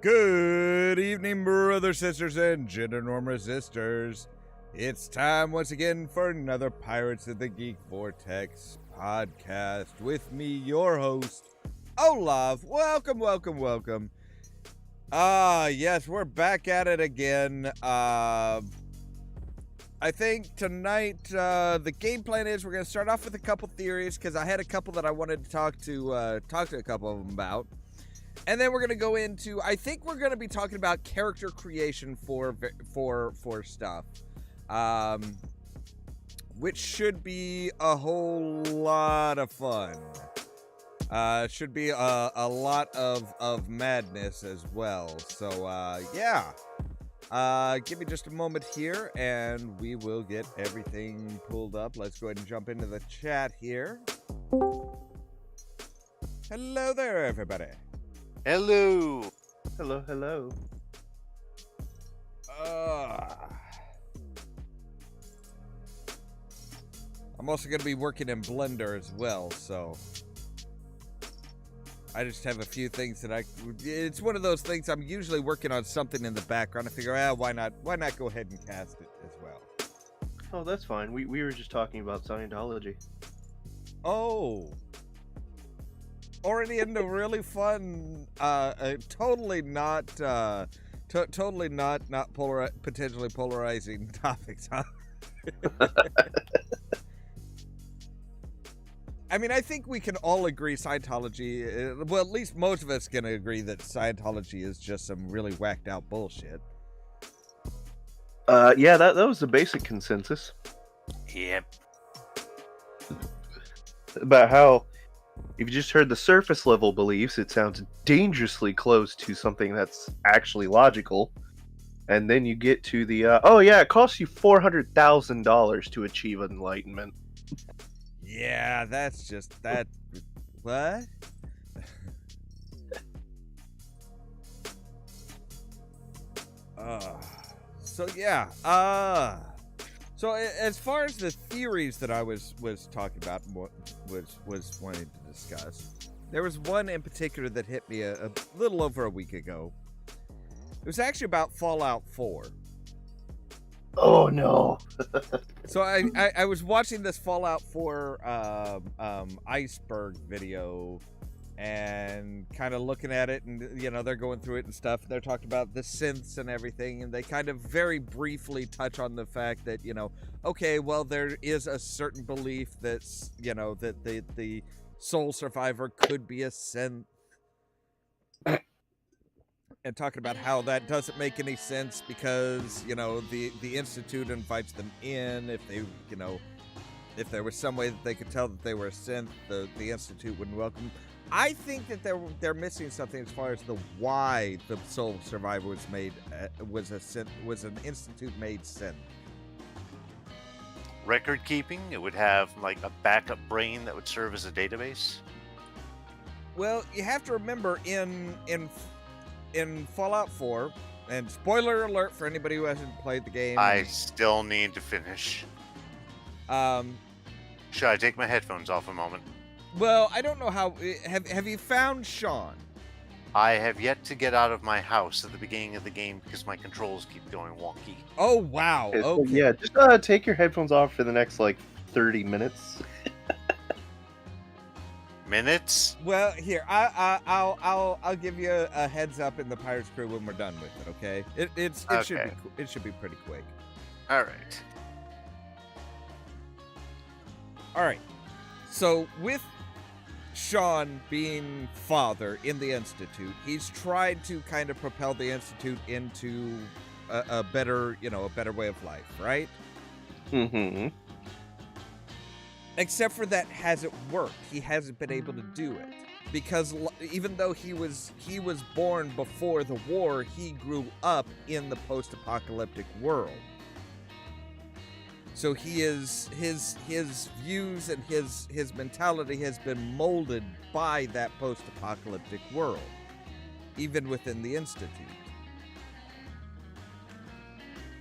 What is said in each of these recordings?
Good evening, brothers, sisters, and gender-norm sisters. It's time once again for another Pirates of the Geek Vortex podcast with me, your host, Ollamh. Welcome. Yes, we're back at it again. I think tonight the game plan is we're going to start off with a couple theories because I had a couple that I wanted to talk to a couple of them about. And then we're going to go into, I think we're going to be talking about character creation for stuff. Which should be a whole lot of fun. Should be a lot of madness as well. So, yeah. Give me just a moment here and we will get everything pulled up. Let's go ahead and jump into the chat here. Hello there, everybody. Hello. Hello. I'm also going to be working in Blender as well, so I just have a few things that it's one of those things I'm usually working on something in the background. I figure, why not go ahead and cast it as well. Oh, that's fine. We were just talking about Scientology. Oh. Already into really fun, totally not potentially polarizing topics, huh? I mean, I think we can all agree Scientology, well, at least most of us can agree that Scientology is just some really whacked out bullshit. Yeah, that was the basic consensus. Yep. About how, if you just heard the surface level beliefs, it sounds dangerously close to something that's actually logical. And then you get to the, it costs you $400,000 to achieve enlightenment. Yeah, that's just that. What? So yeah. So as far as the theories that I was talking about, was wanting to discuss, there was one in particular that hit me a little over a week ago. It was actually about Fallout 4. Oh no. So I was watching this Fallout 4 iceberg video and kind of looking at it, and they're going through it and stuff. They're talking about the synths and everything, and they kind of very briefly touch on the fact that okay, well, there is a certain belief that's that the soul survivor could be a synth. And talking about how that doesn't make any sense because, the Institute invites them in. If they, if there was some way that they could tell that they were a synth, the Institute wouldn't welcome. I think that they're missing something as far as the why the Soul Survivor was made, was an Institute-made synth. Record keeping, it would have like a backup brain that would serve as a database. Well, you have to remember in Fallout 4, and spoiler alert for anybody who hasn't played the game. I still need to finish. Should I take my headphones off a moment? Well, I don't know how. Have you found Sean? I have yet to get out of my house at the beginning of the game because my controls keep going wonky. Oh, wow. Okay. Yeah, just take your headphones off for the next 30 minutes. Minutes? Well, here I'll give you a heads up in the Pirates crew when we're done with it. Okay? It should be pretty quick. All right. All right. So with Sean being father in the Institute, he's tried to kind of propel the Institute into a better way of life, right? Mm-hmm. Except for that hasn't worked. He hasn't been able to do it because even though he was born before the war, he grew up in the post-apocalyptic world. So his views and his mentality has been molded by that post-apocalyptic world, even within the Institute.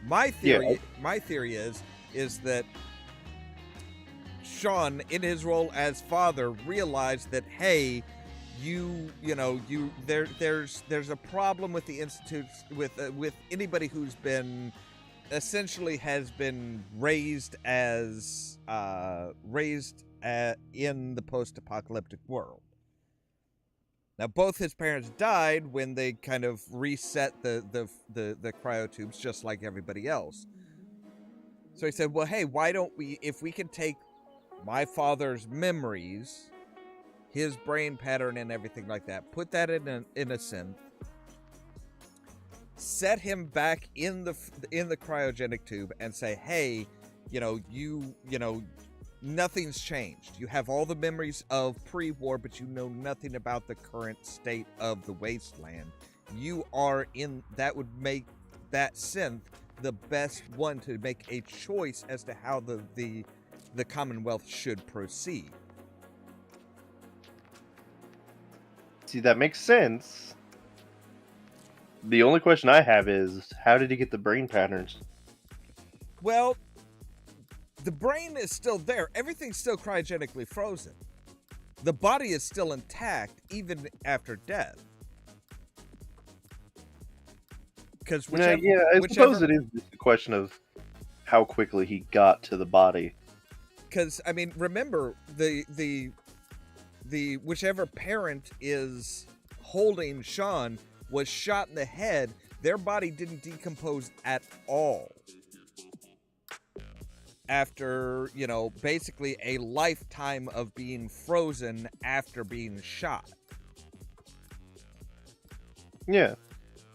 My theory is that Sean, in his role as father, realized that, hey, there's a problem with the institute with anybody who's been essentially has been raised in the post-apocalyptic world. Now, both his parents died when they kind of reset the cryotubes, just like everybody else. So he said, well, hey, why don't we, if we can take my father's memories, his brain pattern and everything like that, put that in a synth, set him back in the cryogenic tube and say, hey, nothing's changed. You have all the memories of pre-war, but you know nothing about the current state of the wasteland. You are in, that would make that synth the best one to make a choice as to how the Commonwealth should proceed. See, that makes sense. The only question I have is, how did he get the brain patterns? Well, the brain is still there. Everything's still cryogenically frozen. The body is still intact, even after death. Because I suppose it is just a question of how quickly he got to the body. Because, I mean, remember, the whichever parent is holding Sean was shot in the head. Their body didn't decompose at all. After, basically a lifetime of being frozen after being shot. Yeah.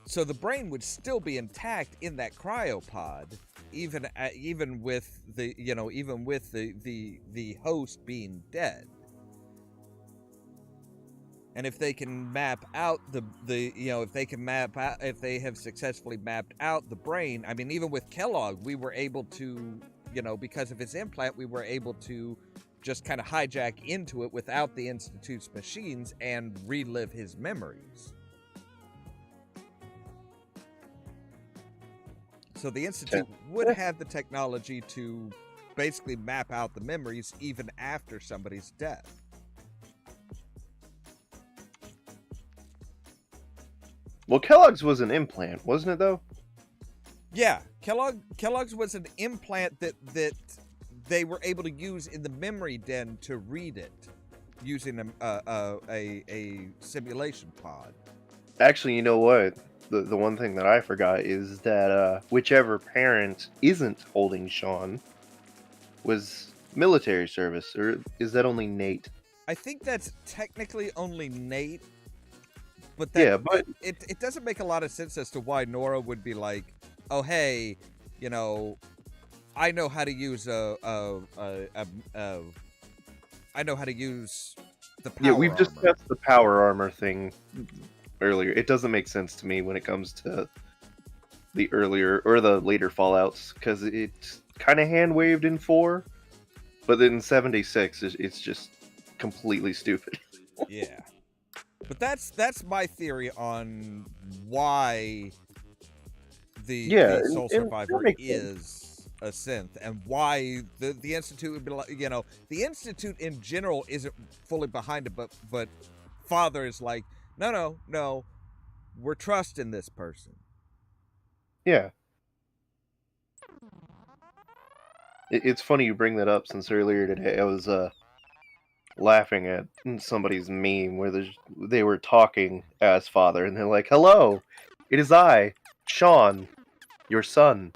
So the brain would still be intact in that cryopod, even with the host being dead. And if they can map out if they have successfully mapped out the brain, I mean, even with Kellogg, we were able to, because of his implant, we were able to just kind of hijack into it without the Institute's machines and relive his memories. So the Institute would have the technology to basically map out the memories even after somebody's death. Well, Kellogg's was an implant, wasn't it, though? Yeah, Kellogg's was an implant that they were able to use in the memory den to read it using a simulation pod. Actually, you know what? The one thing that I forgot is that whichever parent isn't holding Sean was military service, or is that only Nate? I think that's technically only Nate, but it doesn't make a lot of sense as to why Nora would be like, oh hey, I know how to use I know how to use the power we've armor. discussed the power armor thing earlier. It doesn't make sense to me when it comes to the earlier or the later Fallouts, because it's kind of hand waved in 4, but then in 76 it's just completely stupid. Yeah, but that's my theory on why the Soul Survivor is a synth, and why the Institute would be like, the Institute in general isn't fully behind it, but Father is like, no, we're trusting this person. Yeah. It's funny you bring that up, since earlier today I was laughing at somebody's meme where they were talking as Father, and they're like, hello, it is I, Sean, your son.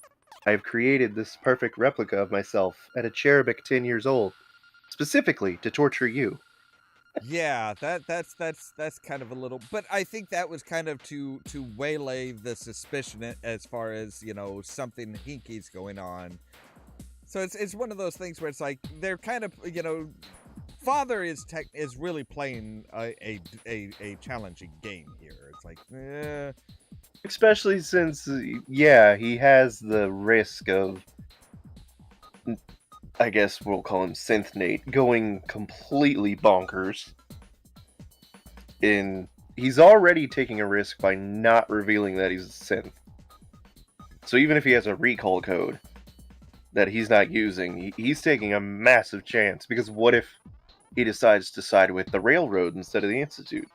I have created this perfect replica of myself at a cherubic 10 years old, specifically to torture you. Yeah, that's kind of a little, but I think that was kind of to waylay the suspicion as far as, something hinky's going on. So it's one of those things where it's like they're kind of, Father is really playing a challenging game here. It's like, especially since he has the risk of, I guess we'll call him Synth Nate, going completely bonkers. He's already taking a risk by not revealing that he's a synth. So even if he has a recall code that he's not using, he's taking a massive chance, because what if he decides to side with the railroad instead of the Institute.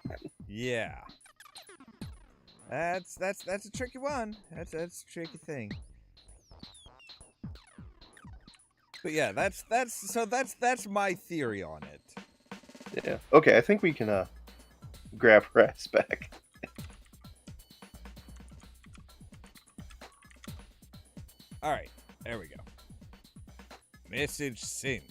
Yeah. That's a tricky one. That's a tricky thing. But yeah, that's my theory on it. Yeah. Okay, I think we can grab her ass back. All right, there we go. Message sent.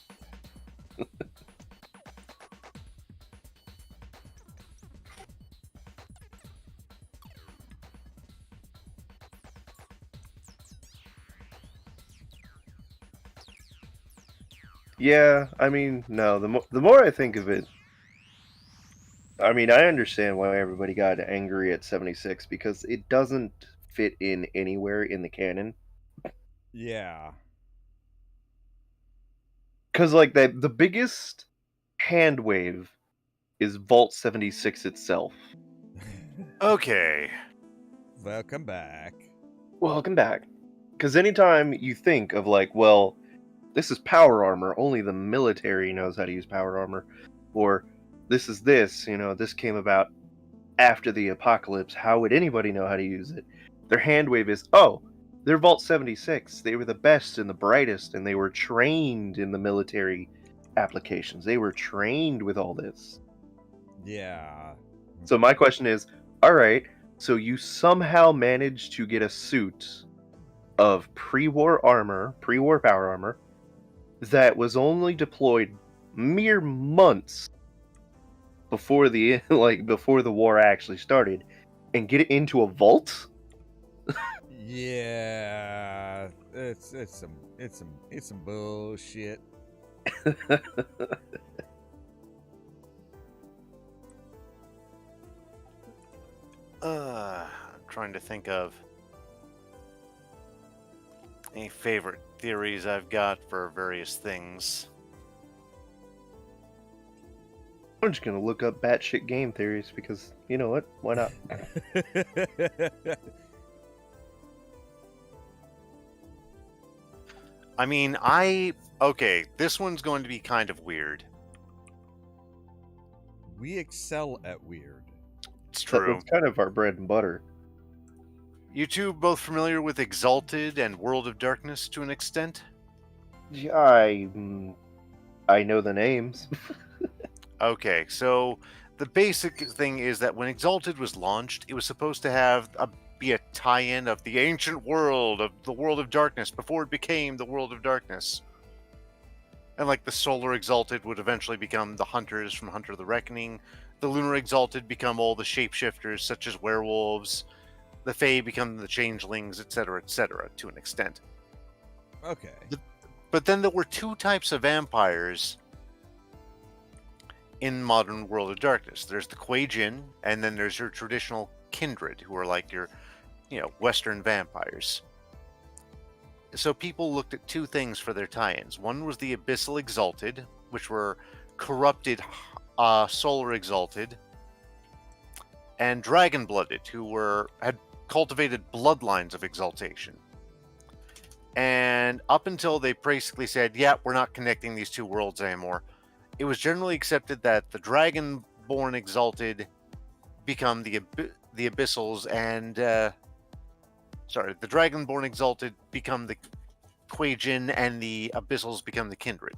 Yeah, I mean, no. The more I think of it, I mean, I understand why everybody got angry at 76 because it doesn't fit in anywhere in the canon. Yeah. Because like the biggest hand wave is Vault 76 itself. Okay. Welcome back. Welcome back. Because anytime you think of like, well, this is power armor, only the military knows how to use power armor, or this is this, this came about after the apocalypse, how would anybody know how to use it? Their hand wave is, oh, they're Vault 76. They were the best and the brightest, and they were trained in the military applications. They were trained with all this. Yeah. So my question is, all right, so you somehow managed to get a suit of pre-war armor, pre-war power armor, that was only deployed mere months before the before the war actually started, and get it into a vault? Yeah. It's some bullshit. I'm trying to think of any favorite theories I've got for various things. I'm just gonna look up batshit game theories because you know what? Why not? I mean, okay, this one's going to be kind of weird. We excel at weird. It's true. That's kind of our bread and butter. You two both familiar with Exalted and World of Darkness to an extent? Yeah, I know the names. Okay, so the basic thing is that when Exalted was launched, it was supposed to be a tie-in of the ancient world, of the World of Darkness, before it became the World of Darkness. And like the Solar Exalted would eventually become the Hunters from Hunter the Reckoning, the Lunar Exalted become all the shapeshifters such as werewolves, the Fae become the changelings, etc., to an extent. Okay. But then there were two types of vampires in modern World of Darkness. There's the Kuei-jin, and then there's your traditional kindred, who are like your, Western vampires. So people looked at two things for their tie-ins. One was the Abyssal Exalted, which were corrupted Solar Exalted, and Dragon-blooded, who had cultivated bloodlines of exaltation. And up until they basically said, yeah, we're not connecting these two worlds anymore, it was generally accepted that the Dragon-born Exalted become the Abyssals, and the Dragon-born Exalted become the Kuei-jin, and the Abyssals become the Kindred.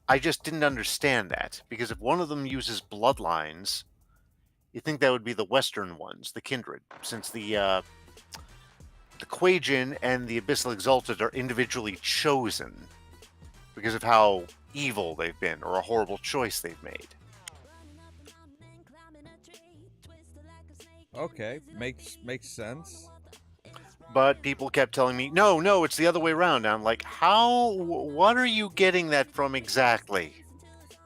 I just didn't understand that, because if one of them uses bloodlines, you think that would be the Western ones, the Kindred, since the Kuei-jin and the Abyssal Exalted are individually chosen because of how evil they've been, or a horrible choice they've made. Okay, makes sense. But people kept telling me, no, it's the other way around. And I'm like, what are you getting that from exactly?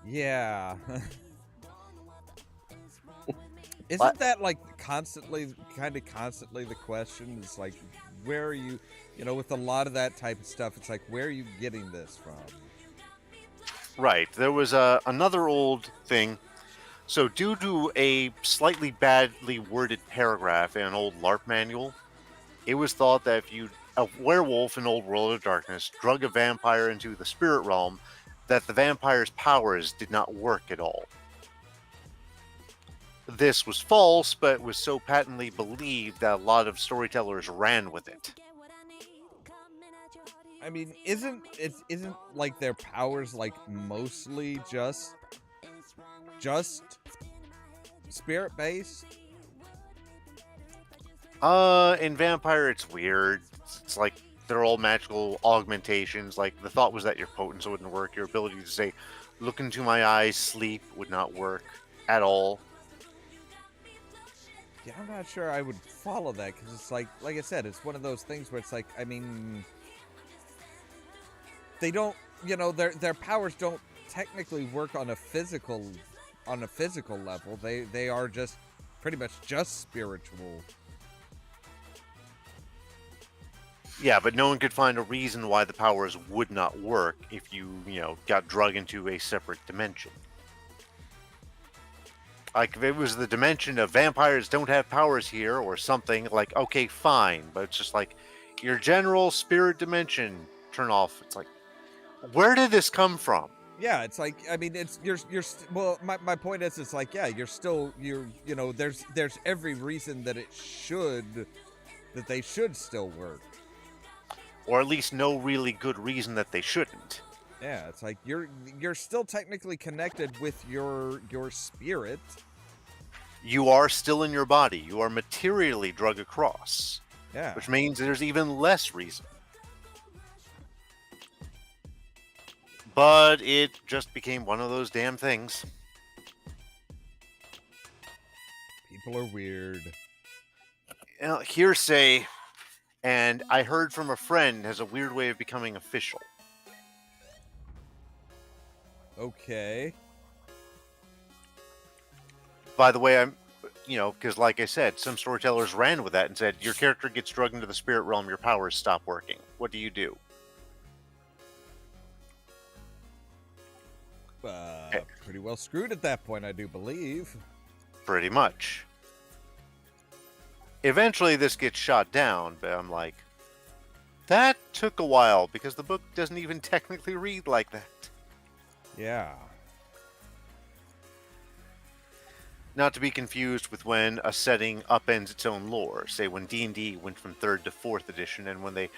Yeah. Isn't What? that like constantly the question? It's like, where are you, with a lot of that type of stuff, it's like, where are you getting this from? Right. There was another old thing. So due to a slightly badly worded paragraph in an old LARP manual, it was thought that if a werewolf in Old World of Darkness drug a vampire into the spirit realm, that the vampire's powers did not work at all. This was false, but was so patently believed that a lot of storytellers ran with it. I mean, isn't like their powers like mostly just spirit based? In Vampire, it's weird. It's like they're all magical augmentations. Like, the thought was that your potence wouldn't work. Your ability to say, look into my eyes, sleep, would not work at all. Yeah, I'm not sure I would follow that, because it's like I said, it's one of those things where it's like, I mean, they don't, their powers don't technically work on a physical level. They are just pretty much just spiritual. Yeah, but no one could find a reason why the powers would not work if you got drug into a separate dimension. Like, if it was the dimension of vampires don't have powers here or something, like, okay, fine. But it's just like, your general spirit dimension, turn off. It's like, where did this come from? Yeah, it's like, I mean, it's, well, my point is, it's like, yeah, there's every reason that they should still work. Or at least no really good reason that they shouldn't. Yeah, it's like you're still technically connected with your spirit. You are still in your body. You are materially drug across. Yeah. Which means there's even less reason. But it just became one of those damn things. People are weird. Hearsay, and I heard from a friend, has a weird way of becoming official. Okay. By the way, because like I said, some storytellers ran with that and said, your character gets drugged into the spirit realm, your powers stop working. What do you do? Pretty well screwed at that point, I do believe. Pretty much. Eventually this gets shot down, but I'm like, that took a while, because the book doesn't even technically read like that. Yeah. Not to be confused with when a setting upends its own lore. Say when D&D went from 3rd to 4th edition, and when they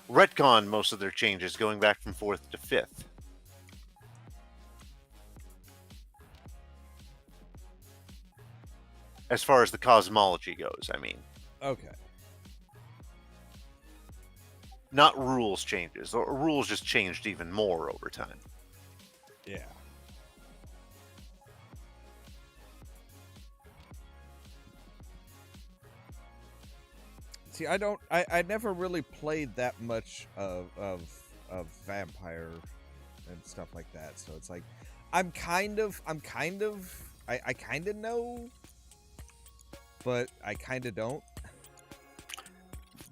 retconned most of their changes, going back from 4th to 5th. As far as the cosmology goes, I mean. Okay. Not rules changes. Or rules just changed even more over time. Yeah. See, I never really played that much of Vampire and stuff like that. So it's like, I kind of know, but I kind of don't.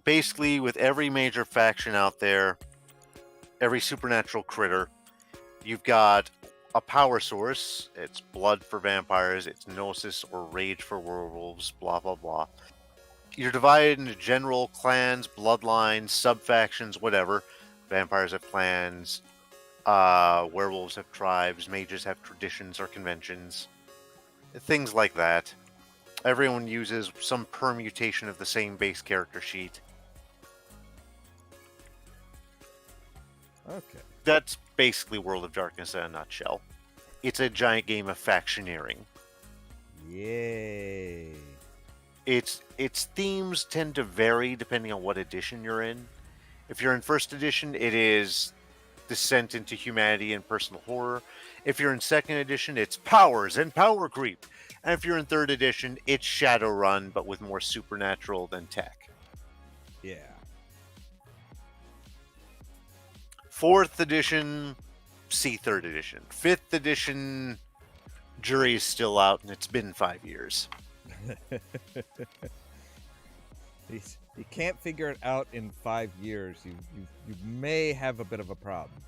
Basically, with every major faction out there, every supernatural critter, you've got a power source. It's blood for vampires, it's gnosis or rage for werewolves, blah, blah, blah. You're divided into general clans, bloodlines, sub-factions, whatever. Vampires have clans, werewolves have tribes, mages have traditions or conventions. Things like that. Everyone uses some permutation of the same base character sheet. Okay. That's basically World of Darkness in a nutshell. It's a giant game of factioneering. Yay. Its themes tend to vary depending on what edition you're in. If you're in 1st edition, it is descent into humanity and personal horror. If you're in 2nd edition, it's powers and power creep. And if you're in 3rd edition, it's Shadowrun, but with more supernatural than tech. Yeah. 4th edition, see 3rd edition. 5th edition, jury is still out, and it's been 5 years. You can't figure it out in 5 years. You may have a bit of a problem.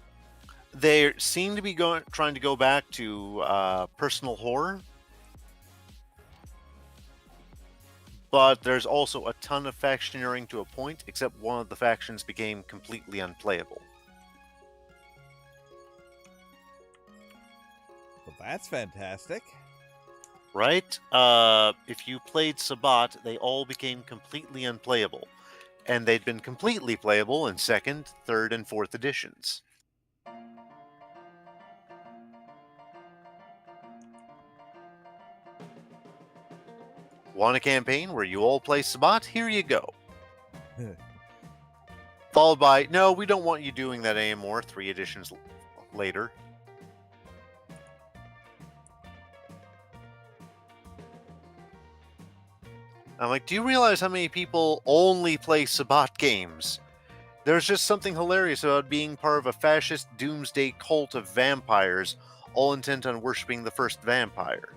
They seem to be trying to go back to personal horror, but there's also a ton of factioneering to a point, except one of the factions became completely unplayable. that's fantastic. Right? If you played Sabbat, they all became completely unplayable. And they'd been completely playable in 2nd, 3rd, and 4th editions. Want a campaign where you all play Sabbat? Here you go. Followed by, no, we don't want you doing that anymore, 3 editions later. I'm like, do you realize how many people only play Sabbat games? There's just something hilarious about being part of a fascist doomsday cult of vampires, all intent on worshipping the first vampire.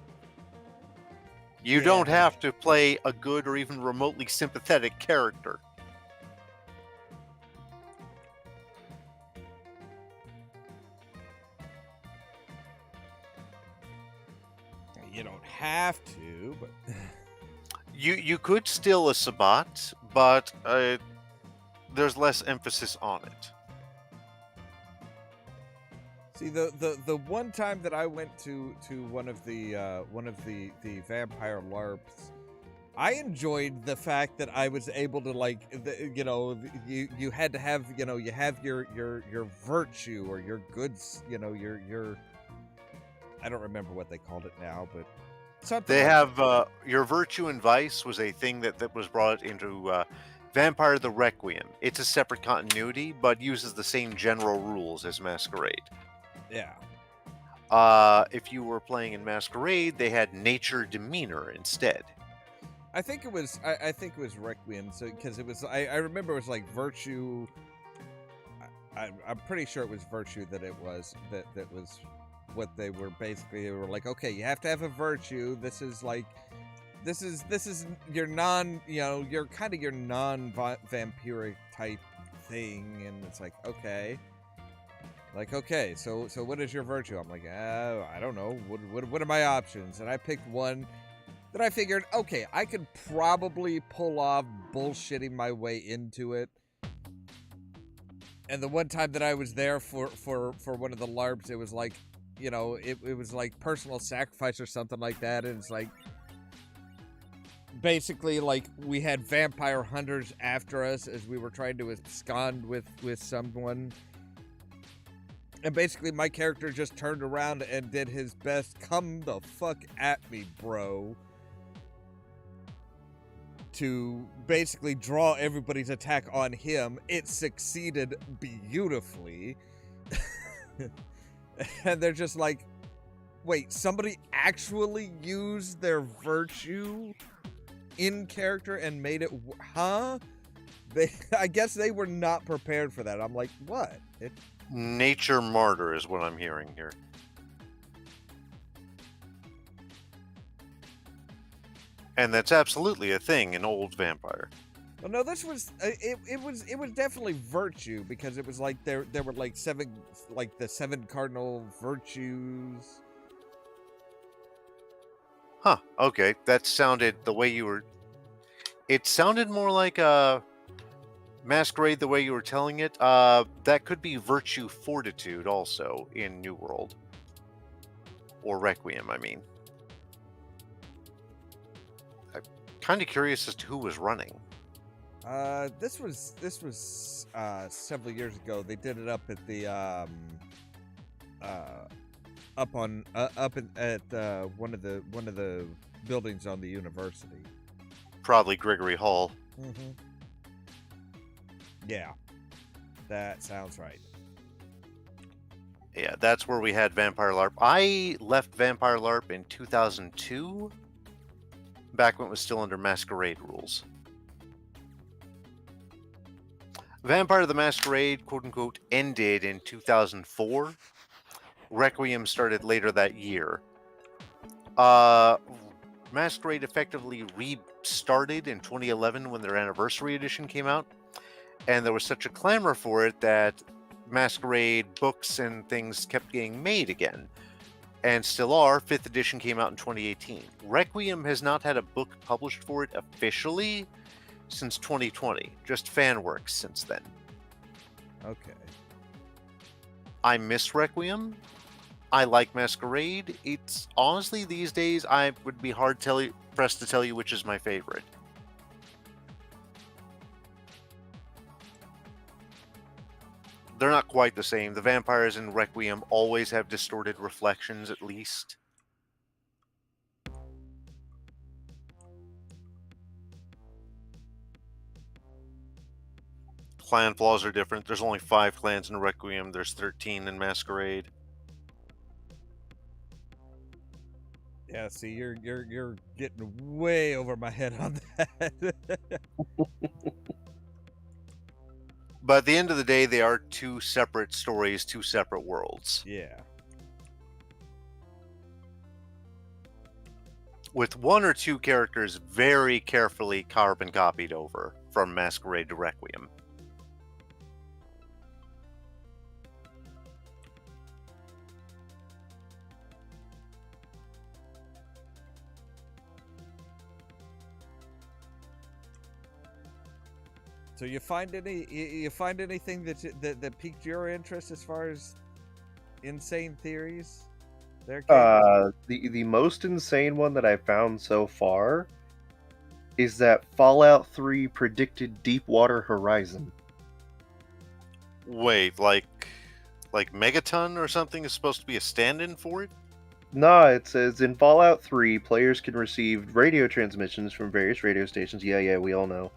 You don't have to play a good or even remotely sympathetic character. You don't have to, but You could steal a Sabbat, but there's less emphasis on it. see the one time that I went to one of the vampire LARPs, I enjoyed the fact that I was able to, like, you had to have, you have your virtue or your goods, your I don't remember what they called it now, but something. They like have your virtue and vice was a thing that was brought into Vampire the Requiem. It's a separate continuity, but uses the same general rules as Masquerade. Yeah. If you were playing in Masquerade, they had nature demeanor instead. I think it was I think it was Requiem, so because it was I remember it was like virtue. I'm pretty sure it was virtue that was what they were basically. They were like, okay, you have to have a virtue. This is your you're kind of your non-vampiric type thing, and it's like, okay. Like, okay, so what is your virtue? I'm like, I don't know. What are my options? And I picked one that I figured, okay, I could probably pull off bullshitting my way into it. And the one time that I was there for one of the LARPs, it was like, it was like personal sacrifice or something like that. And it's like, basically, like, we had vampire hunters after us as we were trying to abscond with someone. And basically, my character just turned around and did his best, come the fuck at me, bro, to basically draw everybody's attack on him. It succeeded beautifully. And they're just like, wait, somebody actually used their virtue in character and made it, huh? I guess they were not prepared for that. I'm like, what? Nature martyr is what I'm hearing here. And that's absolutely a thing in old Vampire. Well, no, this was it was definitely virtue, because it was like there were like the 7 cardinal virtues. Huh, okay. That sounded the way you were... It sounded more like a Masquerade the way you were telling it. That could be virtue fortitude also in New World. Or Requiem, I mean. I'm kind of curious as to who was running. This was several years ago. They did it up at the up at one of the buildings on the university. Probably Gregory Hall. Mm-hmm. Yeah, that sounds right. Yeah, that's where we had Vampire LARP. I left Vampire LARP in 2002, back when it was still under Masquerade rules. Vampire the Masquerade, quote-unquote, ended in 2004. Requiem started later that year. Masquerade effectively restarted in 2011 when their anniversary edition came out, and there was such a clamor for it that Masquerade books and things kept getting made again, and still are. 5th edition came out in 2018. Requiem has not had a book published for it officially since 2020, just fan works since then. Okay. I miss Requiem. I like Masquerade. It's honestly these days I would be pressed to tell you which is my favorite. They're not quite the same. The vampires in Requiem always have distorted reflections, at least. Clan flaws are different. There's only 5 clans in Requiem. There's 13 in Masquerade. Yeah, see, you're getting way over my head on that. But at the end of the day, they are 2 separate stories, 2 separate worlds. Yeah. With 1 or 2 characters very carefully carbon copied over from Masquerade to Requiem. So you find anything that piqued your interest as far as insane theories? There, The most insane one that I found so far is that Fallout 3 predicted Deepwater Horizon. Wait, like Megaton or something is supposed to be a stand-in for it? No, it says in Fallout 3, players can receive radio transmissions from various radio stations. Yeah, we all know.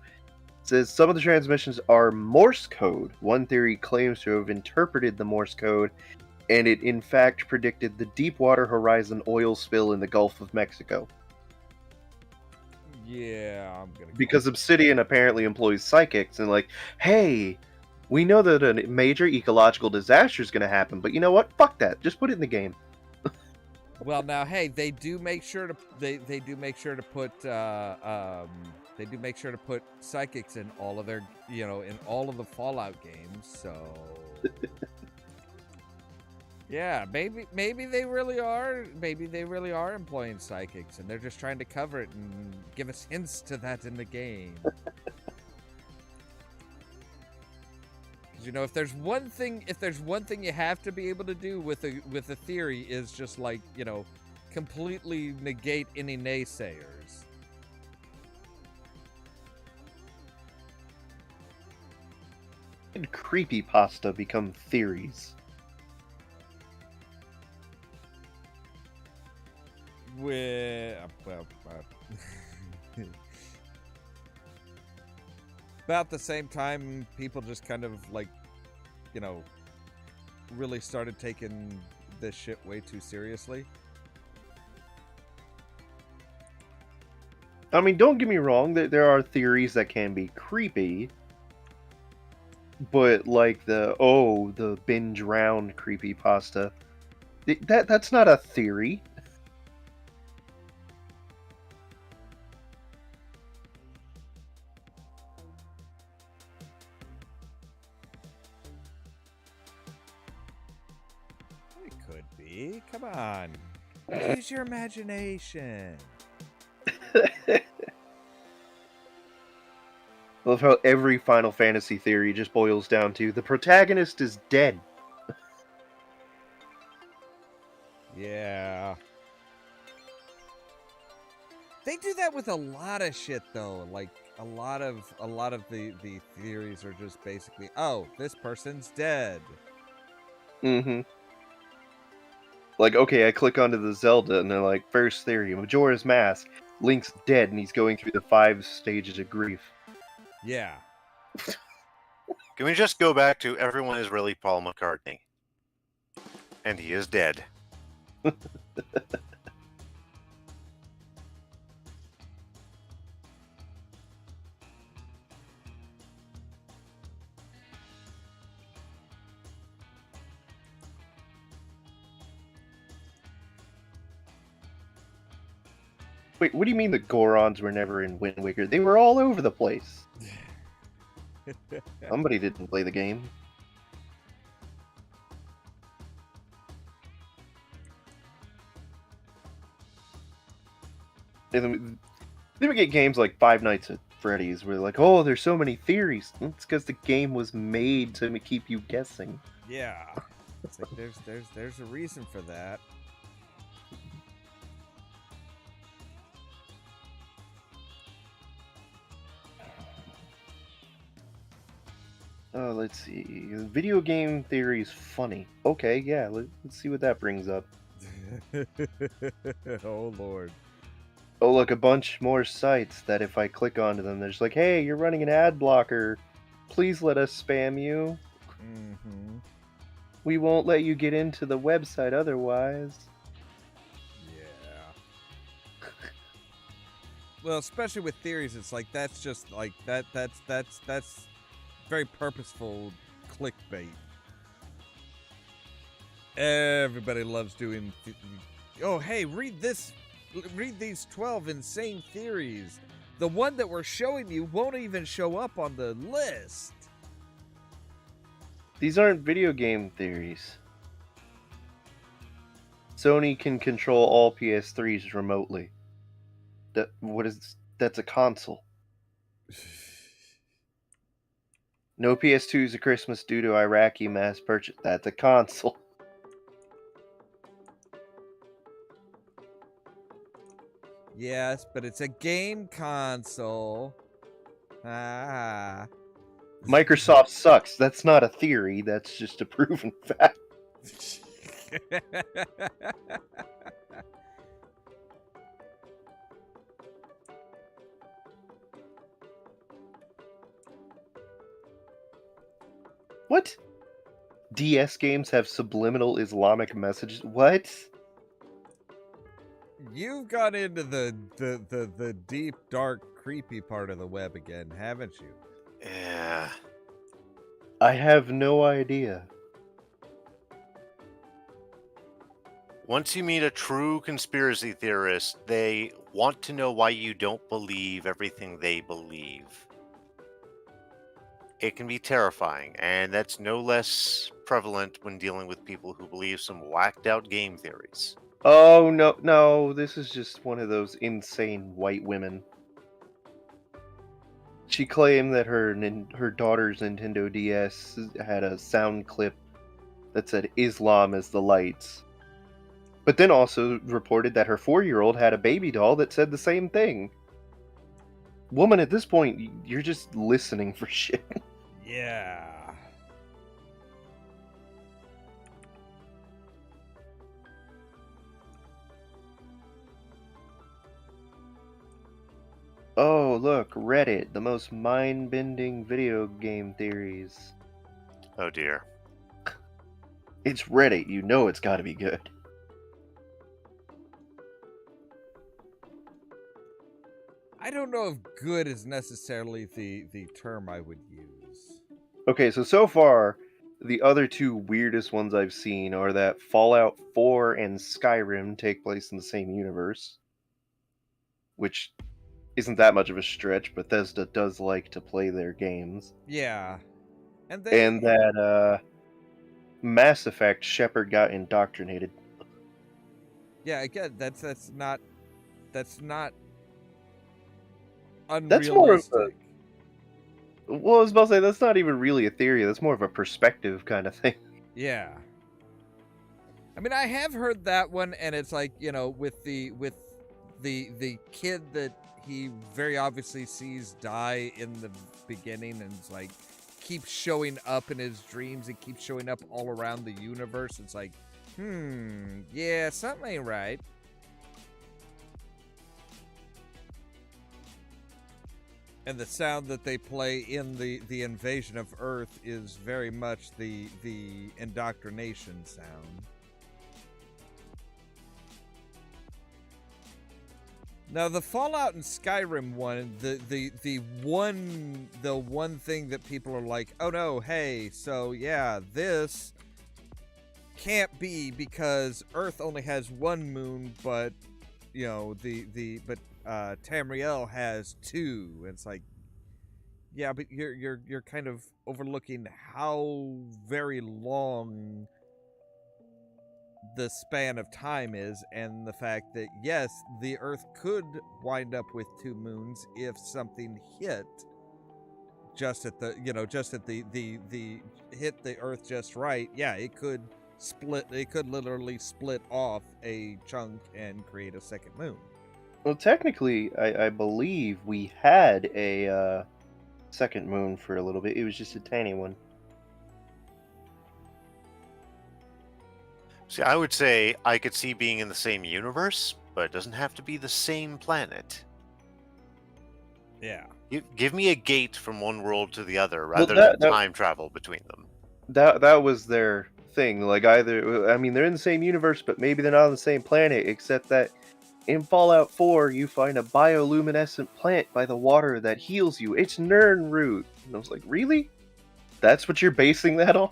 It says some of the transmissions are Morse code. One theory claims to have interpreted the Morse code, and it in fact predicted the Deepwater Horizon oil spill in the Gulf of Mexico. Yeah, I'm gonna. Because Obsidian apparently employs psychics, and like, hey, we know that a major ecological disaster is going to happen, but you know what? Fuck that. Just put it in the game. Well, now, hey, they do make sure to put psychics in all of their, in all of the Fallout games. So, yeah, maybe they really are. Maybe they really are employing psychics, and they're just trying to cover it and give us hints to that in the game. If there's one thing you have to be able to do with a theory is just like, completely negate any naysayers. And creepypasta become theories. About the same time, people just kind of like, really started taking this shit way too seriously. I mean, don't get me wrong, there are theories that can be creepy, but like the binge round creepypasta, that's not a theory. Come on. Use your imagination. I love how every Final Fantasy theory just boils down to the protagonist is dead. Yeah. They do that with a lot of shit though. Like a lot of the theories are just basically, oh, this person's dead. Mm-hmm. Like, okay, I click onto the Zelda, and they're like, first theory, Majora's Mask. Link's dead, and he's going through the 5 stages of grief. Yeah. Can we just go back to everyone is really Paul McCartney? And he is dead. Wait, what do you mean the Gorons were never in Wind Waker? They were all over the place. Somebody didn't play the game. And then we get games like Five Nights at Freddy's where like, oh, there's so many theories. It's because the game was made to keep you guessing. Yeah. It's like there's a reason for that. Let's see. Video game theory is funny. Okay, yeah, let's see what that brings up. Oh Lord. Oh, look, a bunch more sites that if I click onto them, they're just like, hey, you're running an ad blocker. Please let us spam you. Mm-hmm. We won't let you get into the website otherwise. Yeah. Well, especially with theories, it's like that's just like that's very purposeful clickbait. Everybody loves doing. Oh, hey, read this. Read these 12 insane theories. The one that we're showing you won't even show up on the list. These aren't video game theories. Sony can control all PS3s remotely. That's a console. No PS2s at Christmas due to Iraqi mass purchase. That's a console. Yes, but it's a game console. Ah. Microsoft sucks. That's not a theory. That's just a proven fact. What? DS games have subliminal Islamic messages? What? You've got into the deep, dark, creepy part of the web again, haven't you? Yeah. I have no idea. Once you meet a true conspiracy theorist, they want to know why you don't believe everything they believe. It can be terrifying, and that's no less prevalent when dealing with people who believe some whacked out game theories. Oh, no, this is just one of those insane white women. She claimed that her daughter's Nintendo DS had a sound clip that said Islam is the lights. But then also reported that her 4-year-old had a baby doll that said the same thing. Woman, at this point, you're just listening for shit. Yeah. Oh, look, Reddit, the most mind-bending video game theories. Oh dear. It's Reddit, you know it's gotta be good. I don't know if good is necessarily the term I would use. Okay, so far, the other two weirdest ones I've seen are that Fallout 4 and Skyrim take place in the same universe. Which isn't that much of a stretch, Bethesda does like to play their games. Yeah. And that Mass Effect Shepard got indoctrinated. Yeah, again, that's not unrealistic. That's more of a... Well, I was about to say, that's not even really a theory, that's more of a perspective kind of thing. Yeah. I mean, I have heard that one, and it's like, you know, with the kid that he very obviously sees die in the beginning, and it's like keeps showing up in his dreams and keeps showing up all around the universe. It's like, yeah, something ain't right. And the sound that they play in the invasion of Earth is very much the indoctrination sound. Now the Fallout and Skyrim one, the one thing that people are like, oh no, hey, so yeah, this can't be because Earth only has one moon, but you know but Tamriel has two. And it's like, yeah, but you're kind of overlooking how very long the span of time is, and the fact that yes, the Earth could wind up with two moons if something hit just at the hit the Earth just right. Yeah, it could split. They could literally split off a chunk and create a second moon. Well, technically, I believe we had a second moon for a little bit. It was just a tiny one. See, I would say I could see being in the same universe, but it doesn't have to be the same planet. Yeah. Give me a gate from one world to the other Well, rather than time travel between them. That was their thing. Like either, I mean, they're in the same universe, but maybe they're not on the same planet. Except that in Fallout 4, you find a bioluminescent plant by the water that heals you. It's Nirnroot. And I was like, really? That's what you're basing that on?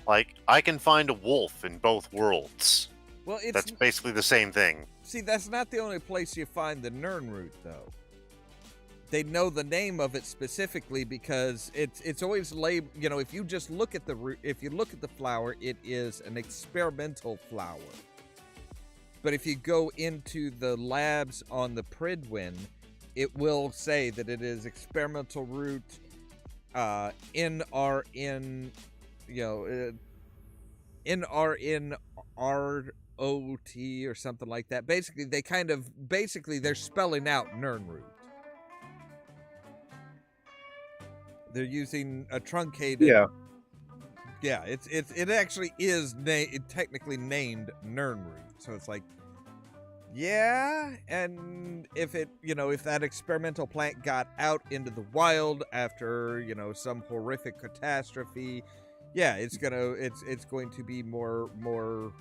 Like, I can find a wolf in both worlds. Well, That's basically the same thing. See, that's not the only place you find the Nirnroot, though. They know the name of it specifically because it's always labeled. You know, if you just look at the root, if you look at the flower, it is an experimental flower. But if you go into the labs on the Pridwin, it will say that it is experimental root, NRN, NRNROT or something like that. Basically, they're spelling out Nirnroot. They're using a truncated. Yeah. It actually is technically named Nirnroot. So it's like, yeah, and if that experimental plant got out into the wild after, some horrific catastrophe, yeah, it's going to be more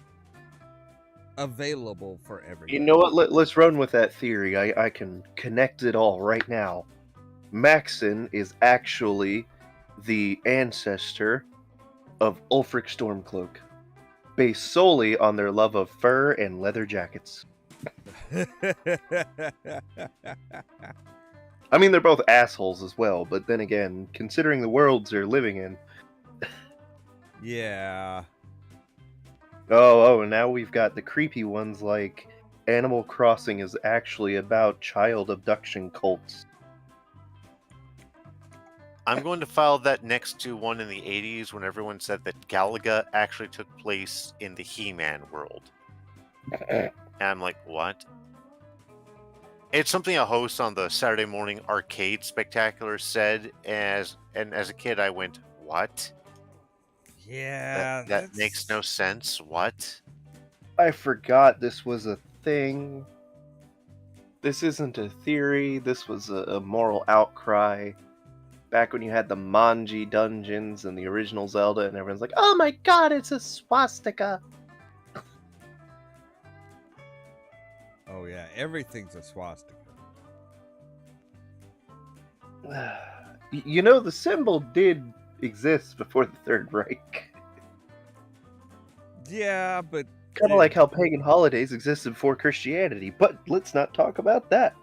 available for everyone. You know what? Let's run with that theory. I can connect it all right now. Maxon is actually the ancestor of Ulfric Stormcloak, based solely on their love of fur and leather jackets. I mean, they're both assholes as well, but then again, considering the worlds they're living in. Yeah. Oh, and now we've got the creepy ones like Animal Crossing is actually about child abduction cults. I'm going to file that next to one in the 80s when everyone said that Galaga actually took place in the He-Man world. And I'm like, what? It's something a host on the Saturday Morning Arcade Spectacular said, and as a kid I went, what? Yeah. That makes no sense. What? I forgot this was a thing. This isn't a theory. This was a moral outcry. Back when you had the Manji dungeons and the original Zelda, and everyone's like, oh my god, it's a swastika! Oh yeah, everything's a swastika. You know, the symbol did exist before the Third Reich. Yeah, but... Kind of like how pagan holidays existed before Christianity, but let's not talk about that.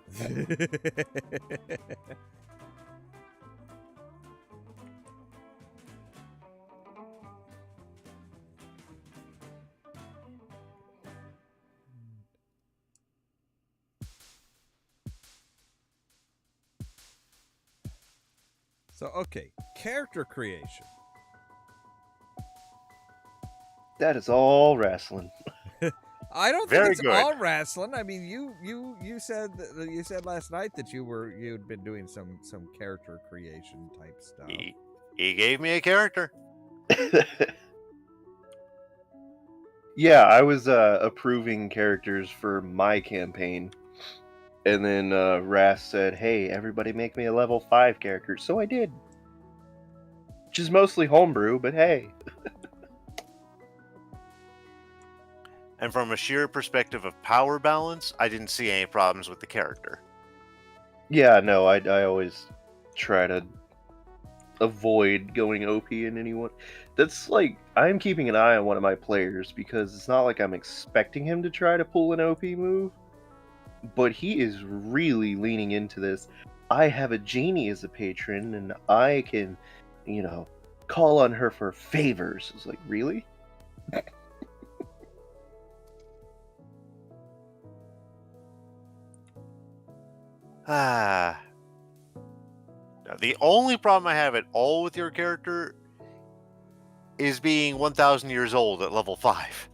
So, okay, character creation. That is all wrestling. I don't Very think it's good. all wrestling. I mean, you said last night that you'd been doing some character creation type stuff. He gave me a character. Yeah, I was approving characters for my campaign. And then Ras said, hey, everybody make me a level 5 character. So I did. Which is mostly homebrew, but hey. And from a sheer perspective of power balance, I didn't see any problems with the character. Yeah, no, I always try to avoid going OP in anyone. That's like, I'm keeping an eye on one of my players because it's not like I'm expecting him to try to pull an OP move. But he is really leaning into this. I have a genie as a patron, and I can, call on her for favors. It's like, really? Now, the only problem I have at all with your character is being 1,000 years old at level 5.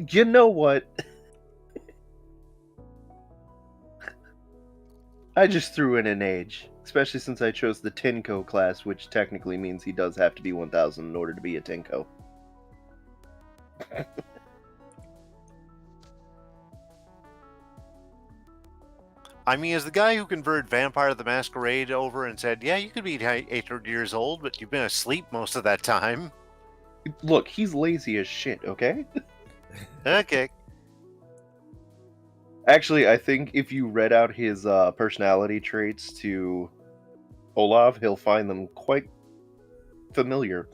You know what? I just threw in an age, especially since I chose the Tenko class, which technically means he does have to be 1,000 in order to be a Tenko. I mean, as the guy who converted Vampire the Masquerade over and said, yeah, you could be 800 years old, but you've been asleep most of that time. Look, he's lazy as shit, okay? Okay. Actually, I think if you read out his personality traits to Ollamh, he'll find them quite familiar.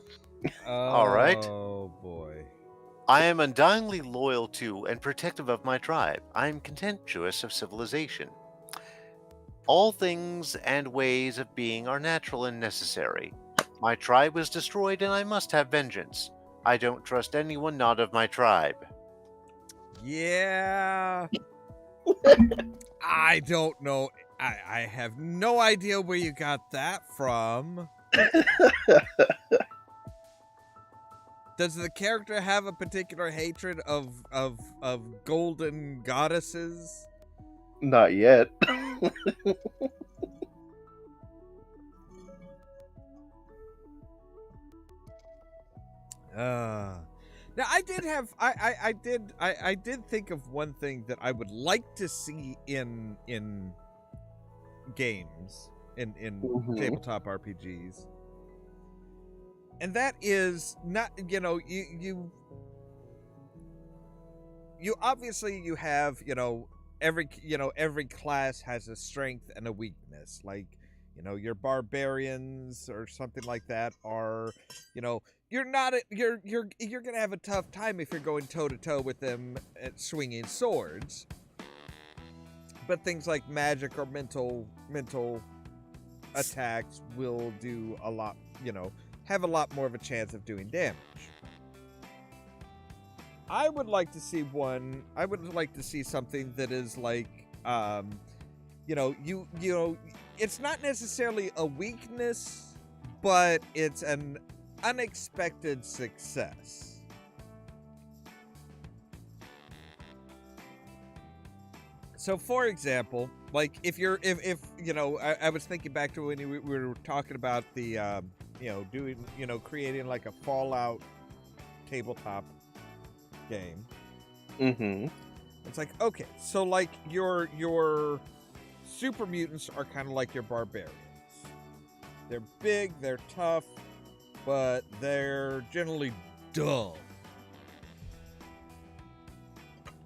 All right. Oh boy. I am undyingly loyal to and protective of my tribe. I am contemptuous of civilization. All things and ways of being are natural and necessary. My tribe was destroyed and I must have vengeance. I don't trust anyone not of my tribe. Yeah. I don't know. I have no idea where you got that from. Does the character have a particular hatred of golden goddesses? Not yet. Now I did have I did think of one thing that I would like to see in games in tabletop RPGs. And that is not, you obviously you have, every class has a strength and a weakness. Like, your barbarians or something like that are, you're gonna have a tough time if you're going toe to toe with them at swinging swords. But things like magic or mental attacks will do a lot, have a lot more of a chance of doing damage. I would like to see something that is like, it's not necessarily a weakness, but it's an unexpected success. So, for example, like if I was thinking back to when we were talking about the, creating like a Fallout tabletop game. Mm-hmm. It's like, okay, so like your super mutants are kind of like your barbarians. They're big, they're tough, but they're generally dumb.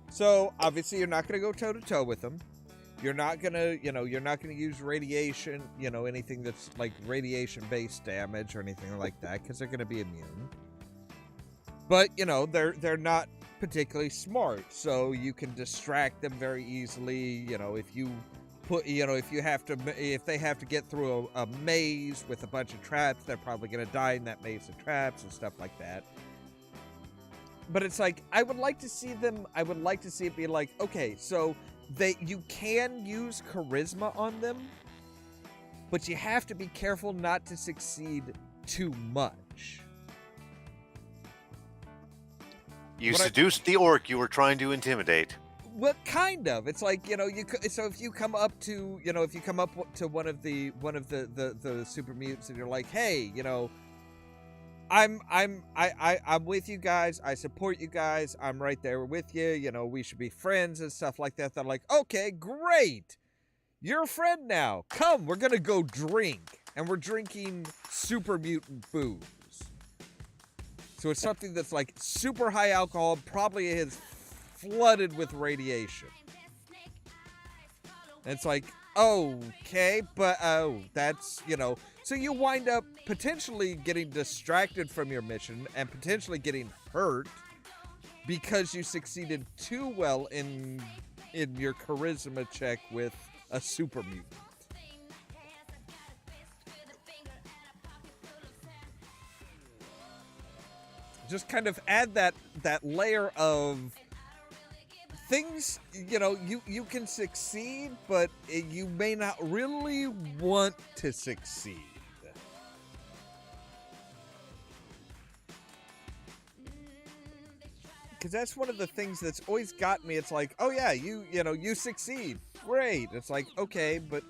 So obviously you're not going to go toe to toe with them. You're not going to, you're not going to use radiation, anything that's like radiation based damage or anything like that, because they're going to be immune. But, they're not particularly smart, so you can distract them very easily. If you put, if they have to get through a maze with a bunch of traps, they're probably going to die in that maze of traps and stuff like that. But it's like, I would like to see it be like, okay, so you can use charisma on them, but you have to be careful not to succeed too much. You seduced the orc you were trying to intimidate. Well, kind of. It's like, so if you come up to one of the super mutants and you're like, hey, I'm with you guys. I support you guys. I'm right there with you. We should be friends and stuff like that. They're like, okay, great. You're a friend now. Come, we're going to go drink. And we're drinking super mutant booze. So it's something that's like super high alcohol, probably is flooded with radiation. And it's like, okay, but that's, so you wind up potentially getting distracted from your mission and potentially getting hurt because you succeeded too well in your charisma check with a super mutant. Just kind of add that layer of things, you can succeed, but you may not really want to succeed. because that's one of the things that's always got me. It's like, oh yeah, you succeed, great. It's like, okay, but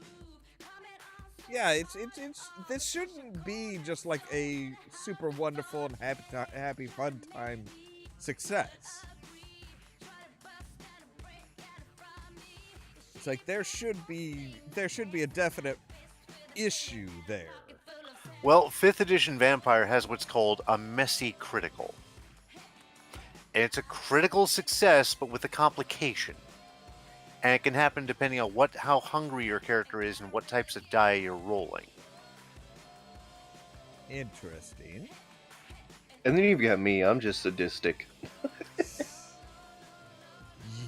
yeah, it's this shouldn't be just like a super wonderful and happy fun time success. It's like there should be a definite issue there. Well, 5th edition Vampire has what's called a messy critical. And it's a critical success, but with a complication. And it can happen depending on how hungry your character is and what types of die you're rolling. Interesting. And then you've got me. I'm just sadistic.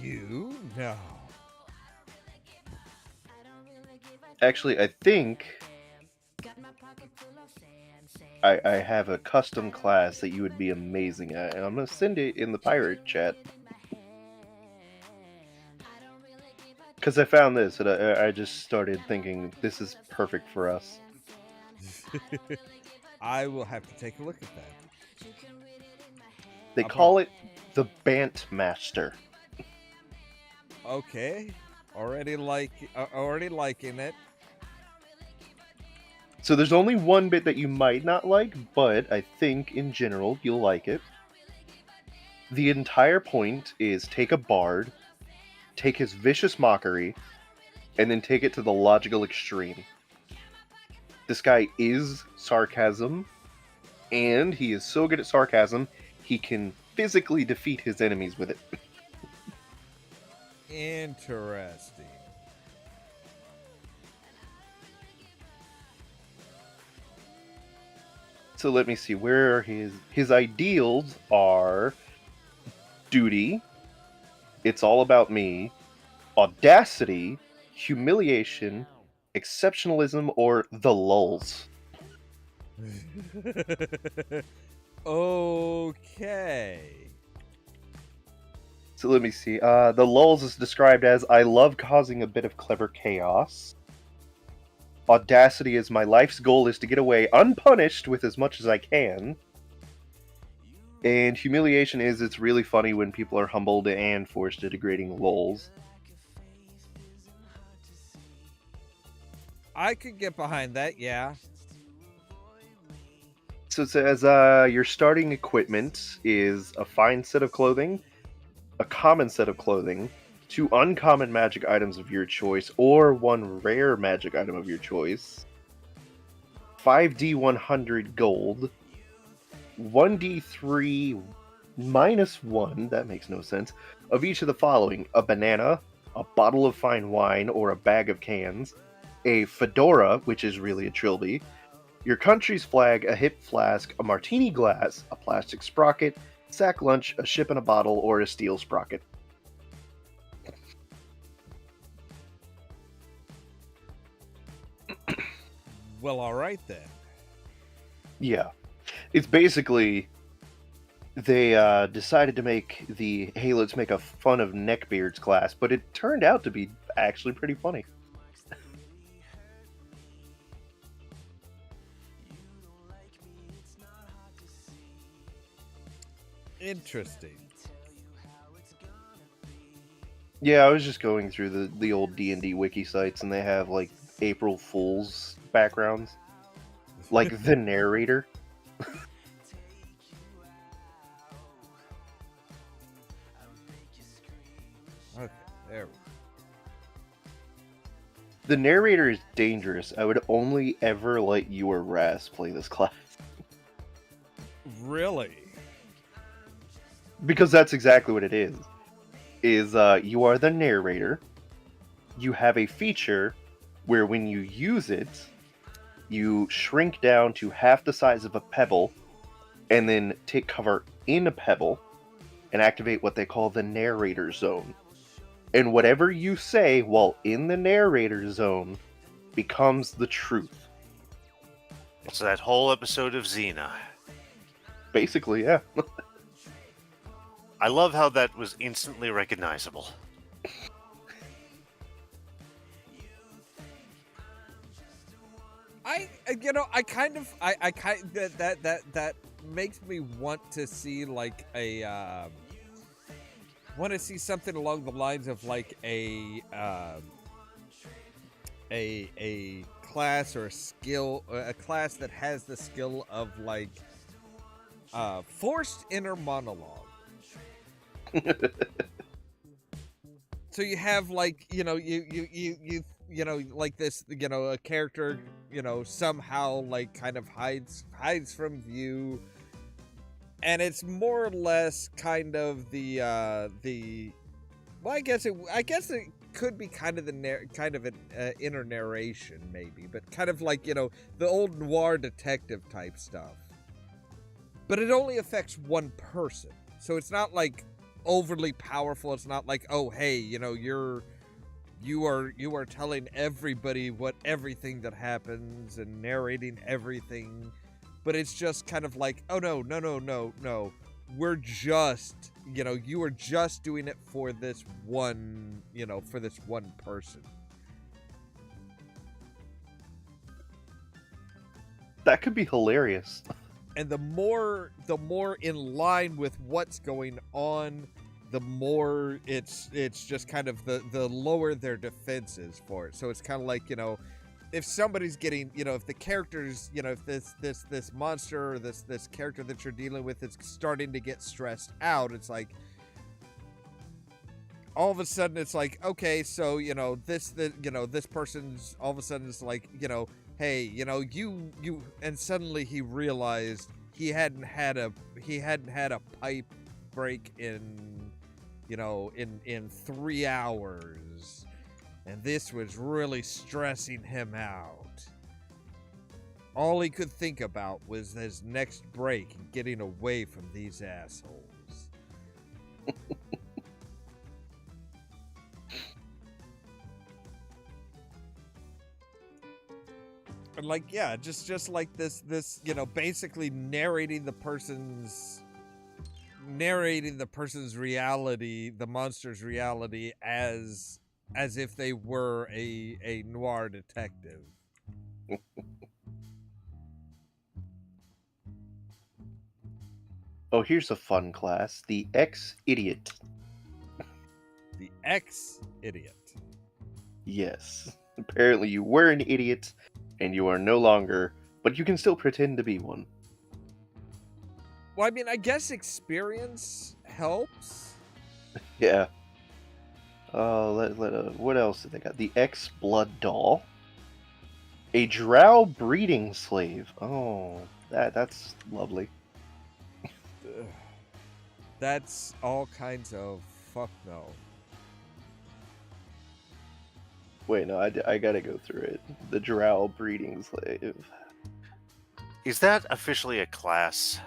You? No. Actually, I think I have a custom class that you would be amazing at, and I'm going to send it in the pirate chat. Because I found this, and I just started thinking, this is perfect for us. I will have to take a look at that. They call it the Bant Master. Okay. Already liking it. So there's only one bit that you might not like, but I think in general you'll like it. The entire point is take a bard, take his vicious mockery, and then take it to the logical extreme. This guy is sarcasm, and he is so good at sarcasm, he can physically defeat his enemies with it. Interesting. So let me see, where are his ideals are duty, it's all about me, audacity, humiliation, exceptionalism, or the lulz. Okay. So let me see, the lulz is described as, I love causing a bit of clever chaos. Audacity is my life's goal is to get away unpunished with as much as I can. And humiliation is it's really funny when people are humbled and forced to degrading lulz. I could get behind that, yeah. So it says your starting equipment is a fine set of clothing, a common set of clothing, 2 uncommon magic items of your choice, or 1 rare magic item of your choice, 5d100 gold, 1d3 minus 1, that makes no sense, of each of the following: a banana, a bottle of fine wine or a bag of cans, a fedora, which is really a trilby, your country's flag, a hip flask, a martini glass, a plastic sprocket, sack lunch, a ship in a bottle, or a steel sprocket. Well, alright then. Yeah. It's basically, they decided to make the, hey, let's make a fun of neckbeards class, but it turned out to be actually pretty funny. Interesting. Yeah, I was just going through the old D&D wiki sites, and they have, like, April Fool's backgrounds. Like, the narrator. Okay, there we go. The narrator is dangerous. I would only ever let you or Raz play this class. Really? Because that's exactly what it is. You are the narrator. You have a feature where when you use it, you shrink down to half the size of a pebble, and then take cover in a pebble, and activate what they call the narrator zone. And whatever you say while in the narrator zone becomes the truth. It's that whole episode of Xena. Basically, yeah. I love how that was instantly recognizable. That makes me want to see like a want to see something along the lines of like a class or a skill, a class that has the skill of like forced inner monologue. So you have like, you know, you like this, you know, a character, you know, somehow like kind of hides from view, and it's more or less kind of the well, I guess it could be kind of an inner narration maybe, but kind of like, you know, the old noir detective type stuff. But it only affects one person, so it's not like overly powerful. It's not like, oh hey, you know, you are telling everybody what everything that happens and narrating everything, but it's just kind of like, oh no, we're just, you know, you are just doing it for this one, you know, for this one person. That could be hilarious. And the more in line with what's going on, the more it's just kind of the lower their defenses for it. So it's kind of like, you know, if somebody's getting, you know, if the characters, you know, if this monster or this character that you're dealing with is starting to get stressed out, it's like all of a sudden it's like, okay, so, you know, this person's all of a sudden it's like, you know, hey, you know, you and suddenly he realized he hadn't had a pipe break in, you know, in 3 hours, and this was really stressing him out. All he could think about was his next break and getting away from these assholes. And like, yeah, just like this, you know, basically narrating the person's reality, the monster's reality, as if they were a noir detective. Oh, here's a fun class. The Ex-Idiot. The Ex-Idiot. Yes. Apparently you were an idiot, and you are no longer, but you can still pretend to be one. Well, I mean, I guess experience helps. Yeah. What else did they got? The Ex-Blood Doll. A drow breeding slave. Oh, that's lovely. That's all kinds of fuck no. Wait, no, I gotta go through it. The drow breeding slave. Is that officially a class?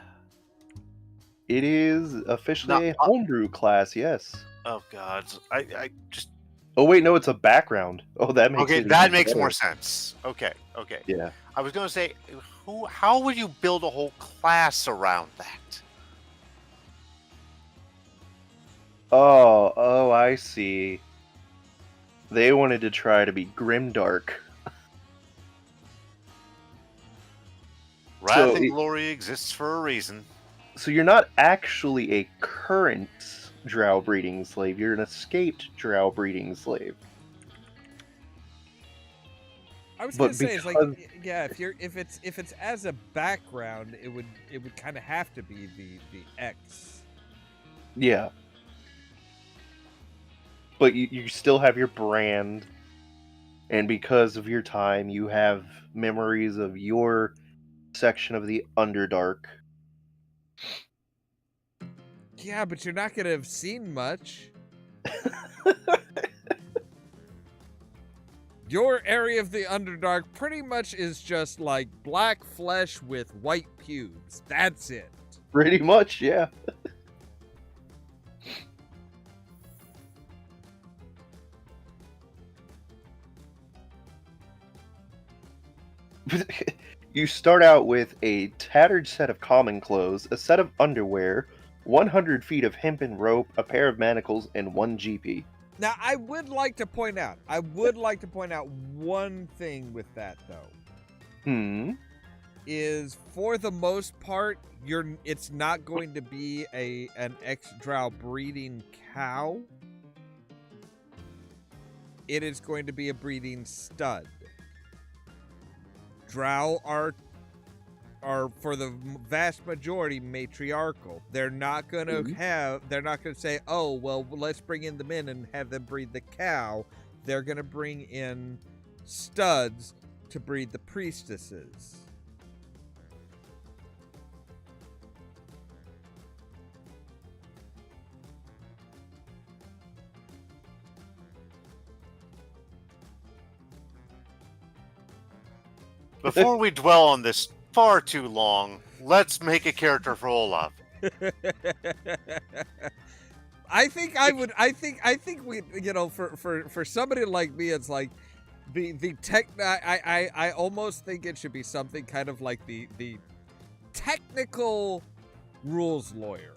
It is officially a homebrew class, yes. Oh god, I just. Oh wait, no, it's a background. Oh, that makes Okay, it that even makes better. more sense. Okay. Yeah. I was gonna say, how would you build a whole class around that? Oh, I see. They wanted to try to be grimdark. Wrath and glory exists for a reason. So you're not actually a current drow breeding slave. You're an escaped drow breeding slave. I was gonna say, it's like, yeah, if it's as a background, it would kind of have to be the X. Yeah. But you still have your brand, and because of your time, you have memories of your section of the Underdark. Yeah, but you're not gonna have seen much. Your area of the Underdark pretty much is just like black flesh with white pubes. That's it. Pretty much, yeah. You start out with a tattered set of common clothes, a set of underwear, 100 feet of hempen rope, a pair of manacles, and 1 GP. Now, I would like to point out one thing with that, though. is, for the most part, it's not going to be an ex-drow breeding cow. It is going to be a breeding stud. Drow are for the vast majority matriarchal. They're not going to they're not going to say, "Oh, well, let's bring in the men and have them breed the cow." They're going to bring in studs to breed the priestesses. Before we dwell on this far too long, let's make a character for Ollamh. I think we, you know, for somebody like me, it's like the tech. I almost think it should be something kind of like the technical rules lawyer.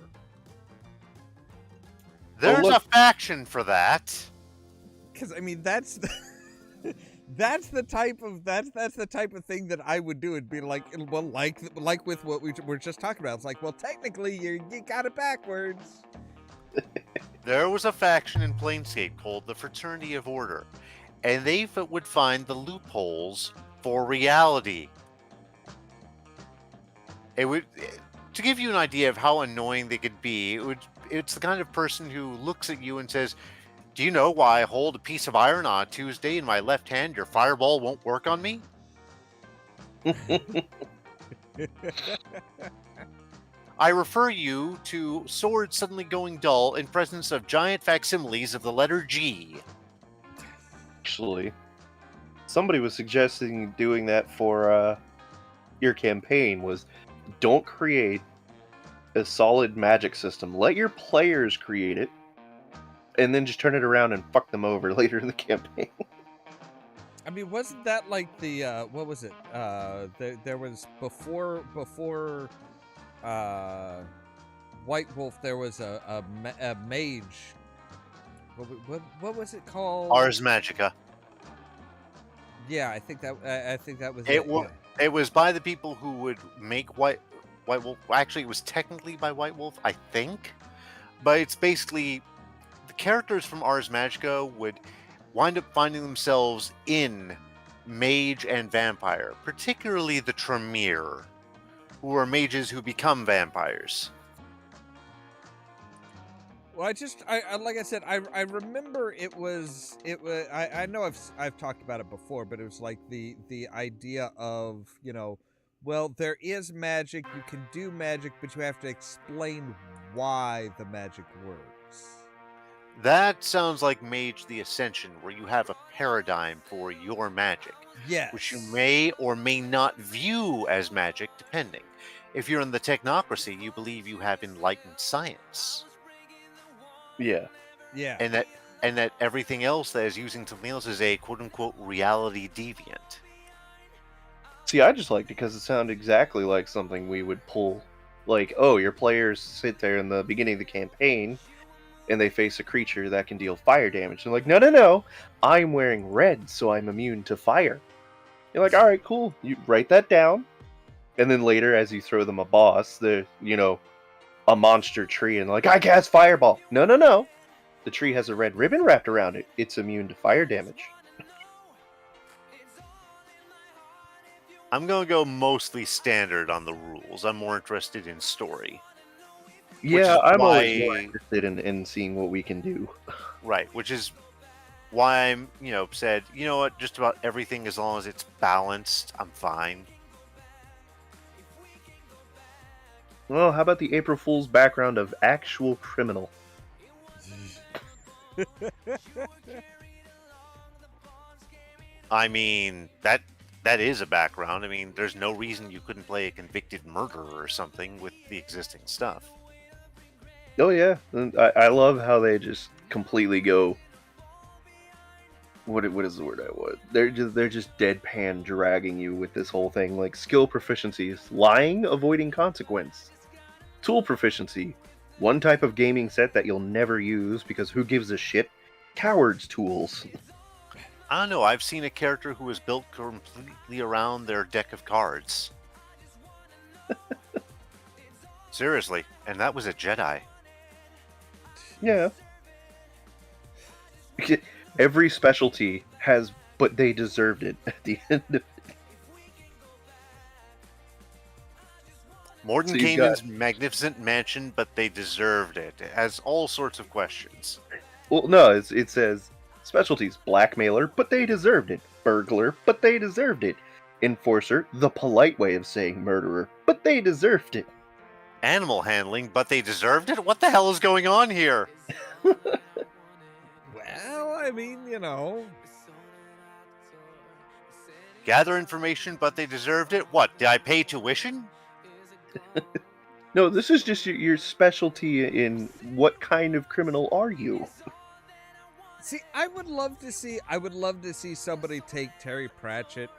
There's a faction for that. Because I mean, that's the type of thing that I would do. It'd be like, well, like with what we were just talking about. It's like, well, technically, you got it backwards. There was a faction in Planescape called the Fraternity of Order, and they would find the loopholes for reality. It would, to give you an idea of how annoying they could be, it's the kind of person who looks at you and says, "Do you know why I hold a piece of iron on Tuesday in my left hand? Your fireball won't work on me?" I refer you to swords suddenly going dull in presence of giant facsimiles of the letter G. Actually, somebody was suggesting doing that for your campaign. Was don't create a solid magic system. Let your players create it, and then just turn it around and fuck them over later in the campaign. I mean, wasn't that like the what was it? There was before White Wolf. There was a mage. What was it called? Ars Magica. Yeah, I think that was It. Yeah. It was by the people who would make White Wolf. Actually, it was technically by White Wolf, I think, but it's basically the characters from Ars Magica would wind up finding themselves in mage and vampire, particularly the Tremere, who are mages who become vampires. Well, I like I said, I remember it was I know I've talked about it before, but it was like the idea of, you know, well, there is magic, you can do magic, but you have to explain why the magic works. That sounds like Mage the Ascension, where you have a paradigm for your magic. Yes. Which you may or may not view as magic, depending. If you're in the technocracy, you believe you have enlightened science. Yeah. Yeah. And that everything else that is using something else is a quote-unquote reality deviant. See, I just liked it because it sounded exactly like something we would pull. Like, oh, your players sit there in the beginning of the campaign, and they face a creature that can deal fire damage. They're like, no, I'm wearing red, so I'm immune to fire. You're like, all right, cool. You write that down. And then later, as you throw them a boss, the a monster tree, and like, I cast fireball. No. The tree has a red ribbon wrapped around it. It's immune to fire damage. I'm going to go mostly standard on the rules. I'm more interested in story. Yeah, I'm always more interested in seeing what we can do. Right, which is why I'm, said, you know what, just about everything, as long as it's balanced, I'm fine. Well, how about the April Fool's background of actual criminal? I mean, that is a background. I mean, there's no reason you couldn't play a convicted murderer or something with the existing stuff. Oh yeah, I love how they just completely go. What is the word I want? They're just deadpan dragging you with this whole thing. Like, skill proficiencies: lying, avoiding consequence. Tool proficiency: one type of gaming set that you'll never use because who gives a shit? Cowards tools. I don't know. I've seen a character who was built completely around their deck of cards. Seriously, and that was a Jedi. Yeah. Every specialty has, but they deserved it at the end of it. Morton So you've got- Canaan's magnificent mansion, but they deserved it. It has all sorts of questions. Well, no, it says specialties: blackmailer, but they deserved it. Burglar, but they deserved it. Enforcer, the polite way of saying murderer, but they deserved it. Animal handling, but they deserved it? What the hell is going on here? Well, I mean, you know. Gather information, but they deserved it? What, did I pay tuition? No, this is just your specialty in what kind of criminal are you? See, I would love to see somebody take Terry Pratchett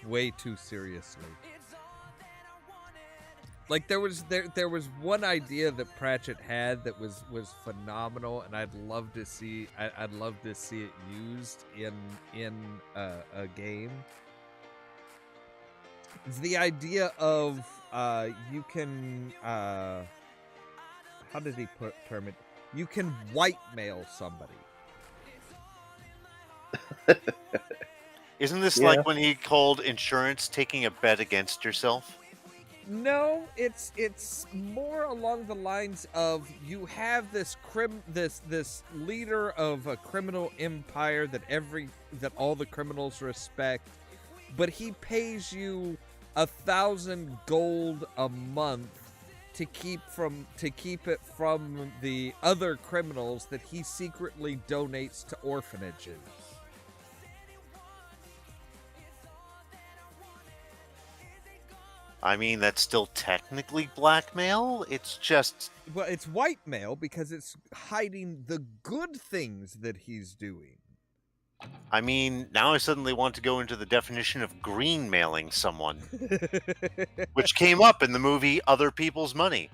way too seriously. Like there was one idea that Pratchett had that was phenomenal, and I'd love to see it used in a game. It's the idea of you can how did he term it? You can whitemail somebody. Isn't this Yeah. like when he called insurance taking a bet against yourself? No, it's more along the lines of you have this leader of a criminal empire that all the criminals respect, but he pays you 1,000 gold a month to keep it from the other criminals that he secretly donates to orphanages. I mean, that's still technically blackmail. It's just... Well, it's whitemail because it's hiding the good things that he's doing. I mean, now I suddenly want to go into the definition of green mailing someone, which came up in the movie Other People's Money.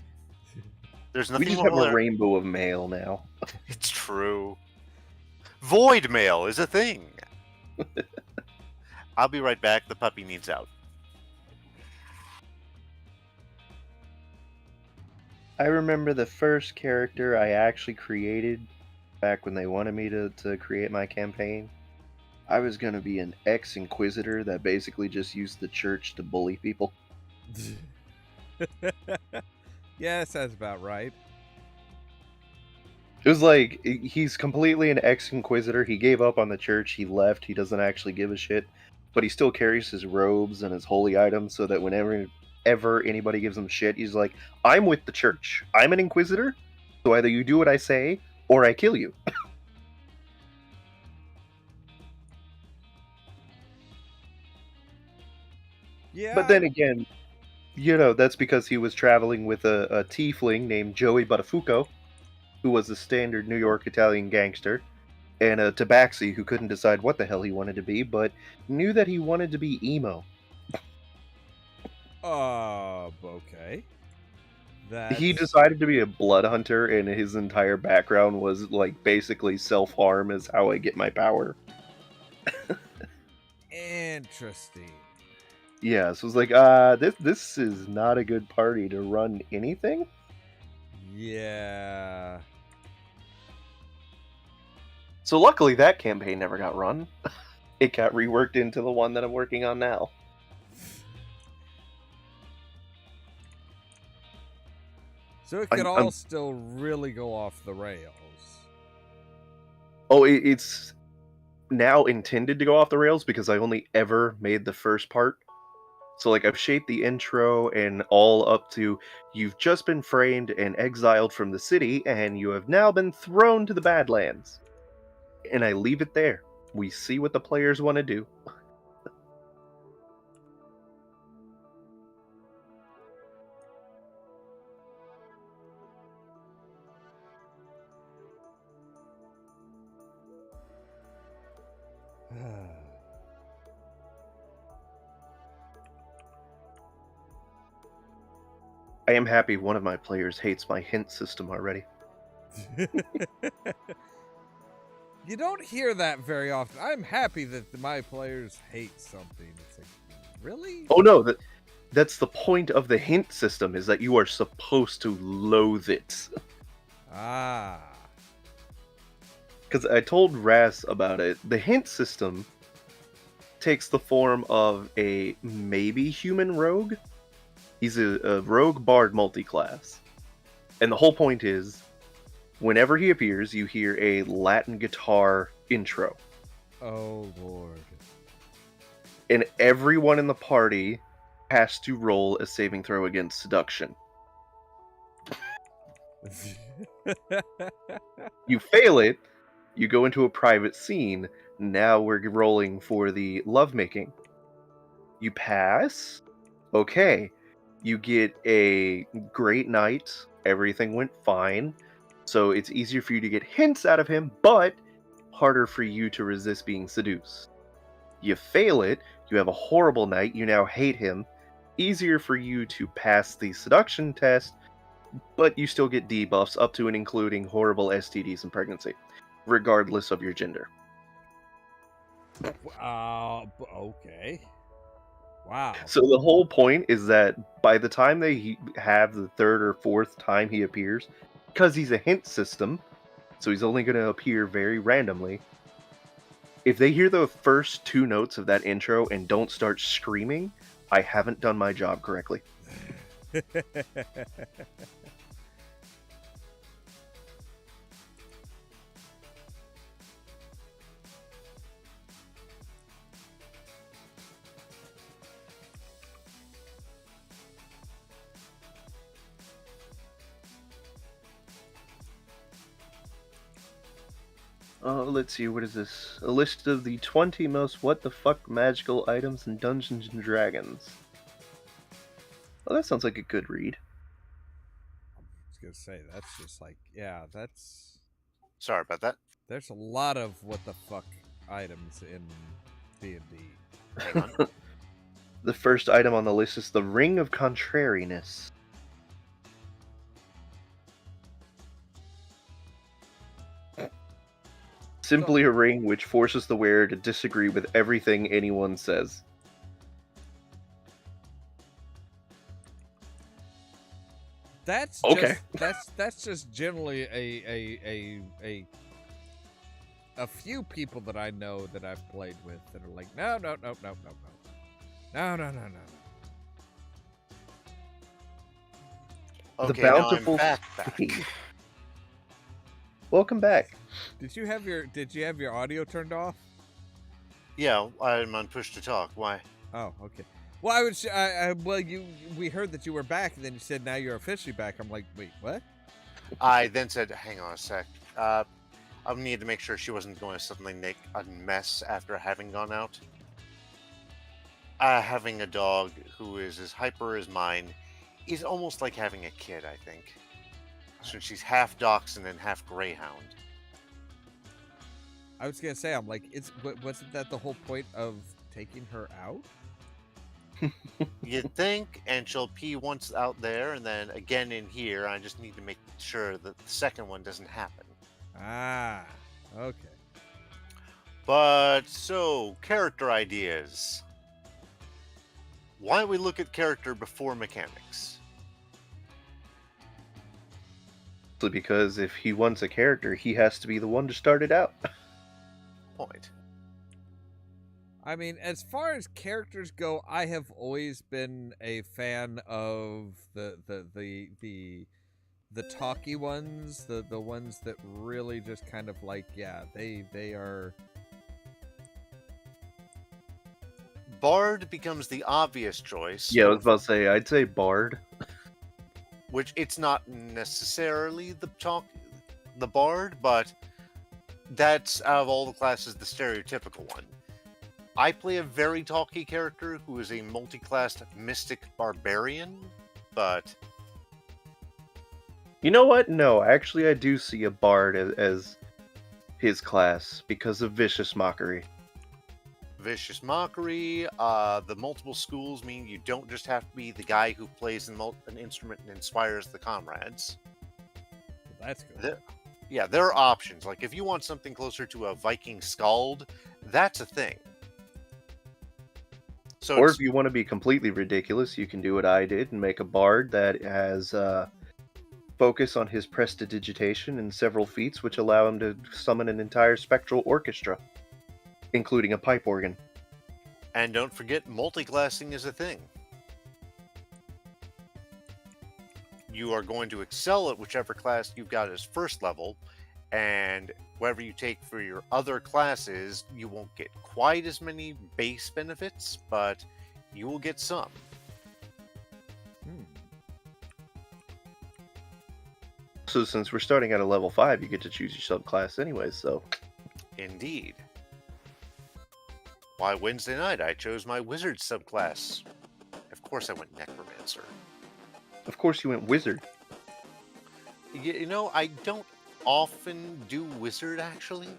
There's We nothing just have more... a rainbow of mail now. It's true. Void mail is a thing. I'll be right back. The puppy needs out. I remember the first character I actually created back when they wanted me to create my campaign. I was going to be an ex-inquisitor that basically just used the church to bully people. Yeah, that sounds about right. It was like, he's completely an ex-inquisitor. He gave up on the church. He left. He doesn't actually give a shit. But he still carries his robes and his holy items so that whenever anybody gives him shit, he's like, I'm with the church. I'm an inquisitor. So either you do what I say or I kill you. Yeah. But then again, you know, that's because he was traveling with a tiefling named Joey Buttafuoco, who was a standard New York Italian gangster, and a tabaxi who couldn't decide what the hell he wanted to be, but knew that he wanted to be emo. Okay. He decided to be a blood hunter, and his entire background was like basically self-harm is how I get my power. Interesting. Yeah, so it's like, this is not a good party to run anything. Yeah. So luckily that campaign never got run. It got reworked into the one that I'm working on now. So it could all still really go off the rails. Oh, it's now intended to go off the rails because I only ever made the first part. So, like, I've shaped the intro and all up to, you've just been framed and exiled from the city, and you have now been thrown to the Badlands. And I leave it there. We see what the players want to do. I am happy one of my players hates my hint system already. You don't hear that very often. I'm happy that my players hate something. It's like, really? Oh no, That's the point of the hint system, is that you are supposed to loathe it. Ah. Because I told Ras about it. The hint system takes the form of a maybe human rogue. He's a rogue bard multi-class. And the whole point is, whenever he appears, you hear a Latin guitar intro. Oh, Lord. And everyone in the party has to roll a saving throw against seduction. You fail it, you go into a private scene. Now we're rolling for the lovemaking. You pass. Okay. You get a great night. Everything went fine. So it's easier for you to get hints out of him, but harder for you to resist being seduced. You fail it. You have a horrible night. You now hate him. Easier for you to pass the seduction test, but you still get debuffs up to and including horrible STDs and pregnancy, regardless of your gender. Okay. Wow. So the whole point is that by the time they have the third or fourth time he appears, because he's a hint system, so he's only going to appear very randomly, if they hear the first two notes of that intro and don't start screaming, I haven't done my job correctly. Let's see, what is this? A list of the 20 most what the fuck magical items in Dungeons and Dragons. Oh, that sounds like a good read. I was gonna say, that's just like, yeah, that's... Sorry about that. There's a lot of what the fuck items in D&D. Hang on. The first item on the list is the Ring of Contrariness. Simply a ring which forces the wearer to disagree with everything anyone says. That's okay. That's just generally a few people that I know that I've played with that are like, no. Okay, The now bountiful I'm back. Welcome back. Did you have your audio turned off? Yeah, I'm on push to talk. Why? Oh, okay. Well, we heard that you were back, and then you said now you're officially back. I'm like, wait, what? I then said, hang on a sec. I needed to make sure she wasn't going to suddenly make a mess after having gone out. Having a dog who is as hyper as mine is almost like having a kid, I think. Since she's half dachshund and half greyhound. I was gonna say, I'm like, wasn't that the whole point of taking her out? You'd think, and she'll pee once out there and then again in here. I just need to make sure that the second one doesn't happen. Ah, okay. But, so, character ideas. Why don't we look at character before mechanics? Because if he wants a character, he has to be the one to start it out. Point. I mean, as far as characters go, I have always been a fan of the talky ones, the ones that really just kind of like, yeah, they are. Bard becomes the obvious choice. Yeah, I was about to say, I'd say Bard. Which it's not necessarily the Bard, but that's out of all the classes the stereotypical one. I play a very talky character who is a multi-classed mystic barbarian, but You know what? No, actually I do see a Bard as his class because of Vicious Mockery. Vicious Mockery, the multiple schools mean you don't just have to be the guy who plays an instrument and inspires the comrades. That's good. There are options. Like, if you want something closer to a Viking Skald, that's a thing. So Or it's, if you want to be completely ridiculous, you can do what I did and make a bard that has focus on his prestidigitation and several feats which allow him to summon an entire spectral orchestra, including a pipe organ. and don't forget, multiclassing is a thing. You are going to excel at whichever class you've got as first level, and whatever you take for your other classes, you won't get quite as many base benefits, but you will get some. So since we're starting at a level 5, you get to choose your subclass anyways, so... Indeed. Why, Wednesday night I chose my wizard subclass. Of course I went necromancer. Of course you went wizard. You know, I don't often do wizard, actually.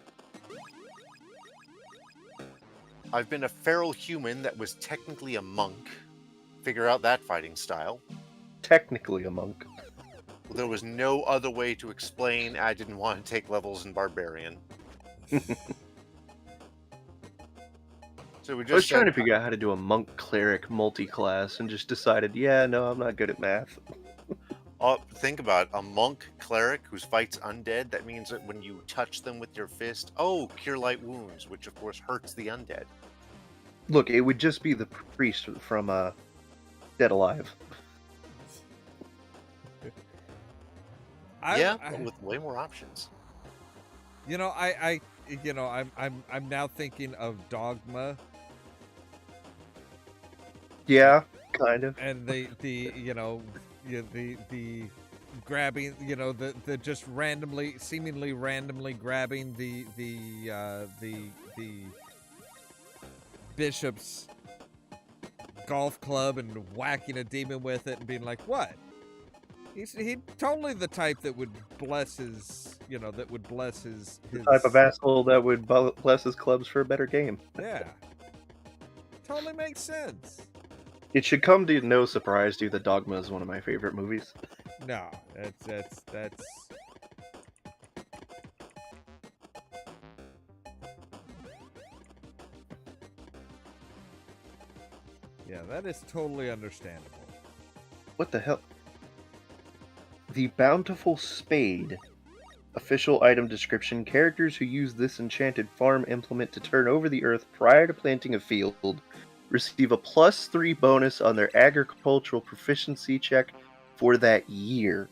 I've been a feral human that was technically a monk. Figure out that fighting style. Technically a monk. There was no other way to explain I didn't want to take levels in Barbarian. So we I was just trying to said, figure out how to do a monk cleric multi-class and just decided, yeah, no, I'm not good at math. think about it, a monk cleric who fights undead. That means that when you touch them with your fist, cure light wounds, which of course hurts the undead. Look, it would just be the priest from Dead Alive. But with way more options. I'm now thinking of Dogma. Yeah, kind of. And the grabbing, the just seemingly randomly grabbing the bishop's golf club and whacking a demon with it and being like, what? He's totally the type that would bless his, his Type of asshole that would bless his clubs for a better game. Yeah. Totally makes sense. It should come to no surprise to you that Dogma is one of my favorite movies. No, that's yeah, that is totally understandable. What the hell? The Bountiful Spade. Official item description. Characters who use this enchanted farm implement to turn over the earth prior to planting a field receive a +3 bonus on their agricultural proficiency check for that year.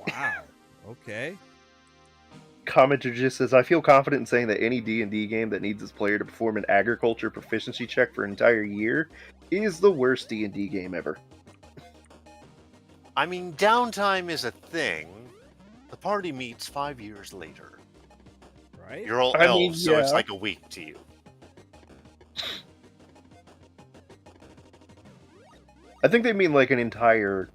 Wow. Okay. Commenter just says, I feel confident in saying that any D&D game that needs its player to perform an agriculture proficiency check for an entire year is the worst D&D game ever. I mean, downtime is a thing. The party meets 5 years later. Right? You're all elves, so it's like a week to you. I think they mean like an entire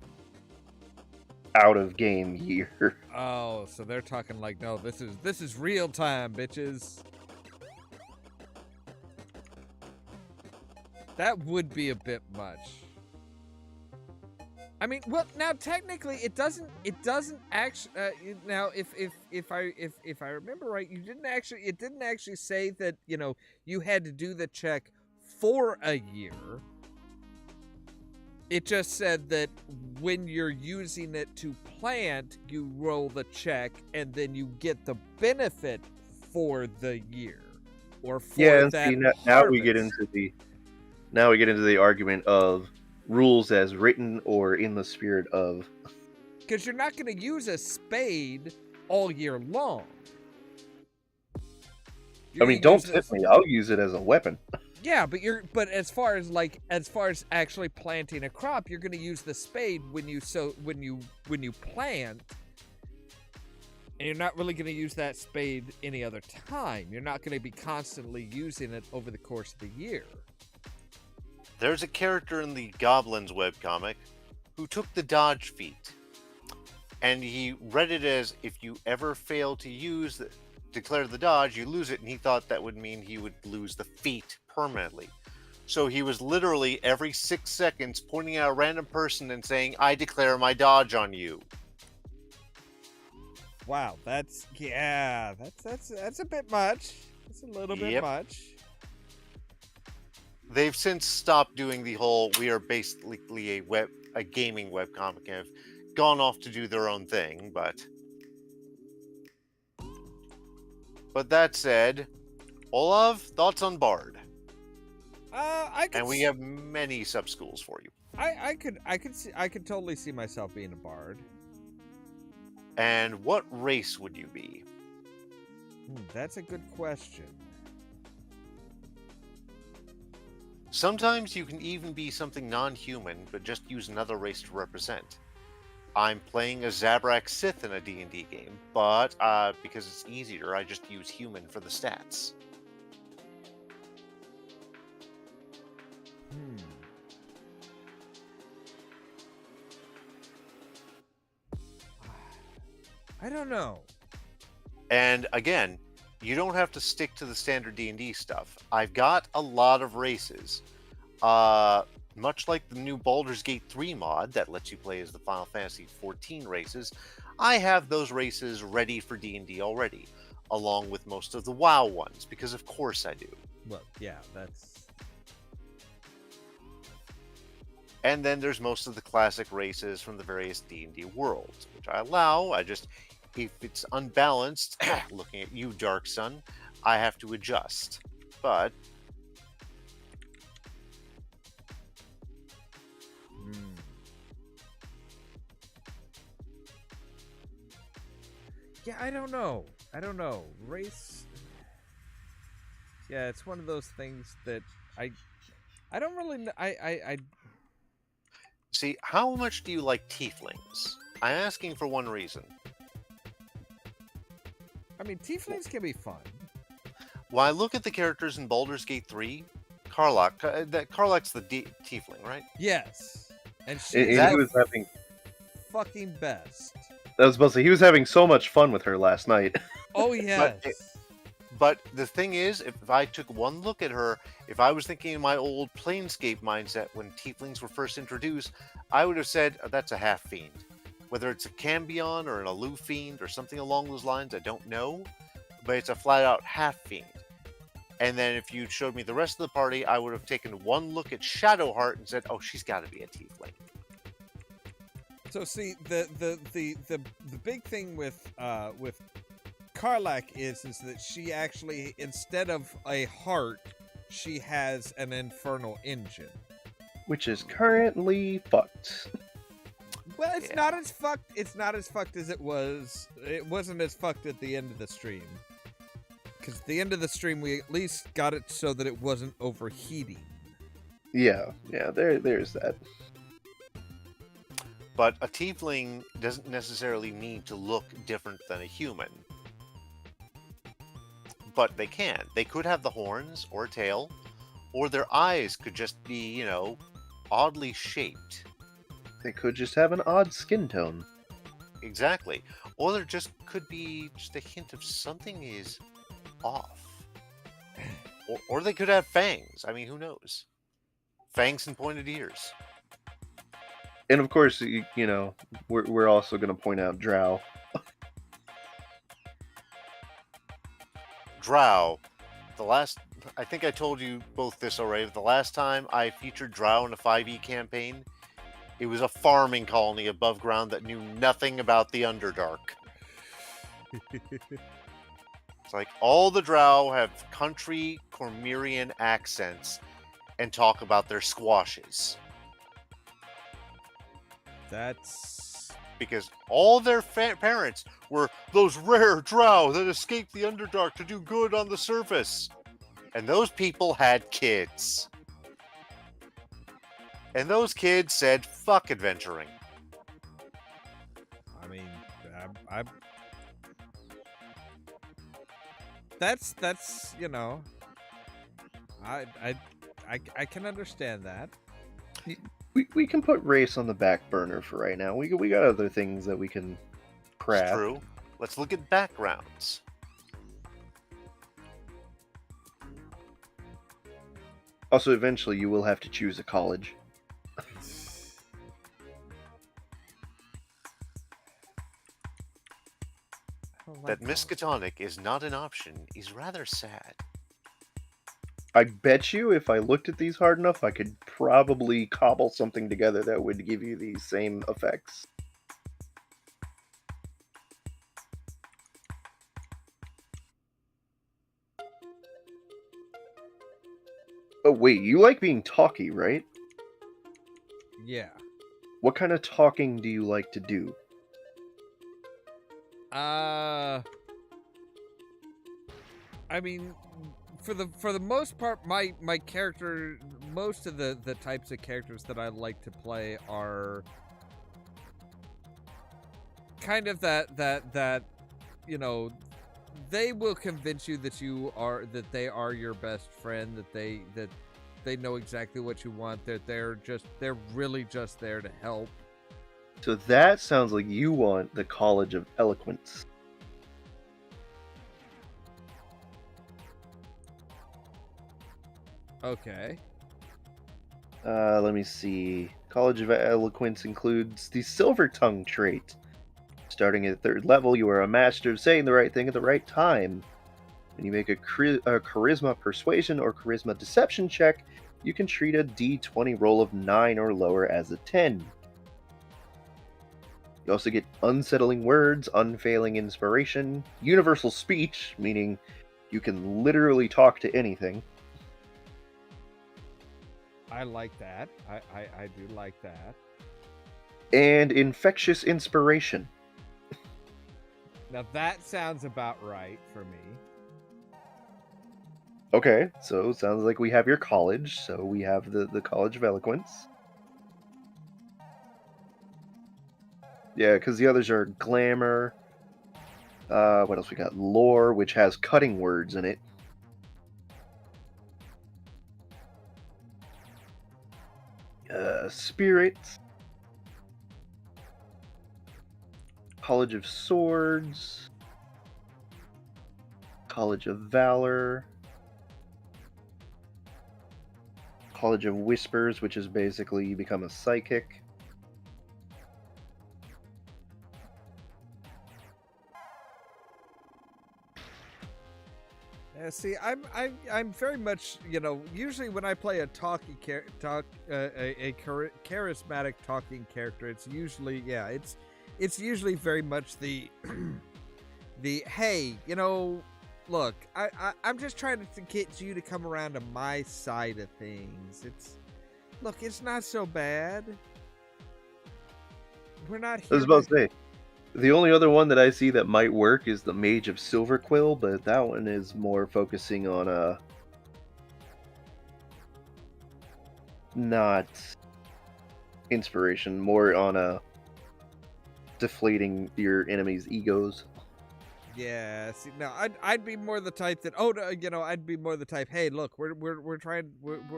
out-of-game year. Oh, so they're talking like, no, this is real time, bitches. That would be a bit much. I mean, well, now technically it doesn't actually. Now, if I remember right, it didn't actually say that you had to do the check for a year. It just said that when you're using it to plant, you roll the check and then you get the benefit for the year or for that. Now we get into the argument of rules as written or in the spirit of. Because you're not going to use a spade all year long. Don't tip me. I'll use it as a weapon. Yeah, but as far as actually planting a crop, you're going to use the spade when you plant, and you're not really going to use that spade any other time. You're not going to be constantly using it over the course of the year. There's a character in the Goblins webcomic who took the dodge feat, and he read it as if you ever fail to declare the dodge, you lose it, and he thought that would mean he would lose the feat permanently. So he was literally every 6 seconds pointing at a random person and saying, I declare my dodge on you. Wow, that's a bit much. That's a little bit much. They've since stopped doing the whole we are basically a gaming webcomic and have gone off to do their own thing, but that said, Ollamh, thoughts on Bard? And we have many sub schools for you. I could totally see myself being a bard. And what race would you be? That's a good question. Sometimes you can even be something non-human, but just use another race to represent. I'm playing a Zabrak Sith in a D&D game, but because it's easier, I just use human for the stats. I don't know. And again, you don't have to stick to the standard D&D stuff. I've got a lot of races. Much like the new Baldur's Gate 3 mod that lets you play as the Final Fantasy 14 races, I have those races ready for D&D already, along with most of the WoW ones, because of course I do. Well, yeah, that's... And then there's most of the classic races from the various D&D worlds, which I allow. If it's unbalanced, looking at you, Dark Sun, I have to adjust. But yeah, I don't know. Race. Yeah, it's one of those things that I don't really know. I see, how much do you like tieflings? I'm asking for one reason. I mean, tieflings can be fun. When I look at the characters in Baldur's Gate 3, Karlach's the tiefling, right? Yes, and He was having fucking best. I was about to say, he was having so much fun with her last night. Oh yes. But the thing is, if I took one look at her, if I was thinking in my old Planescape mindset when tieflings were first introduced, I would have said, oh, that's a half fiend. Whether it's a Cambion or an aloof fiend or something along those lines, I don't know. But it's a flat-out half fiend. And then if you showed me the rest of the party, I would have taken one look at Shadowheart and said, oh, she's got to be a tiefling. So see, the big thing with Karlach is that she actually, instead of a heart, she has an infernal engine, which is currently fucked. Well, it's not as fucked. It's not as fucked as it was. It wasn't as fucked at the end of the stream. Because at the end of the stream, we at least got it so that it wasn't overheating. Yeah, there's that. But a tiefling doesn't necessarily need to look different than a human. But they can. They could have the horns or a tail, or their eyes could just be, oddly shaped. They could just have an odd skin tone. Exactly. Or there just could be just a hint of something is off. Or they could have fangs. I mean, who knows? Fangs and pointed ears. And of course, we're also going to point out Drow. Drow. I think I told you both this already. The last time I featured Drow in a 5e campaign, it was a farming colony above ground that knew nothing about the Underdark. It's like all the Drow have country Cormyrean accents and talk about their squashes. That's... Because all their parents were those rare Drow that escaped the Underdark to do good on the surface. And those people had kids. And those kids said, fuck adventuring. I mean, that's I can understand that. We can put race on the back burner for right now. We got other things that we can craft. It's true. Let's look at backgrounds. Also, eventually you will have to choose a college. That Miskatonic is not an option is rather sad. I bet you if I looked at these hard enough, I could probably cobble something together that would give you these same effects. Oh, wait, you like being talky, right? Yeah. What kind of talking do you like to do? I mean, for the most part, my character, most of the types of characters that I like to play are kind of that you know, they will convince you that they are your best friend, that they know exactly what you want, that they're really just there to help. So that sounds like you want the College of Eloquence. Okay. Let me see. College of Eloquence includes the Silver Tongue trait. Starting at 3rd level, you are a master of saying the right thing at the right time. When you make a Charisma Persuasion or Charisma Deception check, you can treat a D20 roll of 9 or lower as a 10. You also get Unsettling Words, Unfailing Inspiration, Universal Speech, meaning you can literally talk to anything. I like that. I do like that. And Infectious Inspiration. Now that sounds about right for me. Okay, so it sounds like we have your college. So we have the College of Eloquence. Yeah, because the others are Glamour. What else we got? Lore, which has cutting words in it. Spirit. College of Swords. College of Valor. College of Whispers, which is basically you become a psychic. Yeah, see, I'm very much, you know, usually when I play a charismatic talking character, it's usually it's usually very much the the hey, you know, look, I'm just trying to get you to come around to my side of things. It's not so bad. We're not here. I was about to say, the only other one that I see that might work is the Mage of Silverquill, but that one is more focusing on not inspiration, more on deflating your enemy's egos. Yeah, see, no, I'd be more the type that you know, I'd be more the type. Hey, look, we're trying, we're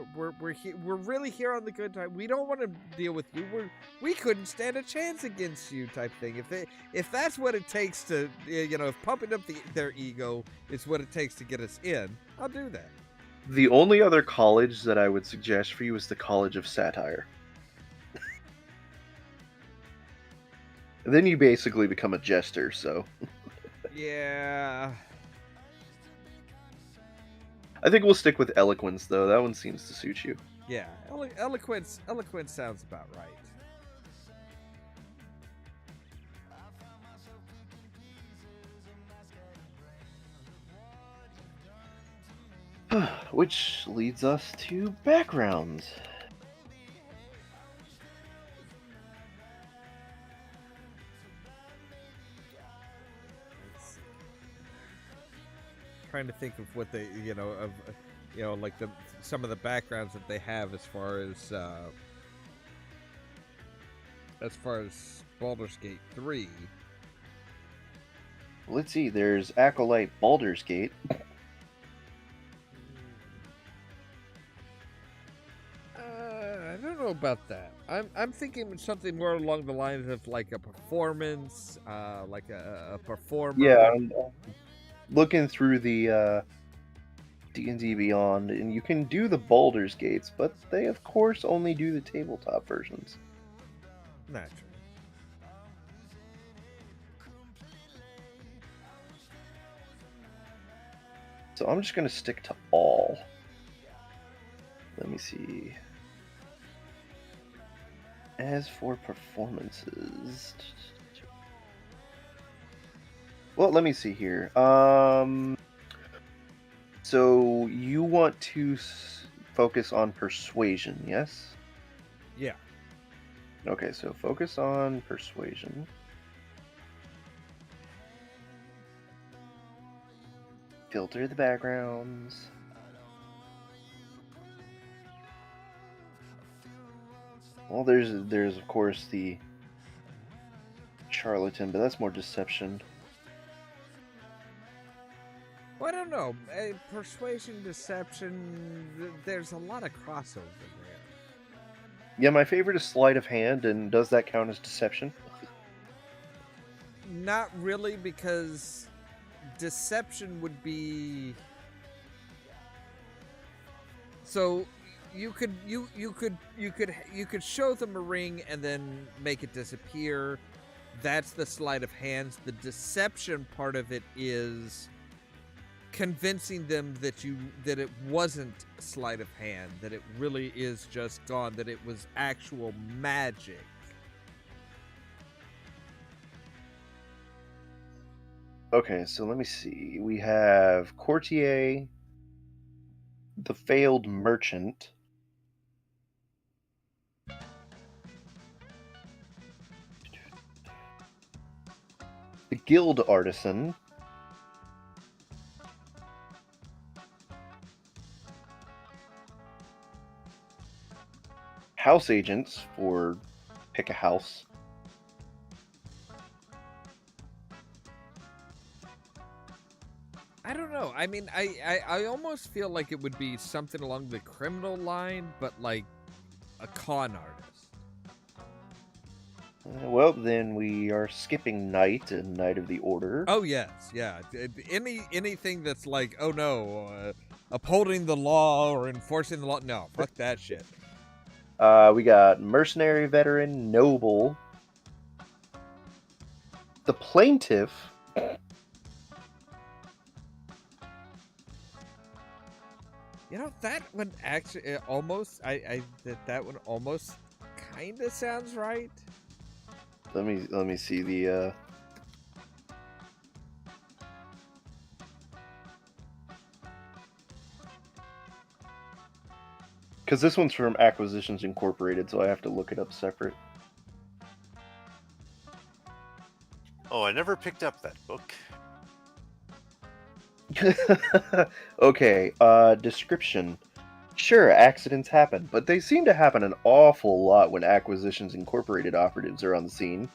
really here on the good time. We don't want to deal with you. We couldn't stand a chance against you, type thing. If that's what it takes to, you know, if pumping up their ego is what it takes to get us in, I'll do that. The only other college that I would suggest for you is the College of Satire. And then you basically become a jester, so. Yeah. I think we'll stick with Eloquence, though. That one seems to suit you. Yeah, eloquence sounds about right. Which leads us to backgrounds. Trying to think of what they, you know, like some of the backgrounds that they have as far as Baldur's Gate 3. Let's see, there's Acolyte Baldur's Gate. I don't know about that. I'm thinking something more along the lines of like a performance, like a performer. Yeah, I'm looking through the D&D Beyond, and you can do the Baldur's Gates, but they of course only do the tabletop versions. Naturally. So I'm just going to stick to all. Let me see. As for performances, well, let me see here. So you want to focus on persuasion, yes? Yeah. Okay, so focus on persuasion. Filter the backgrounds. Well, there's of course the charlatan, but that's more deception. Well, I don't know. Persuasion, deception, there's a lot of crossover there. Yeah, my favorite is sleight of hand, and does that count as deception? Not really, because deception would be... So you could show them a ring and then make it disappear. That's the sleight of hands. The deception part of it is convincing them that it wasn't sleight of hand, that it really is just gone, that it was actual magic. Okay, so let me see. We have courtier, the failed merchant, the guild artisan, house agents for pick a house, I don't know. I mean, I almost feel like it would be something along the criminal line, but like a con artist. well, then we are skipping knight and knight of the order. Oh yes, yeah. Anything that's like, oh no, upholding the law or enforcing the law. No, fuck that shit. We got mercenary veteran, noble, the plaintiff, You know, that one actually almost. That one almost kind of sounds right. let me see the because this one's from Acquisitions Incorporated, so I have to look it up separate. Oh, I never picked up that book. Okay, description. Sure, accidents happen, but they seem to happen an awful lot when Acquisitions Incorporated operatives are on the scene.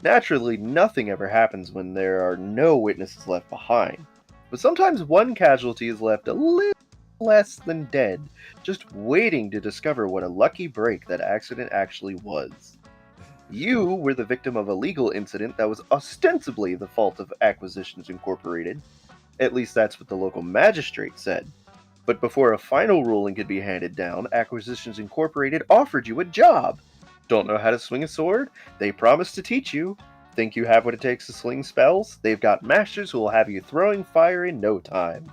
Naturally, nothing ever happens when there are no witnesses left behind. But sometimes one casualty is left a little less than dead, just waiting to discover what a lucky break that accident actually was. You were the victim of a legal incident that was ostensibly the fault of Acquisitions Incorporated. At least that's what the local magistrate said. But before a final ruling could be handed down, Acquisitions Incorporated offered you a job. Don't know how to swing a sword? They promised to teach you. Think you have what it takes to sling spells? They've got masters who will have you throwing fire in no time.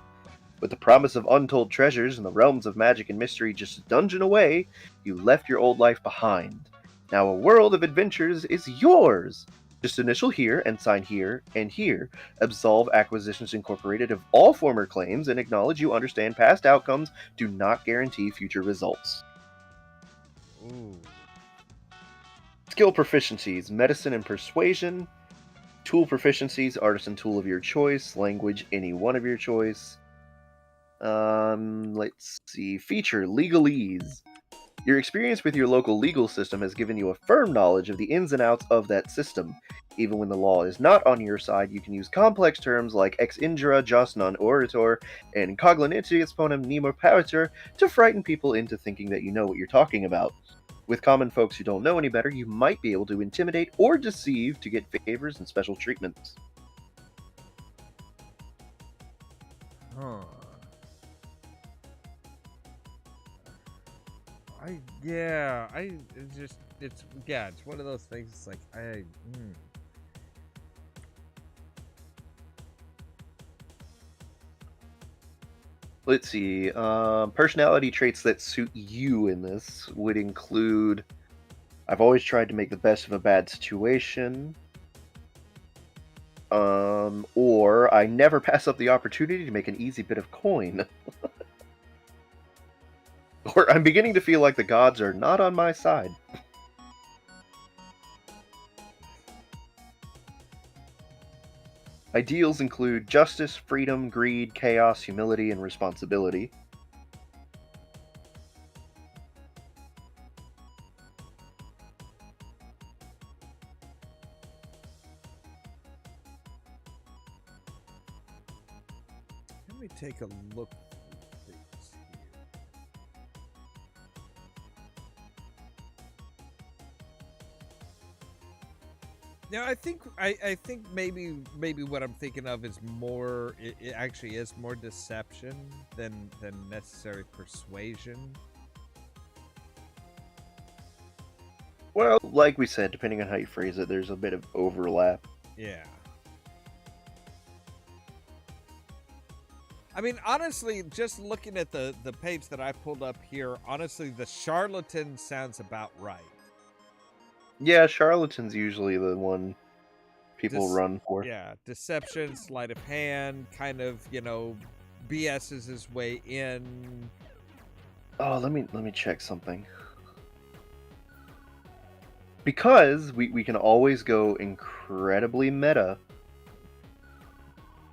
With the promise of untold treasures in the realms of magic and mystery just a dungeon away, you left your old life behind. Now a world of adventures is yours! Just initial here and sign here and here. Absolve Acquisitions Incorporated of all former claims and acknowledge you understand past outcomes do not guarantee future results. Ooh. Skill proficiencies, medicine and persuasion. Tool proficiencies, artisan tool of your choice. Language, any one of your choice. Let's see. Feature, legalese. Your experience with your local legal system has given you a firm knowledge of the ins and outs of that system. Even when the law is not on your side, you can use complex terms like ex indra jos non oritor and cognitius ponem nemo parator to frighten people into thinking that you know what you're talking about. With common folks who don't know any better, you might be able to intimidate or deceive to get favors and special treatments. Huh. It's one of those things. It's like Let's see. Personality traits that suit you in this would include I've always tried to make the best of a bad situation. Or I never pass up the opportunity to make an easy bit of coin. Or I'm beginning to feel like the gods are not on my side. Ideals include justice, freedom, greed, chaos, humility, and responsibility. Let me take a look through things here. Now, I think maybe what I'm thinking of is more. It actually is more deception than necessary persuasion. Well, like we said, depending on how you phrase it, there's a bit of overlap. Yeah. I mean, honestly, just looking at the page that I pulled up here, honestly, the charlatan sounds about right. Yeah, charlatan's usually the one people run for. Yeah, deception, sleight of hand, kind of, BS's his way in. Oh, let me check something. Because we can always go incredibly meta,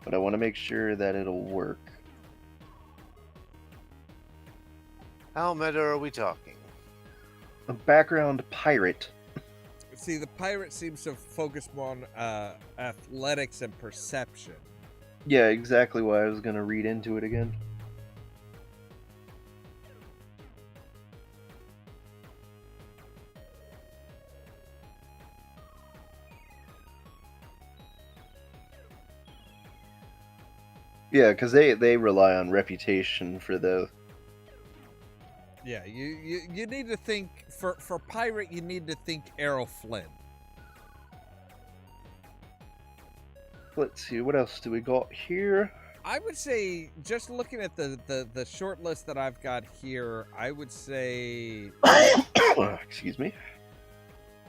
but I want to make sure that it'll work. How meta are we talking? A background pirate. See, the pirate seems to focus more on athletics and perception. Yeah, exactly why I was going to read into it again. Yeah, because they rely on reputation for the... Yeah, you need to think, for pirate, you need to think Errol Flynn. Let's see, what else do we got here? I would say, just looking at the short list that I've got here, I would say... Excuse me.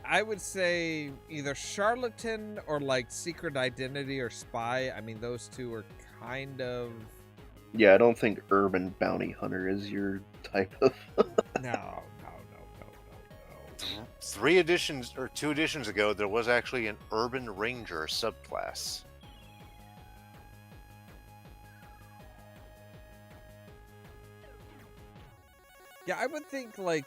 I would say either charlatan or like secret identity or spy. I mean, those two are kind of... Yeah, I don't think urban bounty hunter is your type of... No. 2 editions ago, there was actually an urban ranger subclass. Yeah, I would think like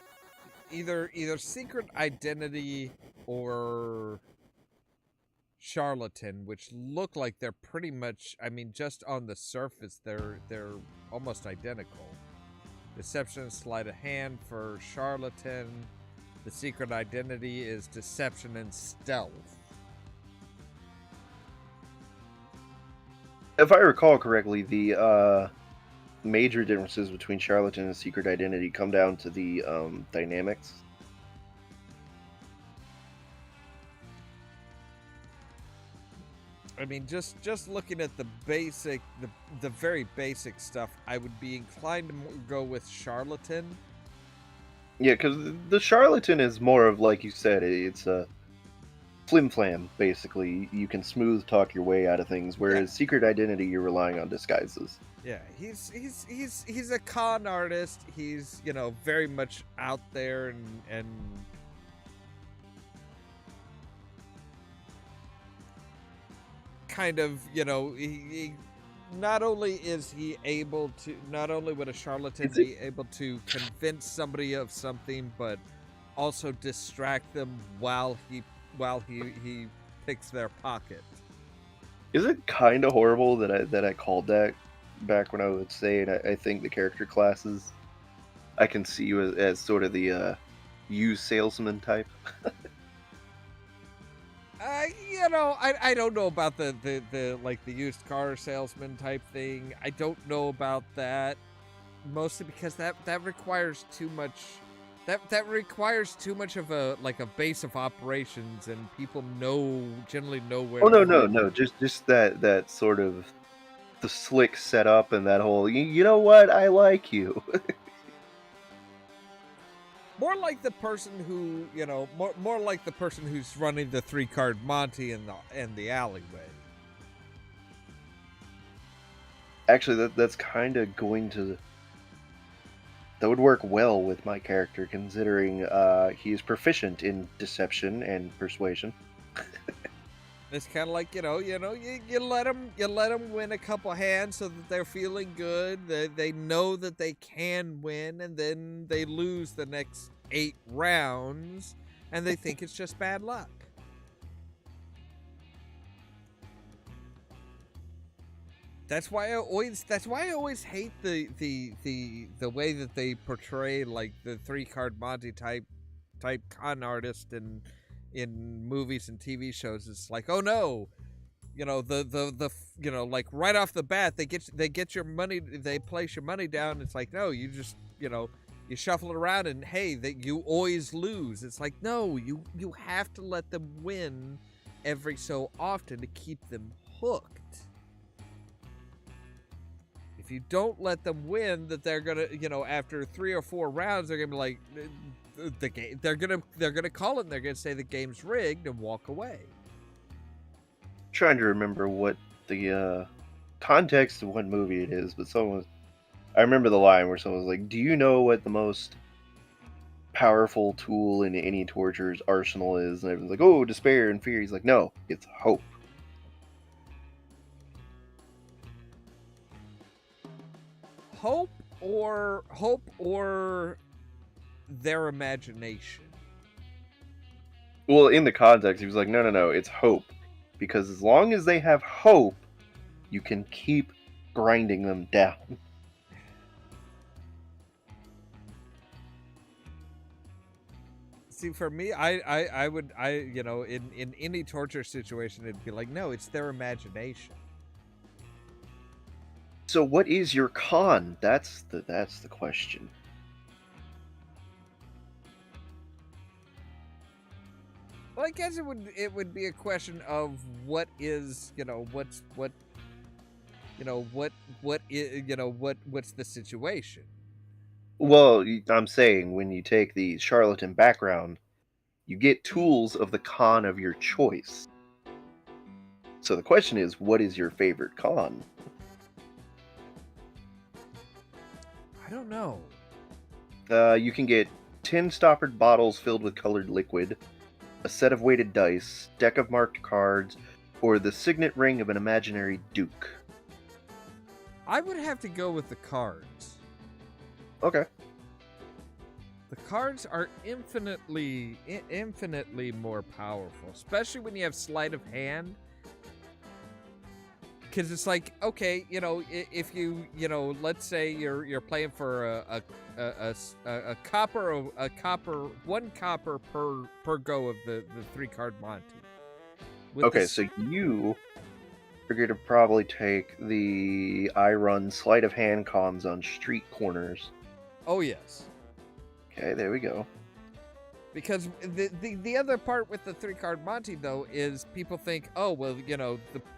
either secret identity or charlatan, which look like they're pretty much, I mean, just on the surface they're almost identical. Deception and sleight of hand for charlatan. The secret identity is deception and stealth. If I recall correctly, the major differences between charlatan and secret identity come down to the dynamics. I mean, just looking at the basic, the very basic stuff, I would be inclined to go with charlatan. Yeah, because the charlatan is more of, like you said, it's a flim-flam, basically. You can smooth talk your way out of things, whereas secret identity, you're relying on disguises. Yeah, he's a con artist. He's, very much out there and kind of, he not only would a charlatan be able to convince somebody of something, but also distract them while he picks their pocket. Is it kind of horrible that I called that back when I would say it? I think the character classes, I can see you as sort of the used salesman type. I don't know about the like the used car salesman type thing. I don't know about that, mostly because that requires too much. That requires too much of a base of operations, and people generally know where. Oh no, just that sort of the slick setup and that whole, you know what, I like you. More like the person who, more like the person who's running the 3-card Monty in the alleyway. Actually, that's kind of that would work well with my character, considering he is proficient in deception and persuasion. It's kind of like, you let them win a couple hands so that they're feeling good. They know that they can win, and then they lose the next 8 rounds, and they think it's just bad luck. That's why I always hate the way that they portray like the 3-card Monty type con artist in movies and TV shows. It's like, oh no, like right off the bat they get your money, they place your money down. It's like, no, you just you shuffle it around and hey, that you always lose. It's like, no, you have to let them win every so often to keep them hooked. If you don't let them win, that they're gonna, after 3 or 4 rounds, they're gonna be like, the game. They're gonna call it. And they're gonna say the game's rigged and walk away. Trying to remember what the context of what movie it is, but I remember the line where someone was like, "Do you know what the most powerful tool in any torturer's arsenal is?" And everyone's like, "Oh, despair and fear." He's like, "No, it's hope." Hope or their imagination. Well, in the context, he was like, no, it's hope. Because as long as they have hope, you can keep grinding them down. See, for me, I would in any torture situation, it'd be like, no, it's their imagination. So what is your con? That's the question. Well, I guess it would be a question of what is, what's the situation. Well, I'm saying when you take the charlatan background, you get tools of the con of your choice. So the question is, what is your favorite con? I don't know. You can get 10 stoppered bottles filled with colored liquid, a set of weighted dice, deck of marked cards, or the signet ring of an imaginary duke. I would have to go with the cards. Okay. The cards are infinitely more powerful, especially when you have sleight of hand. Because it's like, okay, if you, let's say you're playing for a copper, 1 copper per go of the 3-card Monty. Okay, so you are going to probably take the I run sleight of hand cons on street corners. Oh yes. Okay, there we go. Because the other part with the 3-card Monty though is people think, oh well,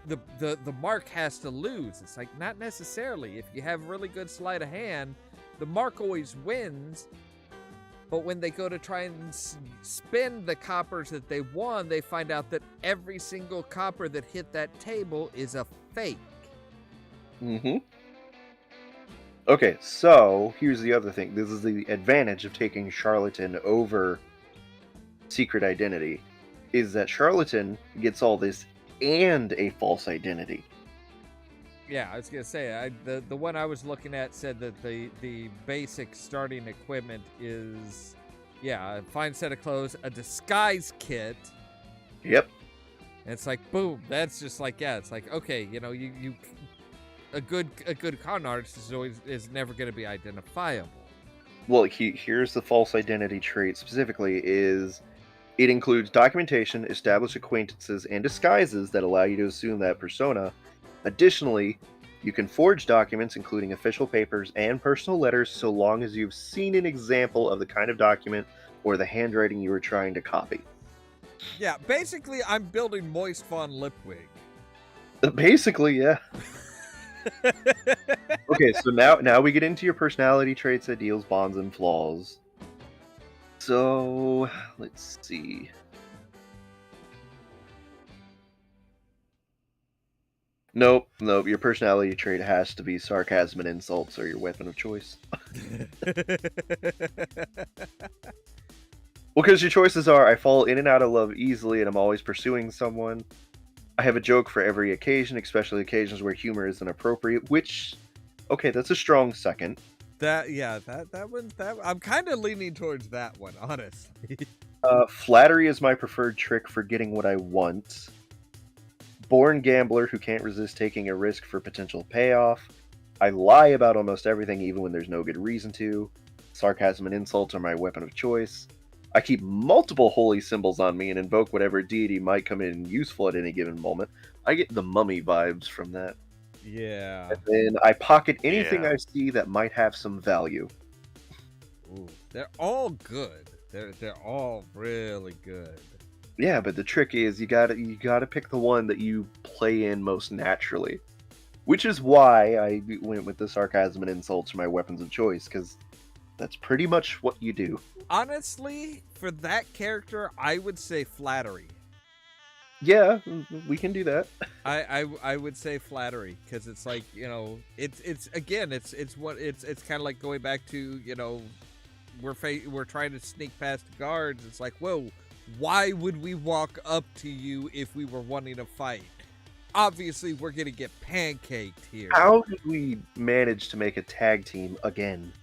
the mark has to lose. It's like, not necessarily. If you have really good sleight of hand, the mark always wins. But when they go to try and spend the coppers that they won, they find out that every single copper that hit that table is a fake. Mm-hmm. Okay, so here's the other thing. This is the advantage of taking charlatan over secret identity, is that charlatan gets all this and a false identity. Yeah, I was gonna say, the one I was looking at said that the basic starting equipment is, a fine set of clothes, a disguise kit. Yep. And it's like, boom, that's just like, it's like, okay, you a good con artist is never gonna be identifiable. Well, here's the false identity trait specifically is it includes documentation, established acquaintances, and disguises that allow you to assume that persona. Additionally, you can forge documents, including official papers and personal letters, so long as you've seen an example of the kind of document or the handwriting you were trying to copy. Yeah, basically, I'm building Moist Von Lipwig. Basically, yeah. Okay, so now we get into your personality traits, ideals, bonds, and flaws. So let's see. Nope. Your personality trait has to be sarcasm and insults, or your weapon of choice. Well, because your choices are: I fall in and out of love easily, and I'm always pursuing someone. I have a joke for every occasion, especially occasions where humor isn't appropriate. Which, okay, that's a strong second. That one. I'm kind of leaning towards that one, honestly. Flattery is my preferred trick for getting what I want. Born gambler who can't resist taking a risk for potential payoff. I lie about almost everything, even when there's no good reason to. Sarcasm and insults are my weapon of choice. I keep multiple holy symbols on me and invoke whatever deity might come in useful at any given moment. I get the mummy vibes from that. Yeah. And then I pocket anything Yeah. I see that might have some value. Ooh, they're all good. They're all really good. Yeah, but the trick is you gotta pick the one that you play in most naturally. Which is why I went with the sarcasm and insults for my weapons of choice, because that's pretty much what you do. Honestly, for that character, I would say flattery. Yeah, we can do that. I would say flattery because it's like, it's kind of like going back to, we're trying to sneak past guards. It's like, whoa, why would we walk up to you if we were wanting to fight? Obviously, we're gonna get pancaked here. How did we manage to make a tag team again?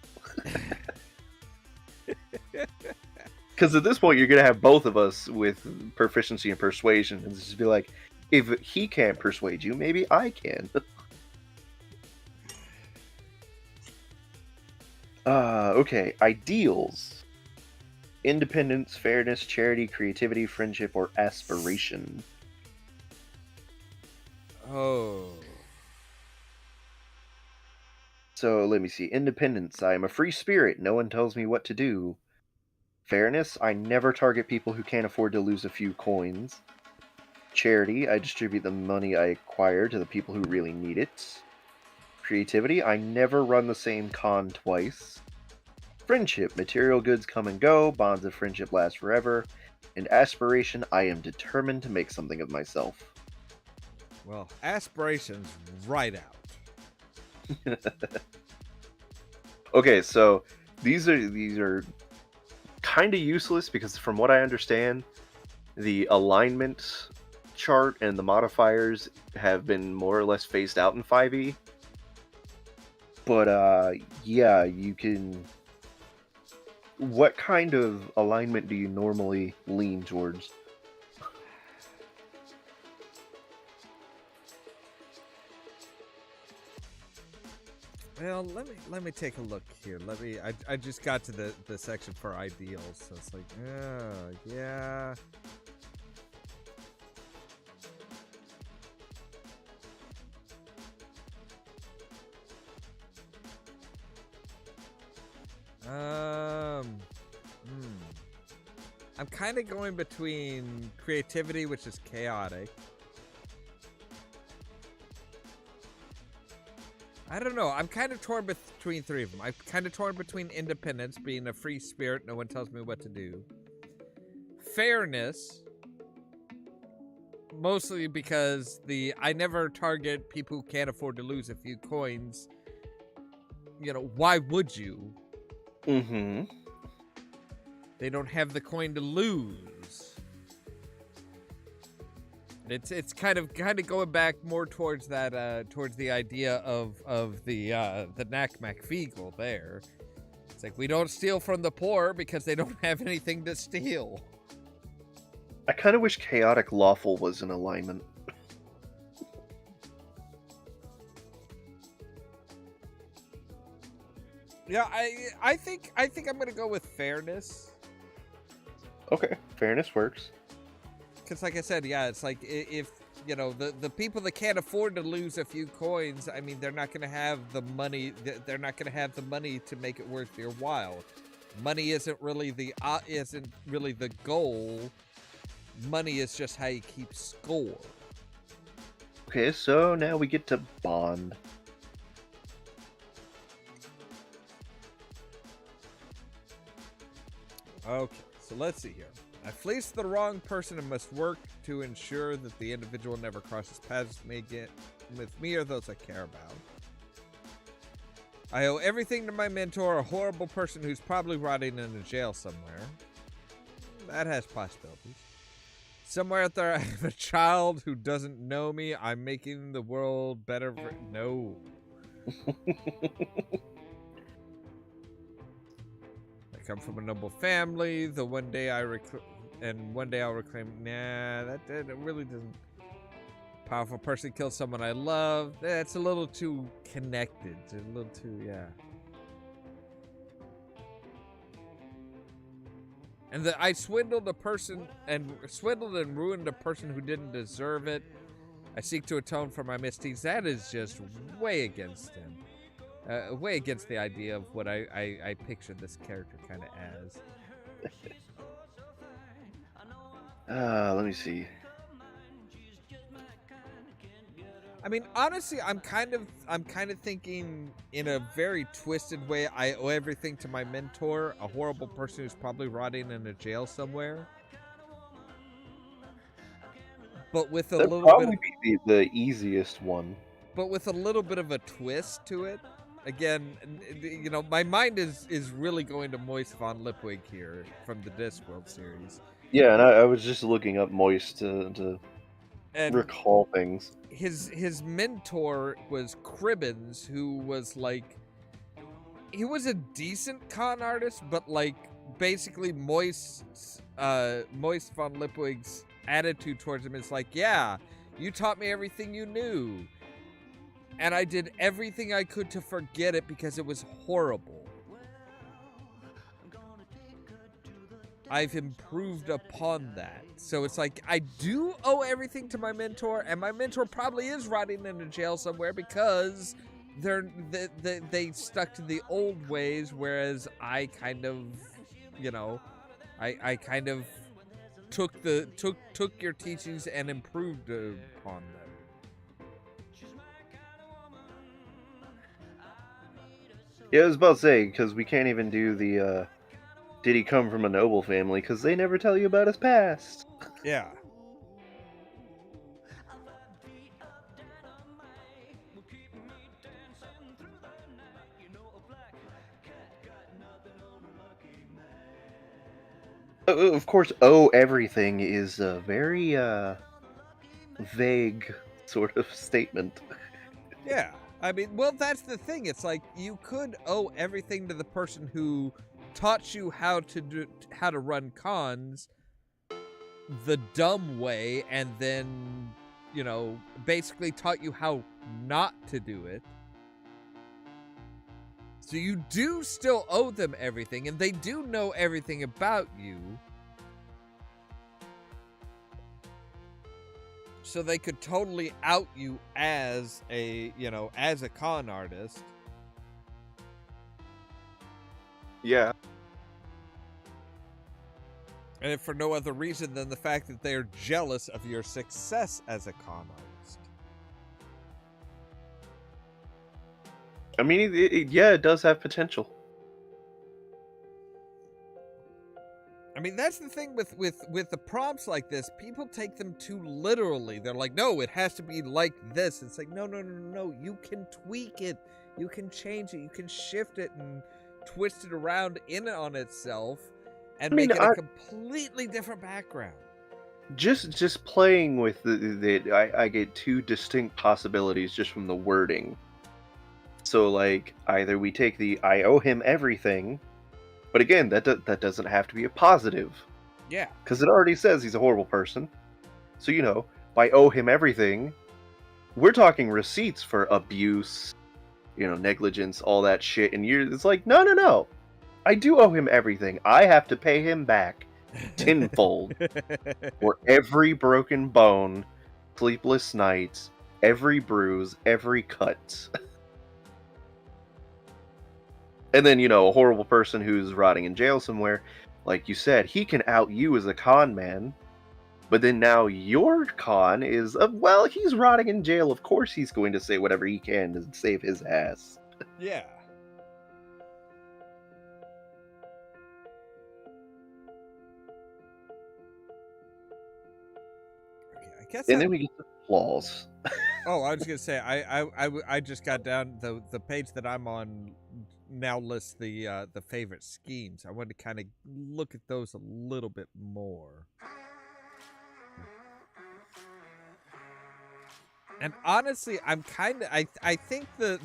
Because at this point, you're going to have both of us with proficiency in persuasion. And just be like, if he can't persuade you, maybe I can. Okay, ideals. Independence, fairness, charity, creativity, friendship, or aspiration. Oh. So let me see. Independence. I am a free spirit. No one tells me what to do. Fairness. I never target people who can't afford to lose a few coins. Charity. I distribute the money I acquire to the people who really need it. Creativity. I never run the same con twice. Friendship. Material goods come and go. Bonds of friendship last forever. And aspiration. I am determined to make something of myself. Well, aspiration's right out. Okay, so these are kind of useless because from what I understand, the alignment chart and the modifiers have been more or less phased out in 5e. But yeah, you can. What kind of alignment do you normally lean towards? Well, let me take a look here. I just got to the section for ideals, so it's like, yeah. I'm kind of going between creativity, which is chaotic. I don't know. I'm kind of torn between three of them. I'm kind of torn between independence, being a free spirit, no one tells me what to do. Fairness, mostly because I never target people who can't afford to lose a few coins. Why would you? Mm-hmm. They don't have the coin to lose. It's kind of going back more towards that towards the idea of the Knack MacFeagle there. It's like we don't steal from the poor because they don't have anything to steal. I kind of wish chaotic lawful was in alignment. Yeah, I think I'm gonna go with fairness. Okay, fairness works. Because like I said, yeah, it's like if the people that can't afford to lose a few coins, I mean, they're not going to have the money. They're not going to have the money to make it worth their while. Money isn't really the goal. Money is just how you keep score. Okay, so now we get to bond. Okay, so let's see here. I fleeced the wrong person and must work to ensure that the individual never crosses paths with me or those I care about. I owe everything to my mentor, a horrible person who's probably rotting in a jail somewhere. That has possibilities. Somewhere out there I have a child who doesn't know me. I'm making the world better for... No. I come from a noble family. One day I'll reclaim... Nah, that really doesn't... Powerful person kills someone I love. That's a little too connected. A little too, yeah. And I swindled and ruined a person who didn't deserve it. I seek to atone for my misdeeds. That is just way against him. Way against the idea of what I pictured this character kind of as. Let me see. I mean, honestly, I'm kind of thinking in a very twisted way. I owe everything to my mentor, a horrible person who's probably rotting in a jail somewhere. But with a little probably be the easiest one. But with a little bit of a twist to it. Again, you know, my mind is really going to Moist von Lipwig here from the Discworld series. Yeah, and I was just looking up Moist to recall things. His mentor was Cribbins, who was like, he was a decent con artist, but like basically Moist von Lipwig's attitude towards him is like, yeah, you taught me everything you knew, and I did everything I could to forget it because it was horrible. I've improved upon that. So it's like, I do owe everything to my mentor, and my mentor probably is rotting in a jail somewhere because they stuck to the old ways, whereas I kind of, you know, I kind of took your teachings and improved upon them. Yeah, I was about to say, because we can't even do the, did he come from a noble family? Because they never tell you about his past. Yeah. Of course, owe everything is a very vague sort of statement. Yeah. I mean, well, that's the thing. It's like, you could owe everything to the person who taught you how to run cons the dumb way, and then, you know, basically taught you how not to do it. So you do still owe them everything, and they do know everything about you. So they could totally out you as a con artist. Yeah. And if for no other reason than the fact that they are jealous of your success as a con artist. I mean, it does have potential. I mean, that's the thing with the prompts like this. People take them too literally. They're like, no, it has to be like this. It's like, no. You can tweak it. You can change it. You can shift it and twist it around in on itself and make it a completely different background. Just playing with I get two distinct possibilities just from the wording. So, like, either we take the I owe him everything, but again, that doesn't have to be a positive. Yeah. Because it already says he's a horrible person. So, you know, by owe him everything, we're talking receipts for abuse, you know, negligence, all that shit, and it's like, no. I do owe him everything. I have to pay him back tenfold for every broken bone, sleepless nights, every bruise, every cut. And then, you know, a horrible person who's rotting in jail somewhere, like you said, he can out you as a con man, but then now your con is, well, he's rotting in jail. Of course he's going to say whatever he can to save his ass. Yeah. guess And then we get the flaws. Oh, I was gonna say I just got down the page that I'm on now lists the favorite schemes. I wanted to kind of look at those a little bit more. And honestly, I'm kind of I think the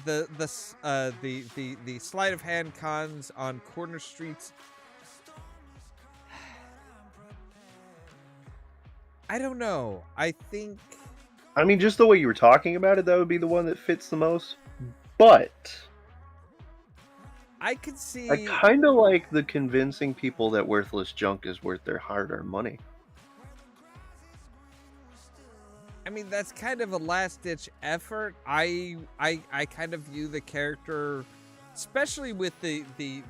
sleight of hand cons on corner streets. I don't know. I think. I mean, just the way you were talking about it, that would be the one that fits the most. But I could see. I kind of like the convincing people that worthless junk is worth their hard-earned money. I mean, that's kind of a last-ditch effort. I kind of view the character, especially with the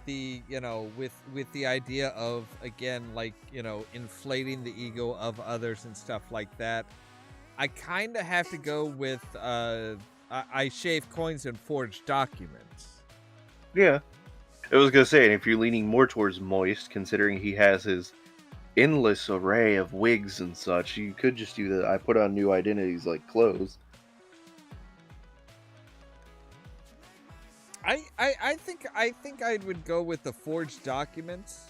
you know with the idea of, again, like, you know, inflating the ego of others and stuff like that. I kind of have to go with I shave coins and forge documents. Yeah. I was going to say, if you're leaning more towards Moist, considering he has his endless array of wigs and such, you could just do the I put on new identities like clothes. I think I would go with the forged documents.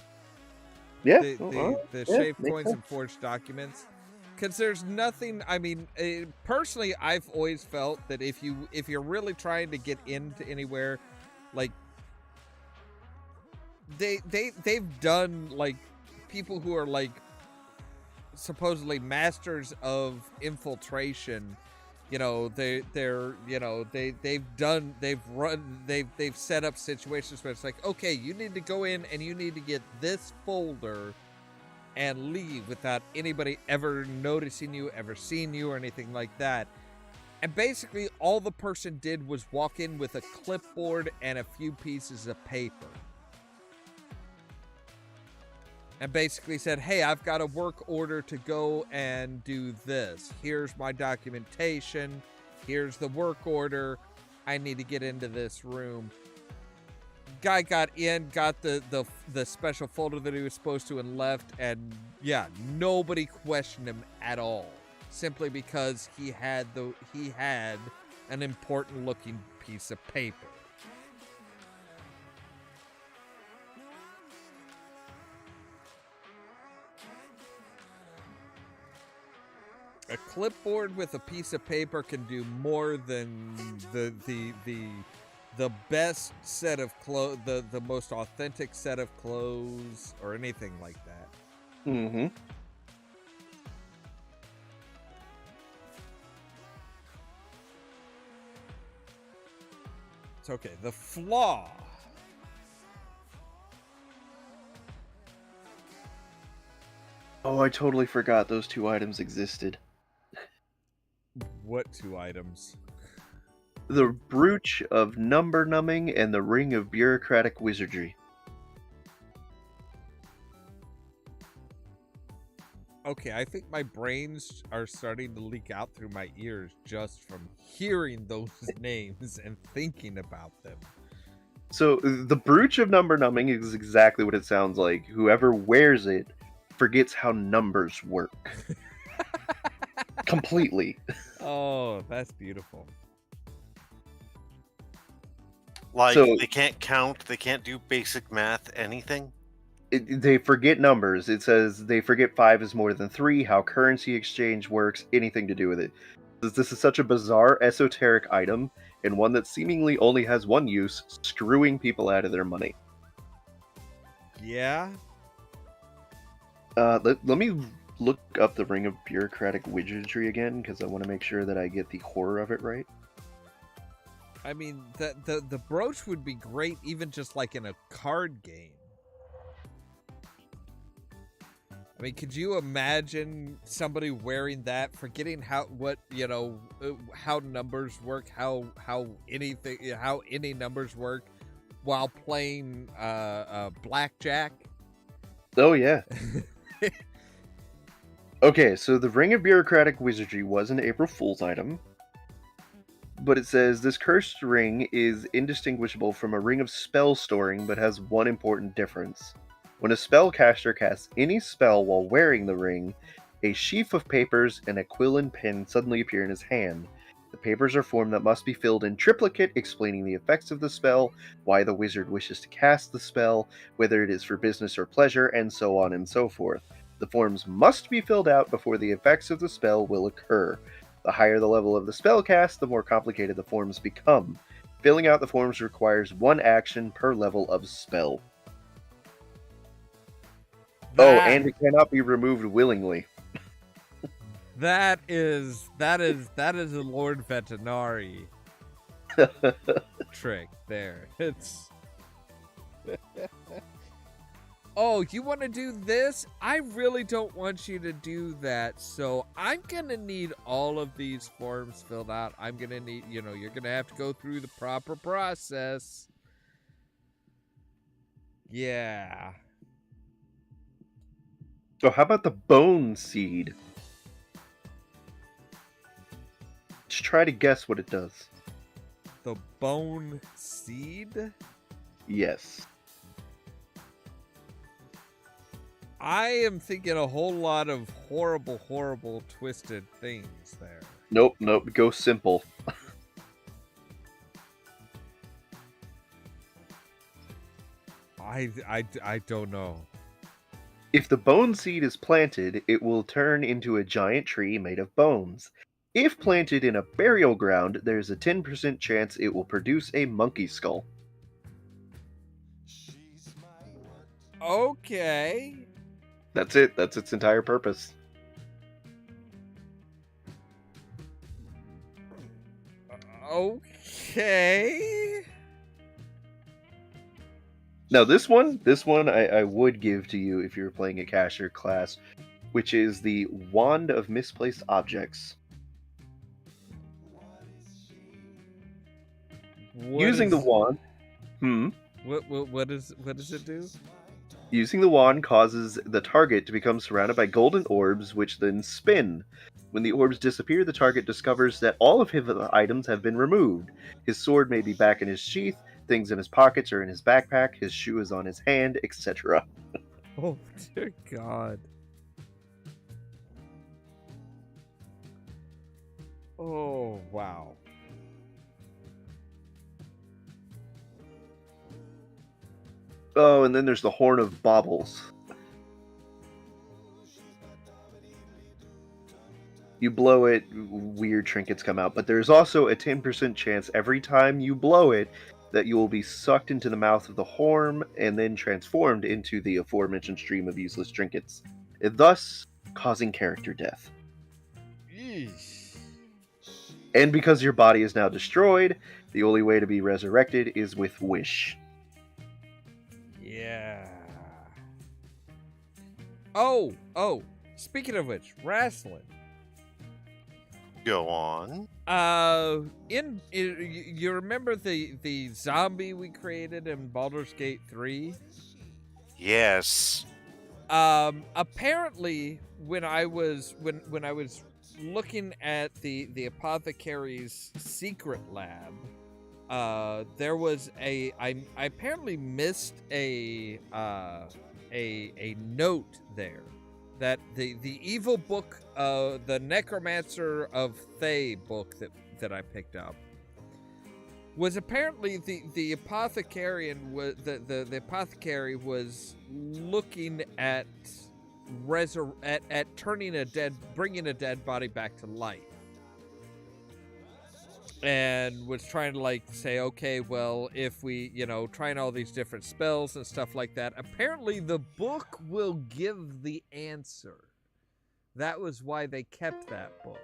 Yeah. The shaved coins and forged documents. Because there's nothing. I mean, personally, I've always felt that if you're really trying to get into anywhere, like they've done, like, people who are like supposedly masters of infiltration. You know, they've set up situations where it's like, okay, you need to go in and you need to get this folder and leave without anybody ever noticing you, ever seeing you, or anything like that. And basically, all the person did was walk in with a clipboard and a few pieces of paper. And basically said, hey, I've got a work order to go and do this. Here's my documentation. Here's the work order. I need to get into this room. Guy got in, got the special folder that he was supposed to, and left, and yeah, nobody questioned him at all, simply because he had an important looking piece of paper. A clipboard with a piece of paper can do more than the best set of clothes, the most authentic set of clothes, or anything like that. Mm-hmm. It's okay. The flaw. Oh, I totally forgot those two items existed. What two items? The brooch of number numbing and the ring of bureaucratic wizardry. Okay, I think my brains are starting to leak out through my ears just from hearing those names and thinking about them. So, the brooch of number numbing is exactly what it sounds like. Whoever wears it forgets how numbers work. Completely. Oh, that's beautiful. Like, So- they can't count, they can't do basic math, anything? They forget numbers. It says they forget 5 is more than 3, how currency exchange works, anything to do with it. This is such a bizarre, esoteric item, and one that seemingly only has one use, screwing people out of their money. Yeah? Let me look up the Ring of Bureaucratic Wizardry again, because I want to make sure that I get the horror of it right. I mean, the brooch would be great even just like in a card game. I mean, could you imagine somebody wearing that, forgetting how numbers work, how any numbers work, while playing blackjack? Oh, yeah. Okay, so the Ring of Bureaucratic Wizardry was an April Fool's item, but it says this cursed ring is indistinguishable from a ring of spell storing, but has one important difference. When a spellcaster casts any spell while wearing the ring, A sheaf of papers and a quill and pen suddenly appear in his hand. The papers are formed that must be filled in triplicate, explaining the effects of the spell, why the wizard wishes to cast the spell, whether it is for business or pleasure, and so on and so forth. The forms must be filled out before the effects of the spell will occur. The higher the level of the spell cast, the more complicated the forms become. Filling out the forms requires 1 action per level of spell. Oh, and it cannot be removed willingly. That is a Lord Vetinari trick there. It's oh, you want to do this? I really don't want you to do that. So I'm gonna need all of these forms filled out. I'm gonna need, you're gonna have to go through the proper process. Yeah. Oh, how about the bone seed? Just try to guess what it does. The bone seed? Yes. I am thinking a whole lot of horrible, twisted things there. Nope, go simple. I don't know. If the bone seed is planted, it will turn into a giant tree made of bones. If planted in a burial ground, there's a 10% chance it will produce a monkey skull. Okay. That's it. That's its entire purpose. Okay. Now this one I would give to you if you were playing a caster class, which is the Wand of Misplaced Objects. Using the wand. What does it do? Using the wand causes the target to become surrounded by golden orbs, which then spin. When the orbs disappear, the target discovers that all of his items have been removed. His sword may be back in his sheath, things in his pockets or in his backpack, his shoe is on his hand, etc. Oh, dear God. Oh, wow. Oh, and then there's the Horn of Baubles. You blow it, weird trinkets come out, but there's also a 10% chance every time you blow it that you will be sucked into the mouth of the horn and then transformed into the aforementioned stream of useless trinkets, thus causing character death. Eesh. And because your body is now destroyed, the only way to be resurrected is with wish. Yeah. Oh, speaking of which, wrestling. Go on. You remember the zombie we created in Baldur's Gate 3? Yes. Apparently when I was looking at the apothecary's secret lab, there was I apparently missed a note there that the evil book, the Necromancer of Thay book that I picked up, was apparently the apothecarian was the apothecary was looking at bringing a dead body back to life. And was trying to say, okay, well, if we, trying all these different spells and stuff like that, apparently the book will give the answer. That was why they kept that book.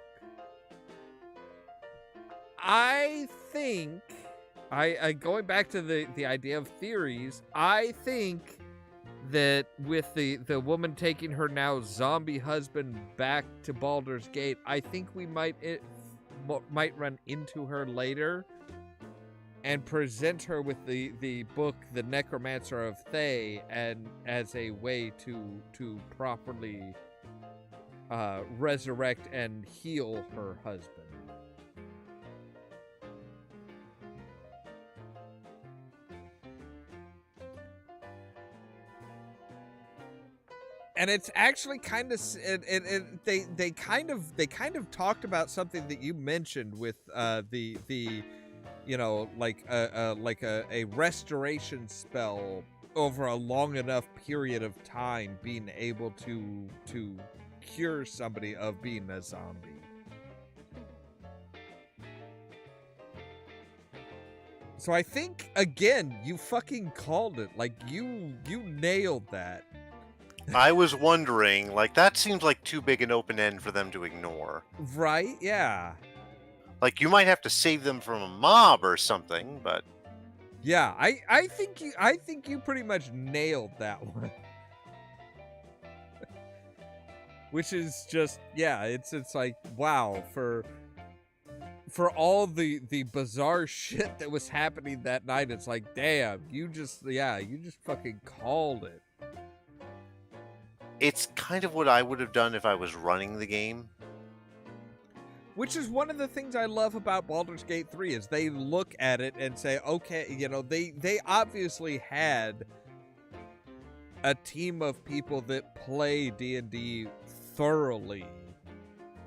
I think, I going back to the idea of theories, I think that with the woman taking her now zombie husband back to Baldur's Gate, I think we might run into her later and present her with the book The Necromancer of Thay, and as a way to properly resurrect and heal her husband. And it's actually kind of they kind of talked about something that you mentioned with the you know, like a restoration spell over a long enough period of time being able to cure somebody of being a zombie. So I think, again, you fucking called it. Like, you nailed that. I was wondering, like, that seems like too big an open end for them to ignore. Right? Yeah. Like, you might have to save them from a mob or something, but Yeah, I think you pretty much nailed that one. Which is just, yeah, it's like, wow, for all the bizarre shit that was happening that night, it's like, damn, you just fucking called it. it's kind of what I would have done if I was running the game. Which is one of the things I love about Baldur's Gate 3 is they look at it and say, okay, you know, they obviously had a team of people that play D&D thoroughly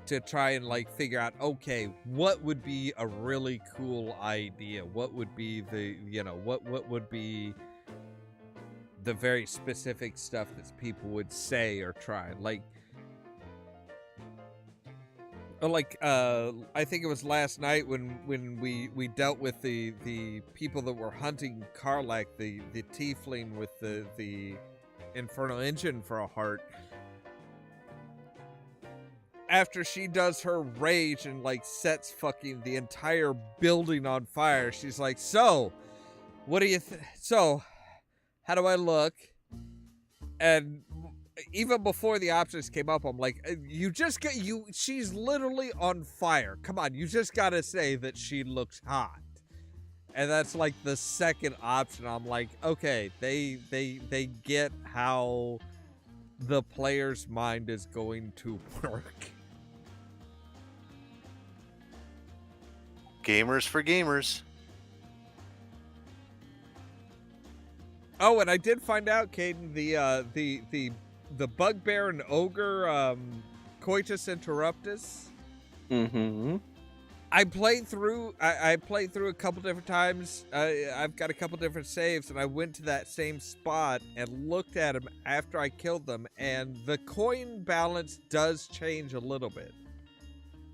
to try and like figure out, okay, what would be a really cool idea? What would be the, you know, what would be the very specific stuff that people would say or try? I think it was last night when we dealt with the people that were hunting Karlach, the tiefling with the infernal engine for a heart. After she does her rage and like sets fucking the entire building on fire, she's like, "So, what do you so, how do I look?" And even before the options came up, I'm like, she's literally on fire. Come on, you just gotta say that she looks hot. And that's like the second option. I'm like, okay, they get how the player's mind is going to work. Gamers for gamers. Oh, and I did find out, Caden, the bugbear and ogre coitus interruptus. Mm-hmm. I played through a couple different times. I've got a couple different saves, and I went to that same spot and looked at them after I killed them, and the coin balance does change a little bit.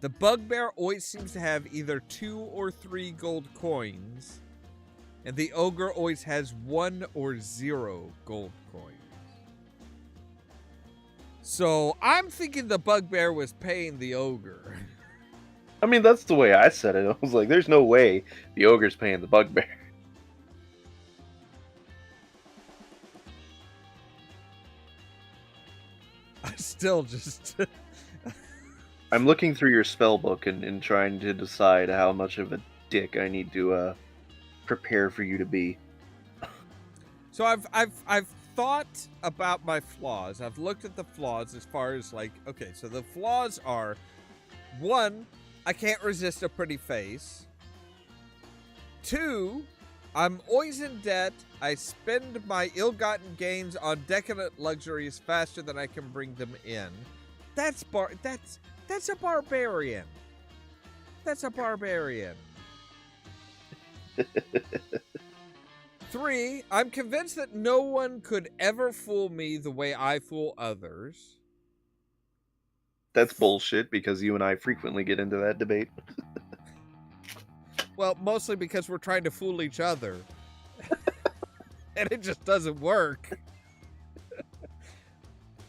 The bugbear always seems to have either 2 or 3 gold coins, and the ogre always has 1 or 0 gold coins. So I'm thinking the bugbear was paying the ogre. I mean, that's the way I said it. I was like, there's no way the ogre's paying the bugbear. I still just... I'm looking through your spell book and trying to decide how much of a dick I need to prepare for you to be. So I've thought about my flaws. I've looked at the flaws as far as like, okay, so the flaws are, 1, I can't resist a pretty face. 2, I'm always in debt. I spend my ill-gotten gains on decadent luxuries faster than I can bring them in. That's a barbarian. That's a barbarian. 3, I'm convinced that no one could ever fool me the way I fool others. That's bullshit, because you and I frequently get into that debate. Well, mostly because we're trying to fool each other. And it just doesn't work.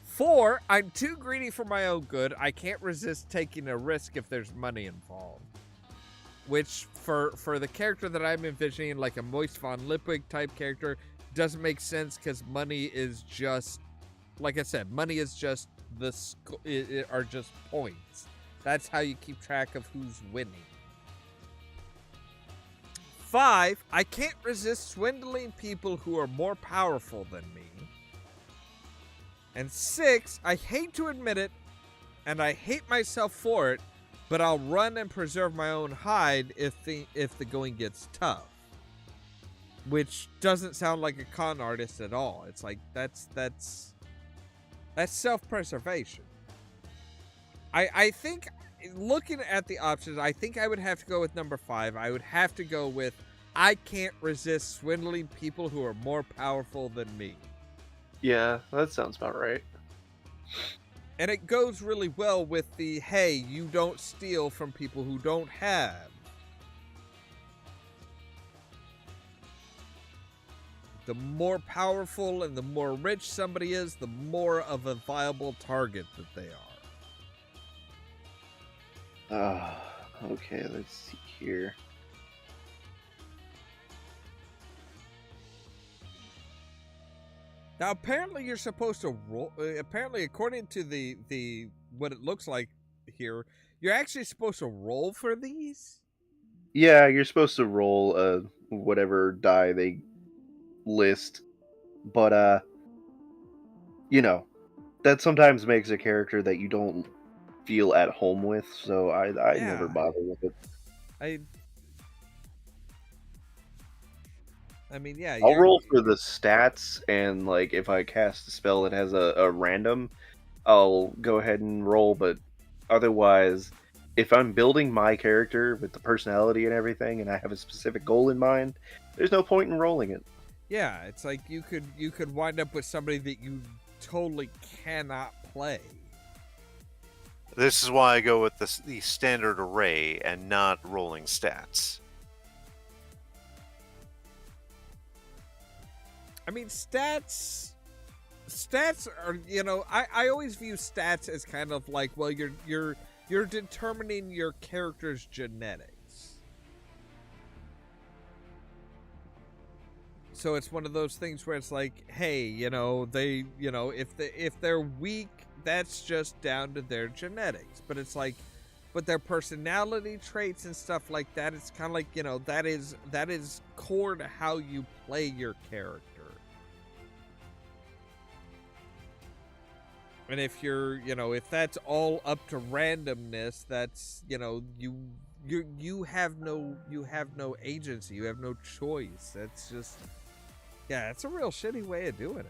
4, I'm too greedy for my own good. I can't resist taking a risk if there's money involved. Which, for the character that I'm envisioning, like a Moist von Lipwig type character, doesn't make sense because money is just, like I said, money is just are just points. That's how you keep track of who's winning. 5, I can't resist swindling people who are more powerful than me. And 6, I hate to admit it, and I hate myself for it, but I'll run and preserve my own hide if the going gets tough. Which doesn't sound like a con artist at all. It's like, that's That's self-preservation. I think, looking at the options, I think I would have to go with number 5. I would have to go with, I can't resist swindling people who are more powerful than me. Yeah, that sounds about right. And it goes really well with the, hey, you don't steal from people who don't have. The more powerful and the more rich somebody is, the more of a viable target that they are. Okay, let's see here. Now, apparently you're supposed to roll. Apparently, according to the what it looks like here, you're actually supposed to roll for these. Yeah, you're supposed to roll whatever die they list, but you know, that sometimes makes a character that you don't feel at home with, so I never Yeah. bother with it. I mean, yeah. I'll roll for the stats, and like if I cast a spell that has a random, I'll go ahead and roll, but otherwise, if I'm building my character with the personality and everything, and I have a specific goal in mind, there's no point in rolling it. Yeah, it's like you could wind up with somebody that you totally cannot play. This is why I go with the standard array and not rolling stats. I mean, stats are, I always view stats as kind of like, well, you're determining your character's genetics. So it's one of those things where it's like, hey, if they're weak, that's just down to their genetics. But it's like, but their personality traits and stuff like that, it's kind of like, that is core to how you play your character. And if you're, if that's all up to randomness, that's, you have no agency, you have no choice. That's just, yeah, it's a real shitty way of doing it.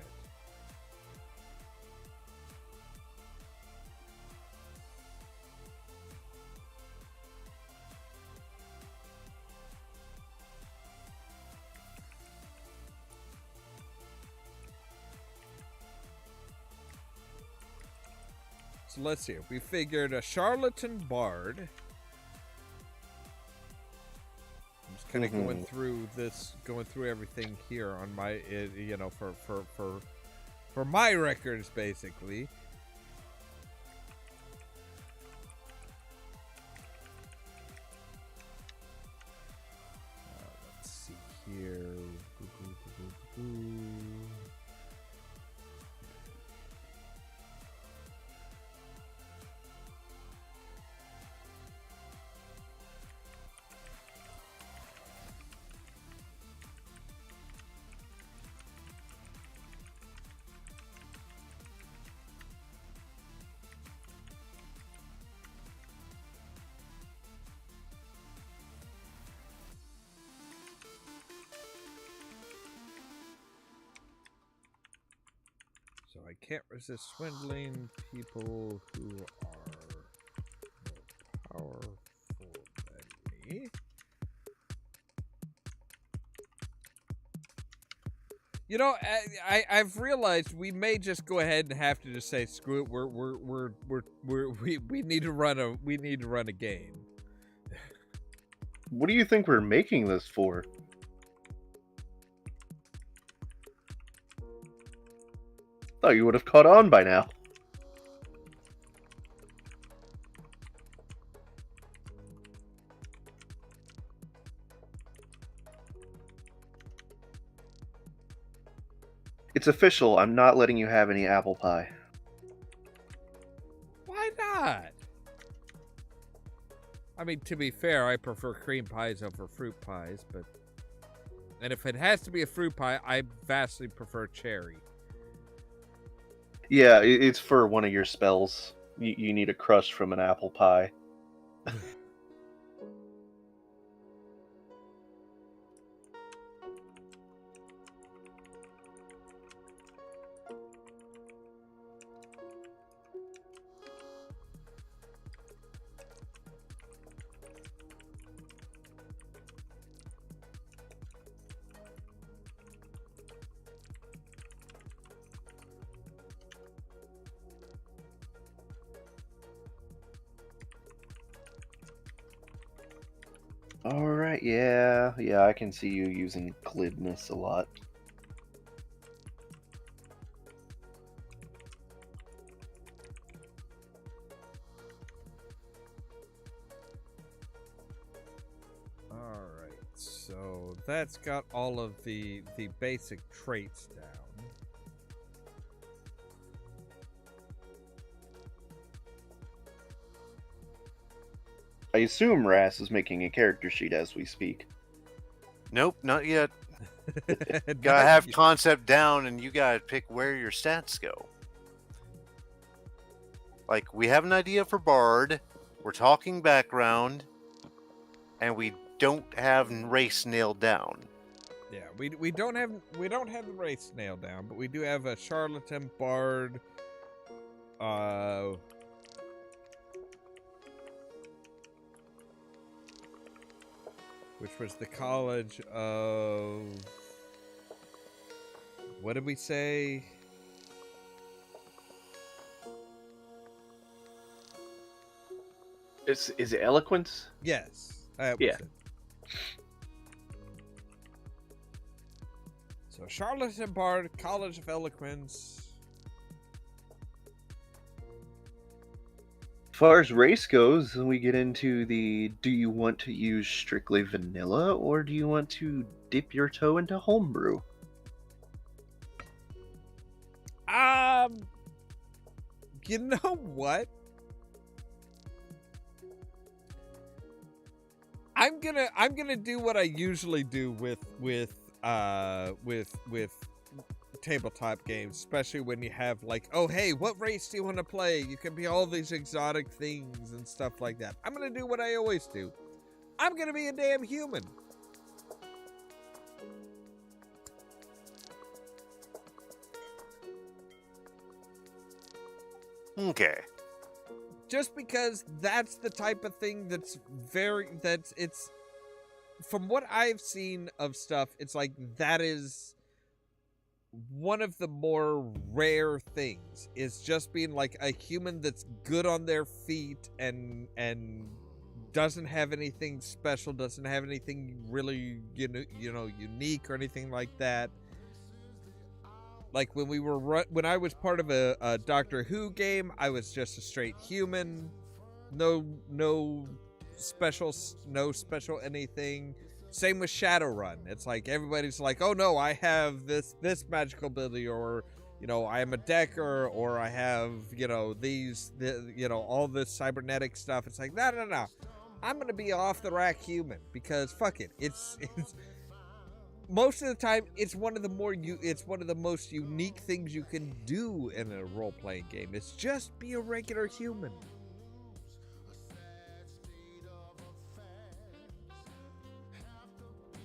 So let's see. We figured a charlatan bard. I'm just kind of going through everything here on my, for my records, basically. Let's see here. So I can't resist swindling people who are more powerful than me. I've realized we may just go ahead and have to just say screw it. We need to run a game. What do you think we're making this for? Thought you would have caught on by now. It's official. I'm not letting you have any apple pie. Why not? I mean, to be fair, I prefer cream pies over fruit pies, and if it has to be a fruit pie, I vastly prefer cherry. Yeah, it's for one of your spells. You need a crust from an apple pie. Alright, yeah, I can see you using glibness a lot. Alright, so that's got all of the basic traits down. I assume Ras is making a character sheet as we speak. Nope, not yet. Not Gotta have yet. concept down, and you gotta pick where your stats go. Like, we have an idea for Bard, we're talking background, and we don't have race nailed down. Yeah, we don't have the race nailed down, but we do have a charlatan, bard, which was the college of, what did we say? Is it eloquence? Yes. That was Yeah. it. So charlatan, bard, college of eloquence. As far as race goes, we get into the do you want to use strictly vanilla or do you want to dip your toe into homebrew? You know what? I'm gonna do what I usually do with tabletop games, especially when you have like, oh hey, what race do you want to play? You can be all these exotic things and stuff like that. I'm gonna do what I always do. I'm gonna be a damn human. Okay. Just because that's the type of thing it's from what I've seen of stuff, it's like that is one of the more rare things, is just being like a human that's good on their feet and doesn't have anything special, doesn't have anything really unique or anything like that. Like when I was part of a Doctor Who game, I was just a straight human, no special anything. Same with Shadowrun. It's like everybody's like, oh no, I have this magical ability, or I am a decker, or I have all this cybernetic stuff. It's like no. I'm gonna be off the rack human because fuck it. It's most of the time, it's one of the most unique things you can do in a role-playing game. It's just be a regular human.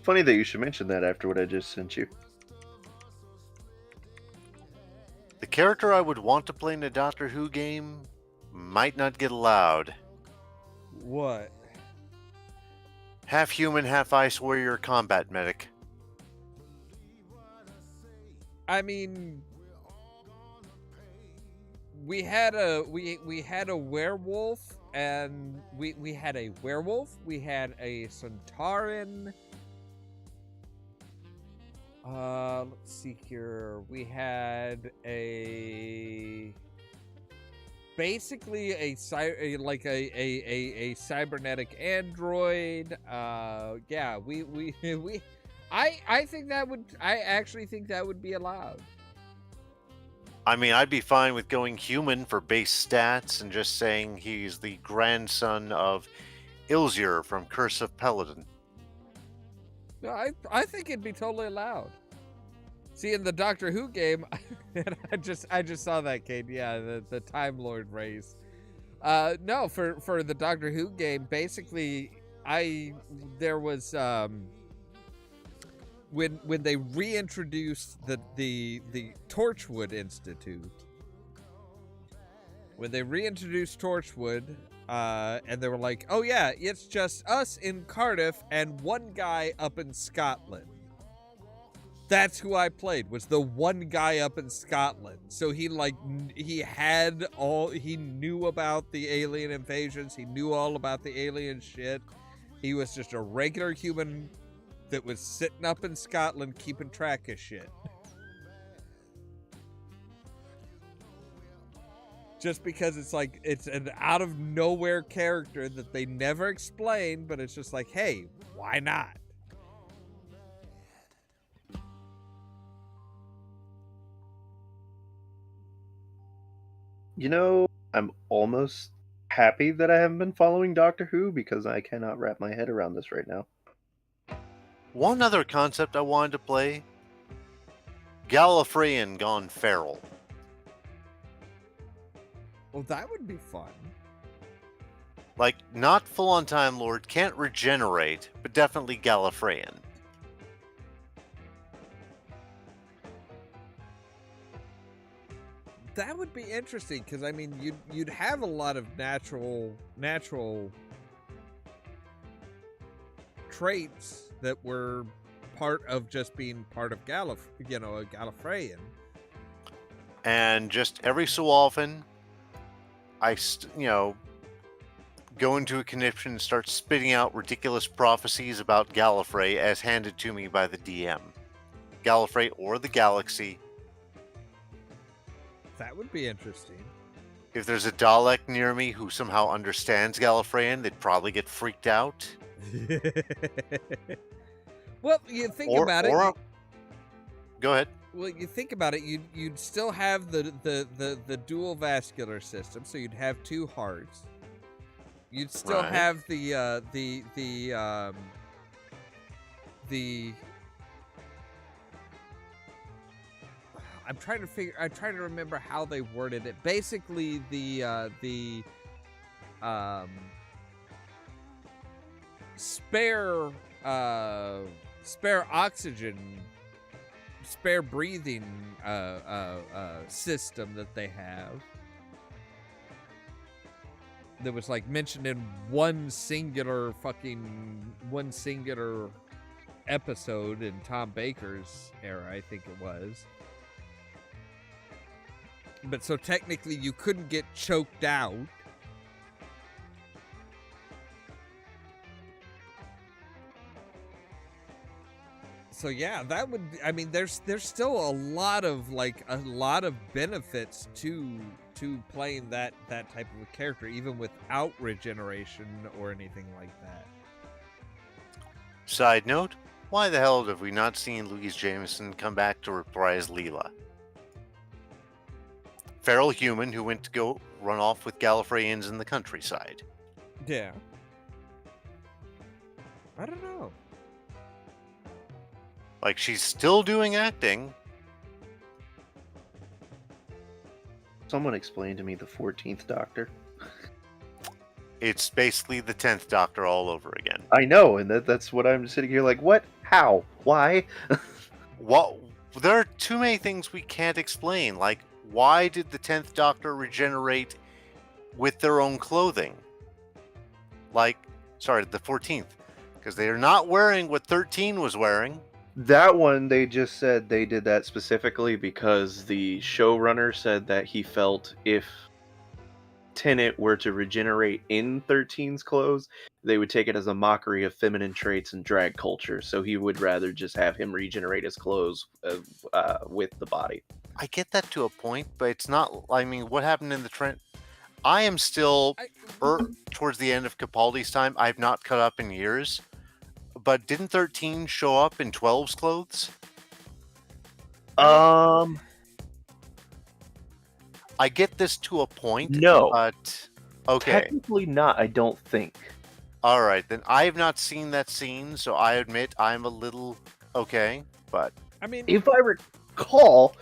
Funny that you should mention that after what I just sent you. The character I would want to play in a Doctor Who game might not get allowed. What? Half human, half ice warrior combat medic. I mean, we had a werewolf, and we had a werewolf. We had a Centauran. Let's see here. We had basically a cybernetic android. Yeah, I actually think that would be allowed. I mean, I'd be fine with going human for base stats and just saying he's the grandson of Ilzur from Curse of Paladin. No, I think it'd be totally allowed. See, in the Doctor Who game, and I just saw that, Kate. Yeah, the Time Lord race. No, for the Doctor Who game, basically, there was when they reintroduced the Torchwood Institute. When they reintroduced Torchwood, and they were like, oh yeah, it's just us in Cardiff and one guy up in Scotland. That's who I played, was the one guy up in Scotland. So he knew about the alien invasions. He knew all about the alien shit. He was just a regular human that was sitting up in Scotland keeping track of shit. Just because it's like, it's an out of nowhere character that they never explain, but it's just like, hey, why not? You know, I'm almost happy that I haven't been following Doctor Who because I cannot wrap my head around this right now. One other concept I wanted to play: Gallifreyan gone feral. Well, that would be fun. Like, not full-on Time Lord, can't regenerate, but definitely Gallifreyan. That would be interesting, because I mean, you'd have a lot of natural traits that were part of just being part of a Gallifreyan. And just every so often, I go into a conniption and start spitting out ridiculous prophecies about Gallifrey as handed to me by the DM. Gallifrey or the galaxy. That would be interesting. If there's a Dalek near me who somehow understands Gallifreyan, they'd probably get freaked out. Well, you think about it. Go ahead. Well, you think about it. You'd still have the dual vascular system, so you'd have two hearts. You'd still have the I'm trying to remember how they worded it. Basically, the spare oxygen, spare breathing system that they have. That was like mentioned in one singular episode in Tom Baker's era, I think it was. But so technically you couldn't get choked out. So yeah, that would, I mean, there's still a lot of benefits to playing that type of a character, even without regeneration or anything like that. Side note, why the hell have we not seen Louise Jameson come back to reprise Leela? Feral human who went to go run off with Gallifreyans in the countryside. Yeah. I don't know. Like, she's still doing acting. Someone explained to me the 14th Doctor. It's basically the 10th Doctor all over again. I know, and that's what I'm sitting here like, what? How? Why? What? There are too many things we can't explain. Like, why did the 10th Doctor regenerate with their own clothing? The 14th. Because they are not wearing what 13 was wearing. That one, they just said they did that specifically because the showrunner said that he felt if Tennant were to regenerate in 13's clothes, they would take it as a mockery of feminine traits and drag culture. So he would rather just have him regenerate his clothes with the body. I get that to a point, but it's not. I mean, what happened in the Trent? I am still towards the end of Capaldi's time. I've not cut up in years. But didn't 13 show up in 12's clothes? I get this to a point. No. But okay. Technically not, I don't think. All right, then I have not seen that scene, so I admit I'm a little okay, but I mean, if I recall,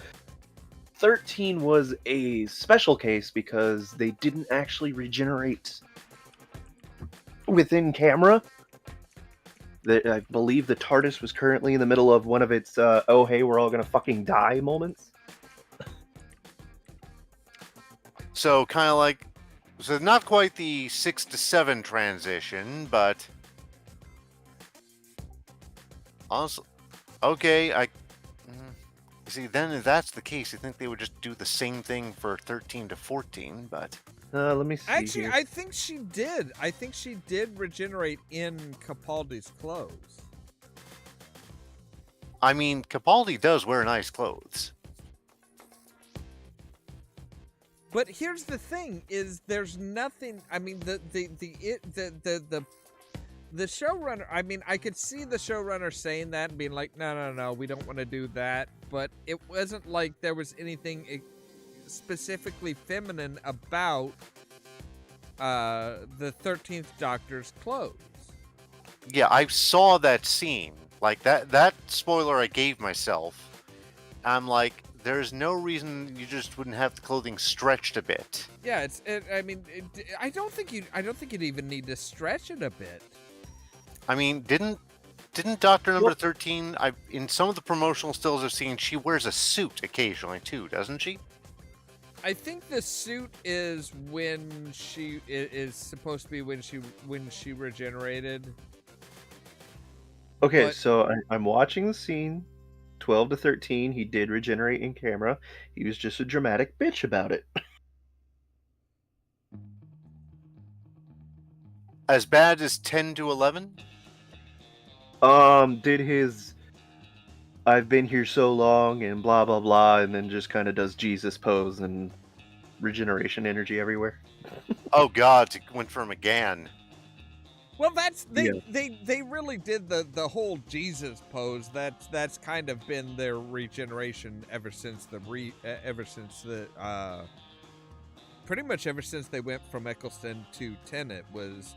13 was a special case because they didn't actually regenerate within camera. I believe the TARDIS was currently in the middle of one of its oh hey, we're all gonna fucking die moments. So kind of like, so not quite the 6 to 7 transition, but honestly, okay, see, then if that's the case, you think they would just do the same thing for 13 to 14, but Let me see. Actually, here. I think she did. I think she did regenerate in Capaldi's clothes. I mean, Capaldi does wear nice clothes. But here's the thing: is there's nothing. I mean, the showrunner. I mean, I could see the showrunner saying that and being like, "No, we don't want to do that." But it wasn't like there was anything specifically feminine about the 13th Doctor's clothes. Yeah, I saw that scene. Like that spoiler I gave myself. I'm like, there's no reason you just wouldn't have the clothing stretched a bit. Yeah, I don't think you'd even need to stretch it a bit. I mean, didn't Doctor Number 13? In some of the promotional stills I've seen, she wears a suit occasionally too, doesn't she? I think the suit is when she is supposed to be when she regenerated. Okay, but- so I'm watching the scene. 12 to 13, he did regenerate in camera. He was just a dramatic bitch about it. As bad as 10 to 11? Did his I've been here so long and blah blah blah, and then just kind of does Jesus pose and regeneration energy everywhere. Oh God, it went for McGann. Well, they really did the whole Jesus pose. That's kind of been their regeneration ever since pretty much ever since they went from Eccleston to Tennant was,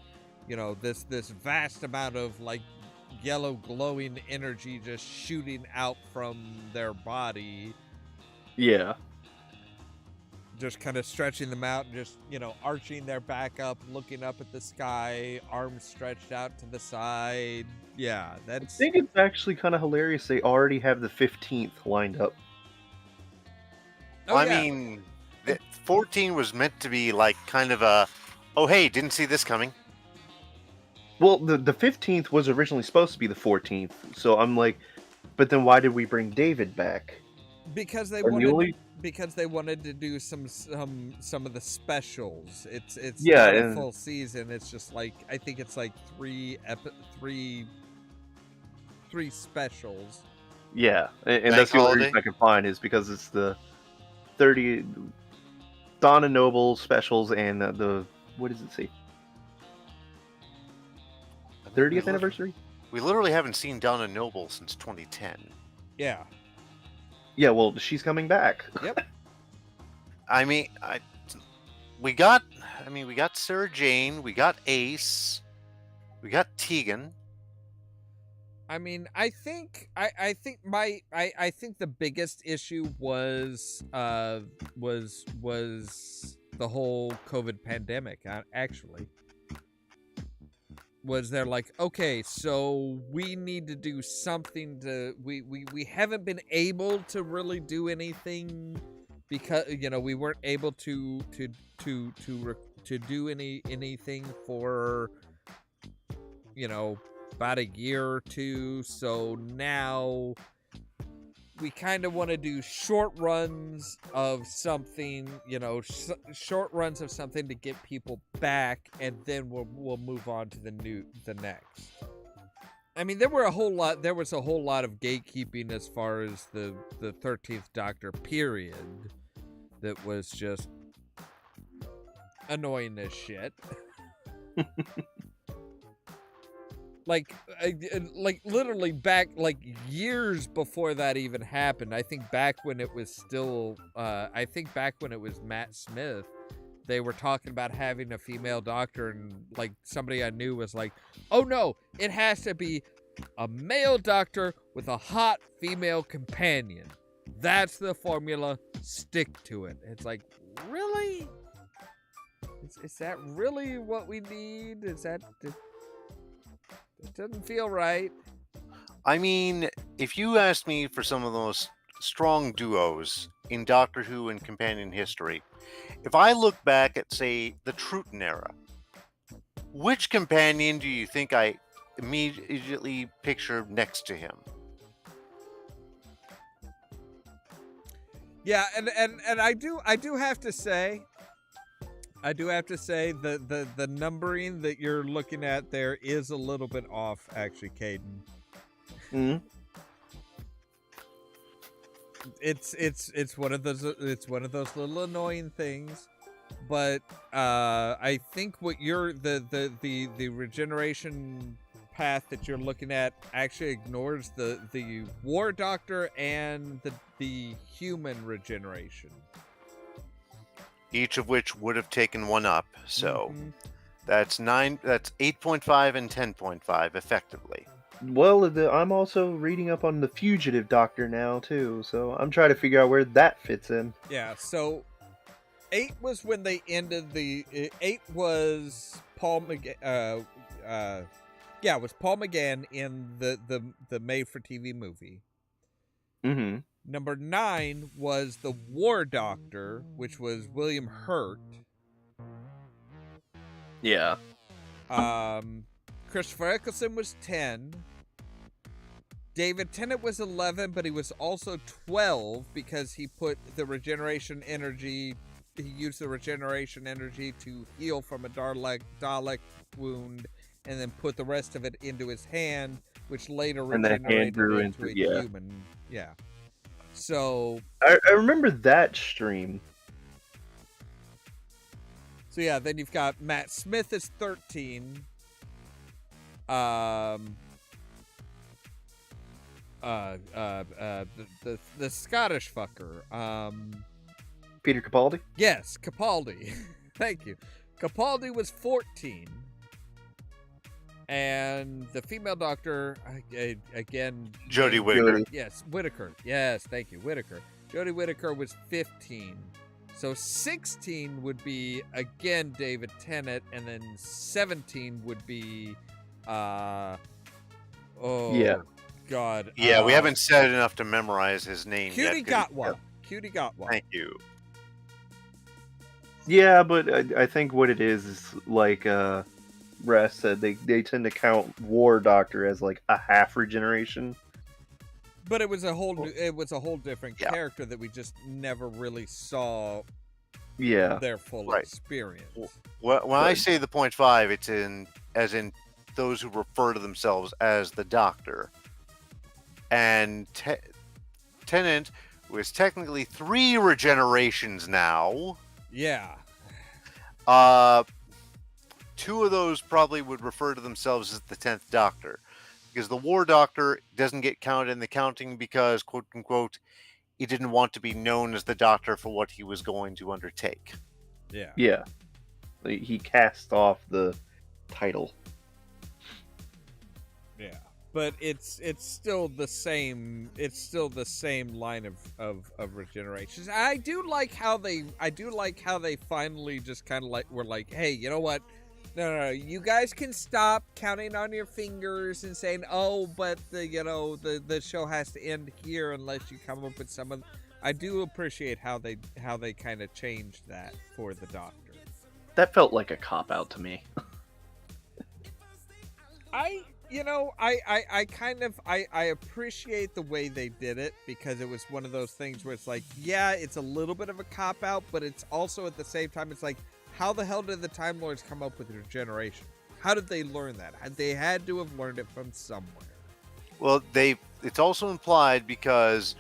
this vast amount of like yellow glowing energy just shooting out from their body. Yeah. Just kind of stretching them out and just, arching their back up, looking up at the sky, arms stretched out to the side. Yeah, I think it's actually kind of hilarious. They already have the 15th lined up. Oh, I yeah. mean, 14 was meant to be like kind of a, oh hey, didn't see this coming. Well, the 15th was originally supposed to be the 14th, so I'm like, but then why did we bring David back? Because they wanted to do some of the specials. It's not a full season. It's just like I think it's like three specials. Yeah, and that's the only reason I can find is because it's the 30 Donna Noble specials and the what does it say? 30th anniversary? We literally haven't seen Donna Noble since 2010. Yeah. Yeah, well, she's coming back. Yep. I mean, we got Sarah Jane, we got Ace, we got Tegan. I mean, I think the biggest issue was the whole COVID pandemic. Actually, was they're like, okay, so we need to do something to we haven't been able to really do anything because we weren't able to do anything for about a year or two, so now we kind of want to do short runs of something, short runs of something to get people back, and then we'll move on to the next. I mean, there was a whole lot of gatekeeping as far as the 13th Doctor period that was just annoying as shit. Like literally back like years before that even happened. I think back when it was still Matt Smith, they were talking about having a female doctor, and like somebody I knew was like, oh no, it has to be a male doctor with a hot female companion. That's the formula. Stick to it. It's like, really? Is that really what we need? It doesn't feel right. I mean, if you asked me for some of the most strong duos in Doctor Who and companion history, if I look back at, say, the Troughton era, which companion do you think I immediately picture next to him? Yeah, and I do have to say, I do have to say the numbering that you're looking at there is a little bit off, actually, Caden. Mm. It's one of those little annoying things, but I think what you're the regeneration path that you're looking at actually ignores the War Doctor and the human regeneration. Each of which would have taken one up. So Mhm. that's 8.5 and 10.5 effectively. Well, I'm also reading up on the Fugitive Doctor now too, so I'm trying to figure out where that fits in. Yeah, so 8 was when they ended 8 was Paul McGann. Yeah, it was Paul McGann in the made-for-TV movie. Mm-hmm. Number 9 was the War Doctor, which was William Hurt. Yeah. Christopher Eccleston was 10. David Tennant was 11, but he was also 12 because he put the regeneration energy. He used the regeneration energy to heal from a Dalek wound, and then put the rest of it into his hand, which later And that hand regenerated grew into a into- yeah. human. Yeah. So I remember that stream. So yeah, then you've got Matt Smith is 13. The Scottish fucker. Peter Capaldi? Yes, Capaldi. Thank you. Capaldi was 14. And the female doctor, again... Jodie Whittaker. Jodie. Yes, Whittaker. Yes, thank you, Whittaker. Jodie Whittaker was 15. So 16 would be, again, David Tennant, and then 17 would be... Yeah. God. Yeah, we haven't said enough to memorize his name yet. Cutie got one. Cutie got one. Thank you. Yeah, but I think what it is like Rest said, they tend to count War Doctor as like a half regeneration. But it was a whole different Yeah. character that we just never really saw Yeah. their full Right. experience. When I Right. say the 0.5, it's as in those who refer to themselves as the Doctor. And Tennant was technically 3 regenerations now. Yeah. 2 of those probably would refer to themselves as the 10th Doctor. Because the War Doctor doesn't get counted in the counting because, quote unquote, he didn't want to be known as the Doctor for what he was going to undertake. Yeah. Yeah. He cast off the title. Yeah. But it's still the same line of regenerations. I do like how they finally just kind of like were like, hey, you know what? No, you guys can stop counting on your fingers and saying, oh, but the show has to end here unless you come up with some of. I do appreciate how they kind of changed that for the Doctor. That felt like a cop out to me. I appreciate the way they did it because it was one of those things where it's like, yeah, it's a little bit of a cop out, but it's also at the same time, it's like, how the hell did the Time Lords come up with regeneration? How did they learn that? They had to have learned it from somewhere. Well, it's also implied because,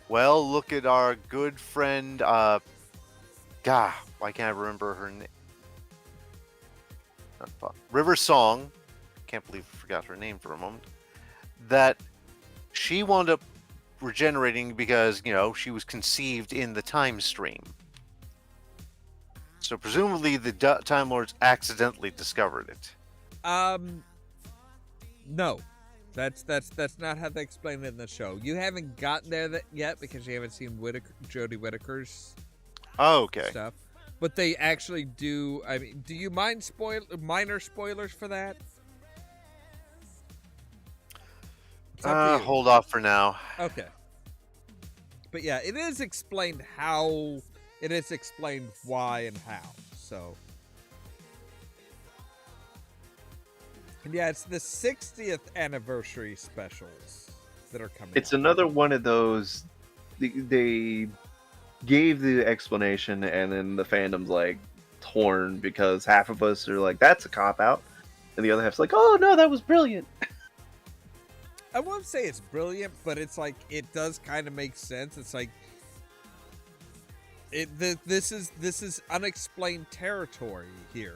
well, look at our good friend, why can't I remember her name? River Song. Can't believe I forgot her name for a moment. That she wound up regenerating because, she was conceived in the time stream. So presumably the Time Lords accidentally discovered it. No. That's not how they explain it in the show. You haven't gotten there yet because you haven't seen Jodie Whittaker's stuff. But they actually do. I mean, do you mind minor spoilers for that? It's up to you. Hold off for now. Okay. But yeah, it is explained how. It is explained why and how. So. And yeah, it's the 60th anniversary specials that are coming. It's out. another one of those. They gave the explanation, and then the fandom's like, torn because half of us are like, that's a cop out, and the other half's like, oh no, that was brilliant. I won't say it's brilliant, but it's like it does kind of make sense. It's like this is unexplained territory here.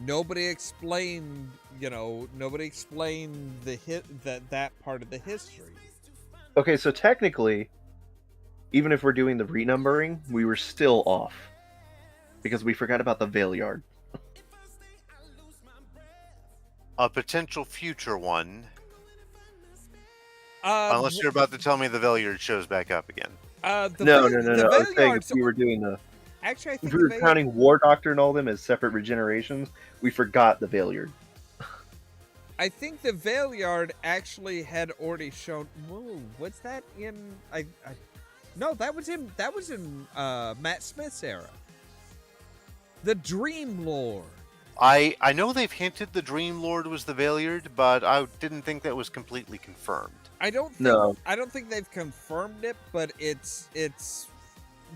Nobody explained that part of the history. Okay, so technically, even if we're doing the renumbering, we were still off because we forgot about the Veil Yard. A potential future one. Unless you're about to tell me the Veil Yard shows back up again. No. I was saying if we were doing actually, I think if we were counting War Doctor and all them as separate regenerations, we forgot the Veil Yard. I think the Veil Yard actually had already shown. Whoa, what's that in? No, that was in Matt Smith's era. The Dream Lord. I know they've hinted the Dream Lord was the Veil Yard, but I didn't think that was completely confirmed. I don't think they've confirmed it, but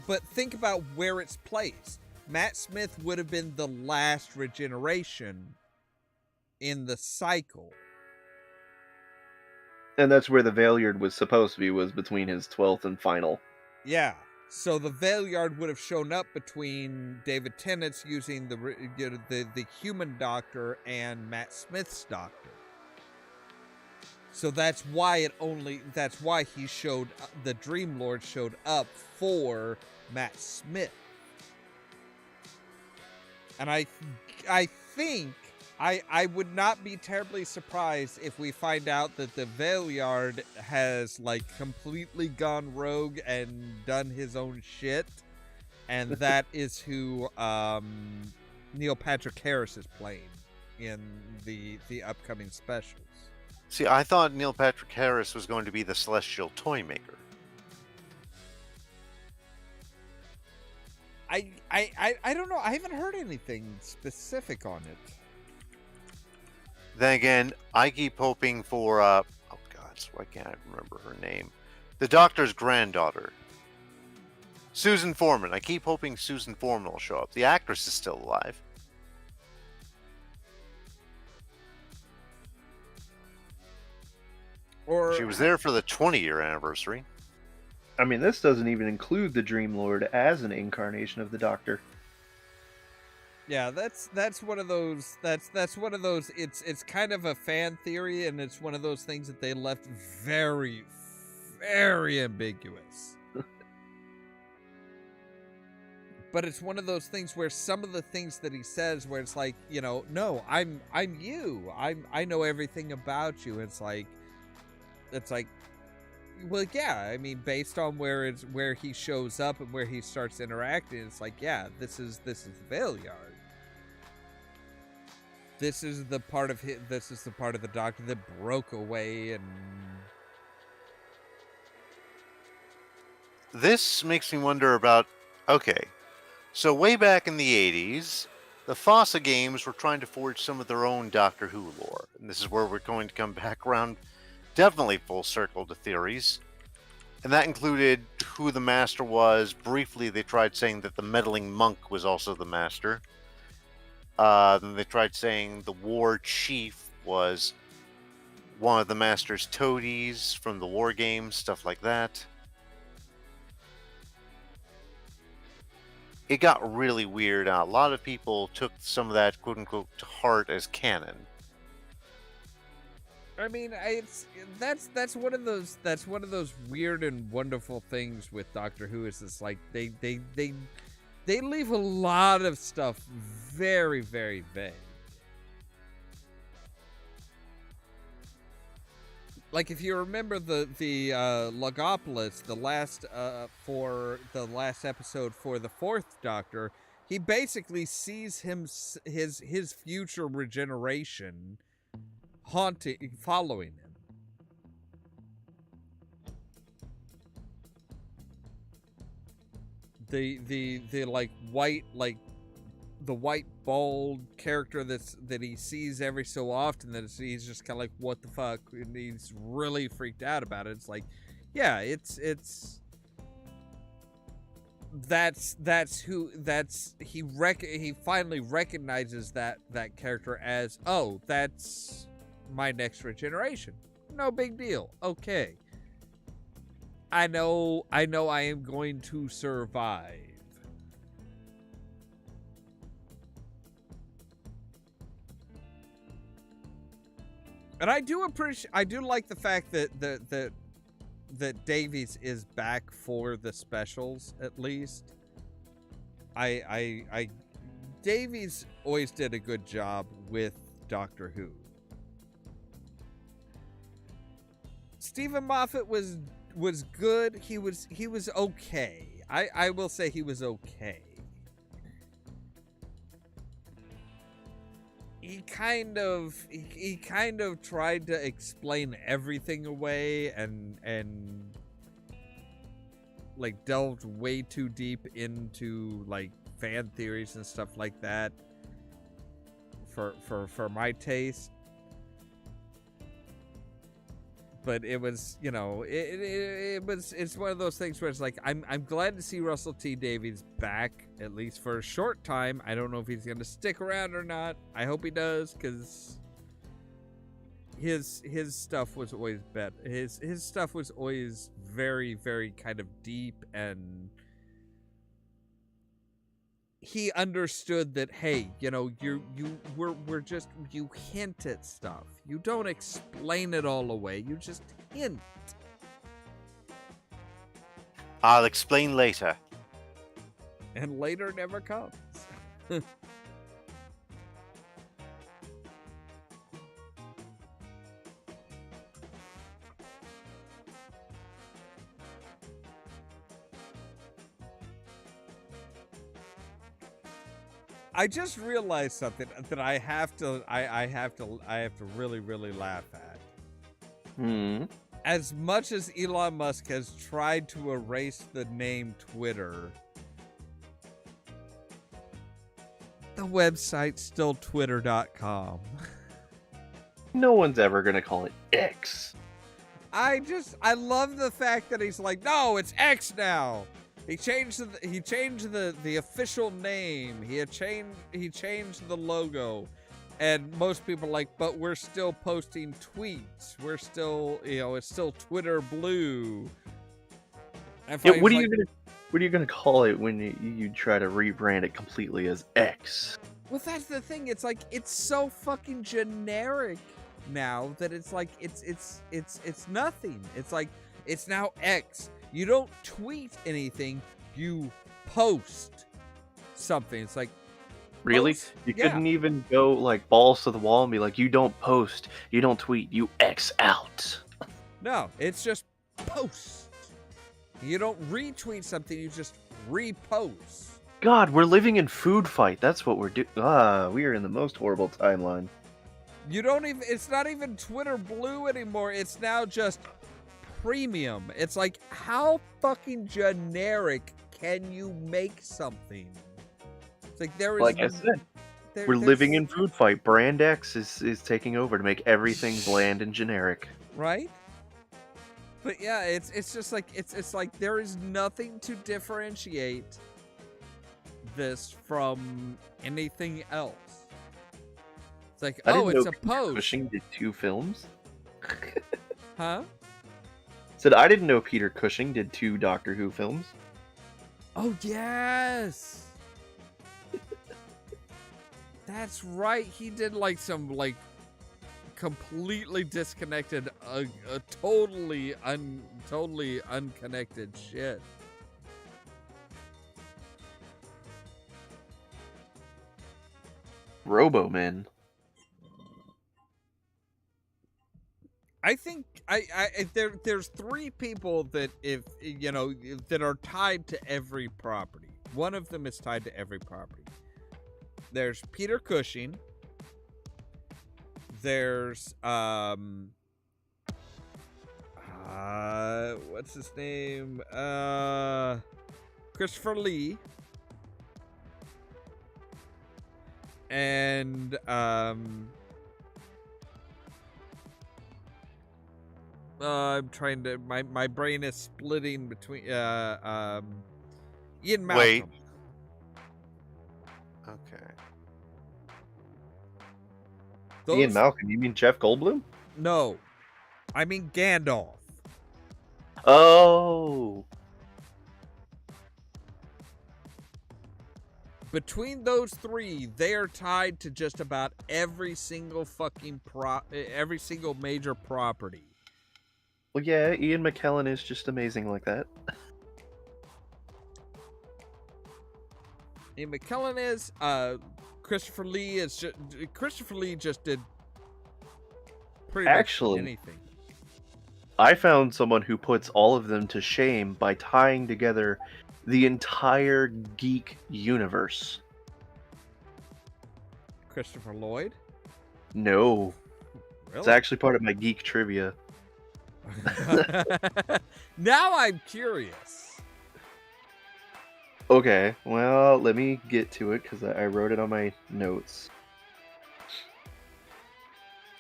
but think about where it's placed. Matt Smith would have been the last regeneration in the cycle. And that's where the Veil Yard was supposed to be, was between his 12th and final. Yeah. So the Veil Yard would have shown up between David Tennant's using the human doctor and Matt Smith's doctor. So that's why he showed, the Dream Lord showed up for Matt Smith. And I think I would not be terribly surprised if we find out that the Veil Yard has like completely gone rogue and done his own shit, and that is who Neil Patrick Harris is playing in the upcoming specials. See, I thought Neil Patrick Harris was going to be the Celestial Toymaker. I don't know. I haven't heard anything specific on it. Then again, I keep hoping for, oh God, why can't I remember her name? The Doctor's granddaughter. Susan Foreman. I keep hoping Susan Foreman will show up. The actress is still alive. Or she was there for the 20-year anniversary. I mean, this doesn't even include the Dream Lord as an incarnation of the Doctor. Yeah, that's one of those. That's one of those. It's kind of a fan theory, and it's one of those things that they left very, very ambiguous. But it's one of those things where some of the things that he says, where it's like, no, I'm you. I know everything about you. It's like, well, yeah. I mean, based on where he shows up and where he starts interacting, it's like, yeah, this is the Veil Yard. This is the part of the Doctor that broke away, and this makes me wonder about. Okay, so way back in the 80s, the FOSSA games were trying to forge some of their own Doctor Who lore, and this is where we're going to come back around, definitely full circle to theories. And that included who the Master was. Briefly, they tried saying that the meddling monk was also the Master. Then they tried saying the War Chief was one of the Master's toadies from the War Games, stuff like that. It got really weird. A lot of people took some of that quote-unquote to heart as canon. I mean, that's one of those weird and wonderful things with Doctor Who. Is it's like they leave a lot of stuff very, very vague. Like, if you remember the Logopolis, the last episode for the Fourth Doctor, he basically sees his future regeneration following him. The like white, like the white bald character that he sees every so often, that he's just kind of like, what the fuck, and he's really freaked out about it. It's like, yeah, it's he finally recognizes that character as, oh, that's my next regeneration. No big deal. Okay. I know I am going to survive. And I do like the fact that Davies is back for the specials, at least. Davies always did a good job with Doctor Who. Stephen Moffat was good. He was okay. I will say he was okay. He kind of tried to explain everything away and like delved way too deep into like fan theories and stuff like that for my taste. But it was, you know, it's one of those things where it's like, I'm glad to see Russell T Davies back, at least for a short time. I don't know if he's going to stick around or not. I hope he does, because his stuff was always better. His stuff was always very, very kind of deep, and he understood that, hey, you know, we're just, you hint at stuff. You don't explain it all away. You just hint. I'll explain later. And later never comes. I just realized something that I have to really, really laugh at. As much as Elon Musk has tried to erase the name Twitter, the website's still twitter.com. No one's ever gonna call it X. I love the fact that he's like, no, it's X now. He changed the official name. He changed the logo, and most people are like, but we're still posting tweets. We're still, you know, it's still Twitter Blue. Yeah, what are you gonna call it when you try to rebrand it completely as X? Well, that's the thing. It's like, it's so fucking generic now that it's like it's nothing. It's like, it's now X. You don't tweet anything, you post something. It's like, really? post? You Yeah. couldn't even go like balls to the wall and be like, you don't post, you don't tweet, you X out. No, it's just post. You don't retweet something, you just repost. God, we're living in food fight. That's what we're doing. We are in the most horrible timeline. You don't even, it's not even Twitter Blue anymore. It's now just premium. It's like, how fucking generic can you make something? It's like, there is, Like I said, we're living in food fight. Brand X is taking over to make everything bland and generic. Right? But yeah, it's just like, it's like there is nothing to differentiate this from anything else. It's like, oh, it's a post. Cushing did 2 films. Huh? Said I didn't know Peter Cushing did 2 Doctor Who films. Oh yes. That's right. He did like some like completely disconnected, totally unconnected shit. Roboman. I think there's 3 people that, if you know, that are tied to every property. One of them is tied to every property. There's Peter Cushing. There's what's his name? Christopher Lee. And I'm trying to, my brain is splitting between Ian Wait. Malcolm. Okay. Ian Malcolm, you mean Jeff Goldblum? No, I mean Gandalf. Oh. Between those three, they are tied to just about every single every single major property. Well, yeah, Ian McKellen is just amazing like that. Ian McKellen is. Christopher Lee is just. Christopher Lee just did pretty Actually, much anything. I found someone who puts all of them to shame by tying together the entire geek universe. Christopher Lloyd? No. Really? It's actually part of my geek trivia. Now I'm curious. Okay, well, let me get to it because I wrote it on my notes.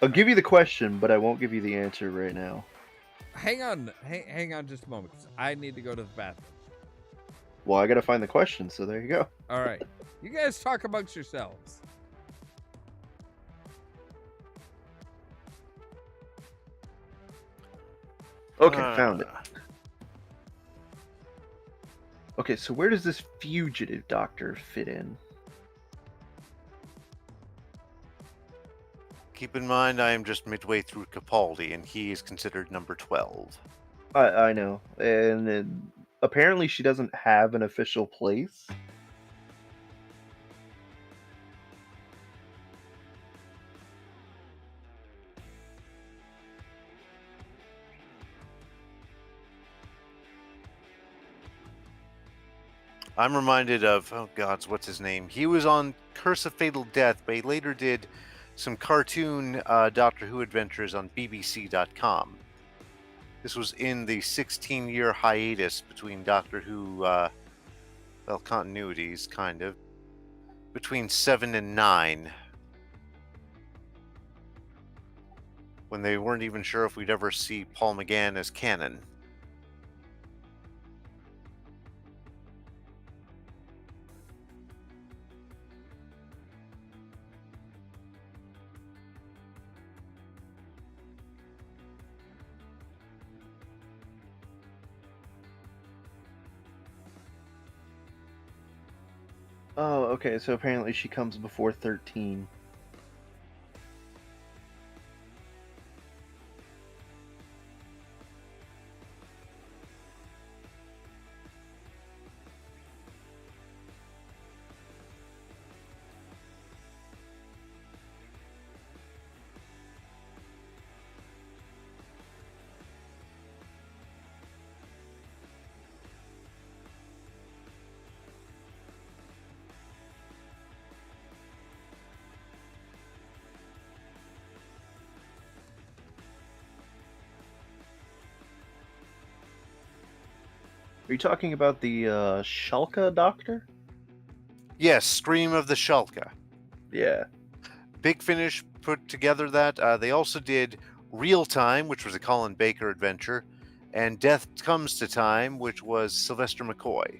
I'll give you the question, but I won't give you the answer right now. Hang on just a moment, 'cause I need to go to the bathroom. Well, I gotta find the question, so there you go. All right. You guys talk amongst yourselves. Okay, found it. Okay, so where does this fugitive doctor fit in? Keep in mind, I am just midway through Capaldi, and he is considered number 12. I know, and apparently she doesn't have an official place. I'm reminded of, oh gods, what's his name? He was on Curse of Fatal Death, but he later did some cartoon Doctor Who adventures on BBC.com. This was in the 16-year hiatus between Doctor Who, well, continuities, kind of, between 7 and 9, when they weren't even sure if we'd ever see Paul McGann as canon. Oh, okay, so apparently she comes before 13. Are you talking about the Shulka doctor? Yes, Scream of the Shulka. Yeah. Big Finish put together that. They also did Real Time, which was a Colin Baker adventure, and Death Comes to Time, which was Sylvester McCoy.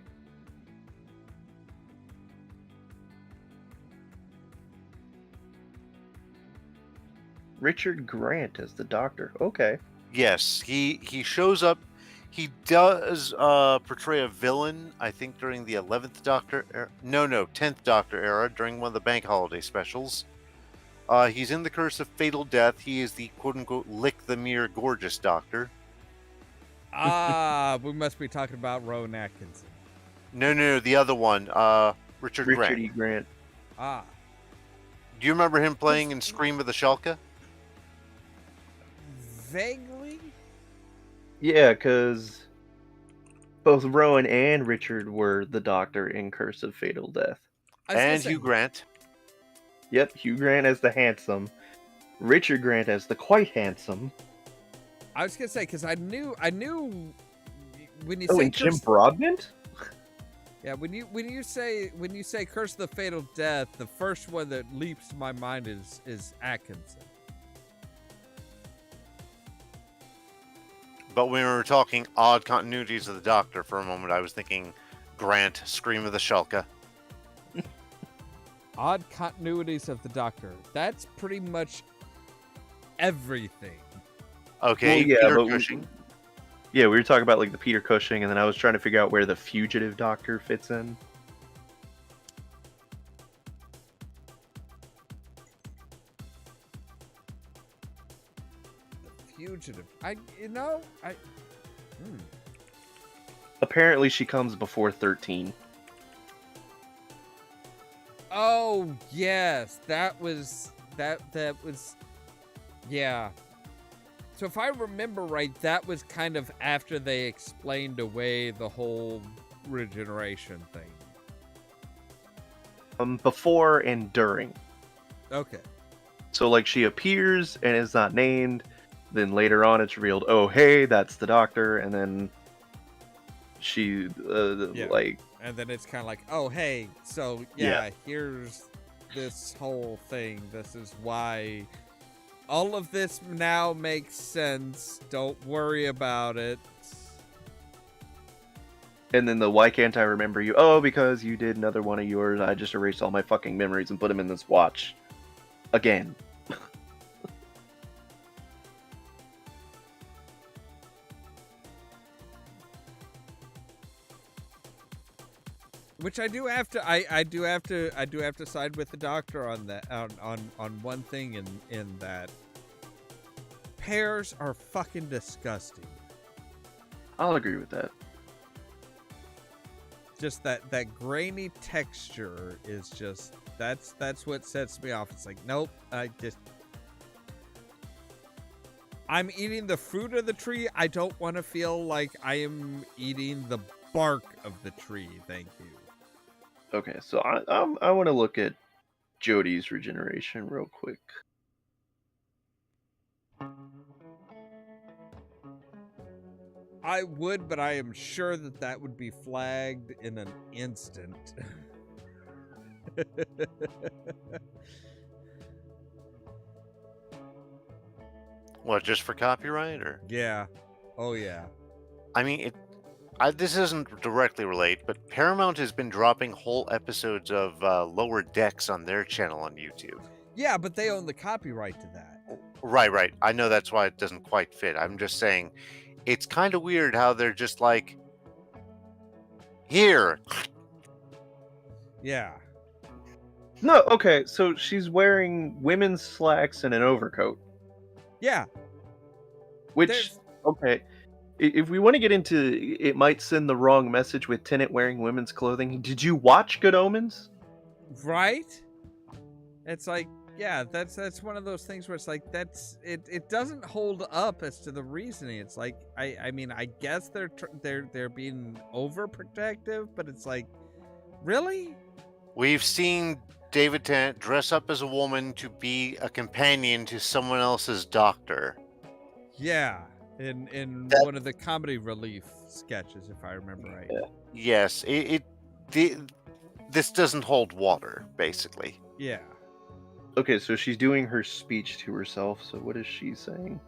Richard Grant as the doctor. Okay. Yes, he shows up. He does portray a villain, I think, during the 11th Doctor... 10th Doctor era, during one of the bank holiday specials. He's in the Curse of Fatal Death. He is the quote-unquote lick-the-mirror gorgeous doctor. We must be talking about Rowan Atkinson. No, the other one. Richard Richard Grant. E. Grant. Do you remember him playing in Scream of the Shulka? Vaguely? Yeah, because both Rowan and Richard were the doctor in Curse of Fatal Death. And Hugh Grant. Yep, Hugh Grant as the handsome, Richard Grant as the quite handsome. I was gonna say, because I knew when you Oh, say and Jim Broadbent? Yeah, when you say Curse of the Fatal Death, the first one that leaps to my mind is Atkinson. But when we were talking odd continuities of the Doctor for a moment, I was thinking Grant, Scream of the Shulka. Odd continuities of the Doctor. That's pretty much everything. Okay, Well, yeah, Peter but Cushing. Yeah, we were talking about like the Peter Cushing, and then I was trying to figure out where the fugitive Doctor fits in. Fugitive. Apparently, she comes before 13. Oh, yes. That was, yeah. So if I remember right, that was kind of after they explained away the whole regeneration thing. Before and during. Okay. So, like, she appears and is not named. Then later on, it's revealed, oh, hey, that's the Doctor. And then she, like... And then it's kind of like, oh, hey, so, here's this whole thing. This is why all of this now makes sense. Don't worry about it. And then the why can't I remember you? Oh, because you did another one of yours. I just erased all my fucking memories and put them in this watch. Again. Which I do have to I do have to side with the Doctor on that on one thing in that pears are fucking disgusting. I'll agree with that. Just that grainy texture is just that's what sets me off. It's like, nope, I'm eating the fruit of the tree. I don't want to feel like I am eating the bark of the tree. Thank you. Okay, so I want to look at Jodie's regeneration real quick. I would, but I am sure that would be flagged in an instant. What, just for copyright, or? Yeah. Oh, yeah. I mean, this doesn't directly relate, but Paramount has been dropping whole episodes of Lower Decks on their channel on YouTube. Yeah, but they own the copyright to that. Right. I know that's why it doesn't quite fit. I'm just saying, it's kind of weird how they're just like, here. Yeah. No, okay, so she's wearing women's slacks and an overcoat. Yeah. Which, okay, if we want to get into it might send the wrong message with Tennant wearing women's clothing, did you watch Good Omens? Right? It's like, yeah, that's one of those things where it's like, it doesn't hold up as to the reasoning. It's like, I mean, I guess they're being overprotective, but it's like, really? We've seen David Tennant dress up as a woman to be a companion to someone else's doctor. Yeah, in one of the comedy relief sketches, if I remember right. Yes, this doesn't hold water, basically. Yeah. Okay, so she's doing her speech to herself, so what is she saying?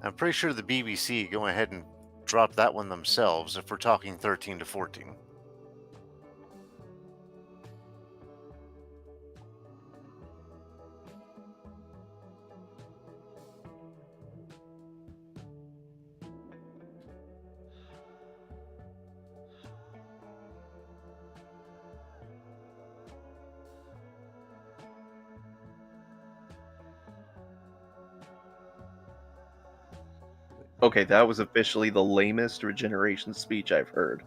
I'm pretty sure the BBC go ahead and drop that one themselves if we're talking 13 to 14. Okay, that was officially the lamest regeneration speech I've heard.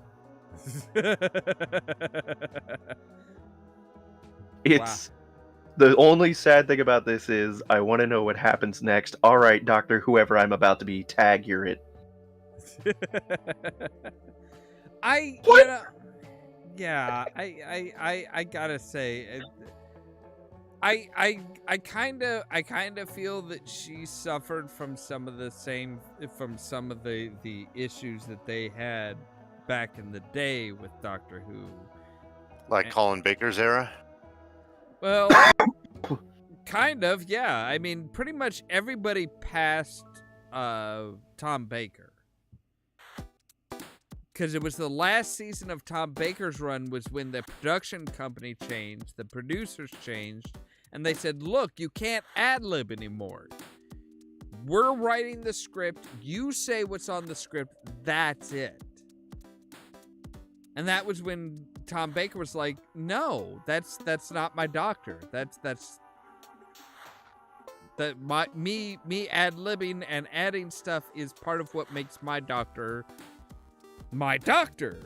It's the only sad thing about this is I want to know what happens next. All right, Doctor, whoever I'm about to be, tag you're it. I gotta say, I kind of feel that she suffered from some of the issues that they had back in the day with Doctor Who. Like Colin Baker's era? Well, kind of, yeah. I mean, pretty much everybody past Tom Baker. because it was the last season of Tom Baker's run was when the production company changed, the producers changed, and they said, look, you can't ad-lib anymore. We're writing the script. You say what's on the script. That's it. And that was when Tom Baker was like, no, that's not my doctor. Me ad-libbing and adding stuff is part of what makes my doctor my doctor.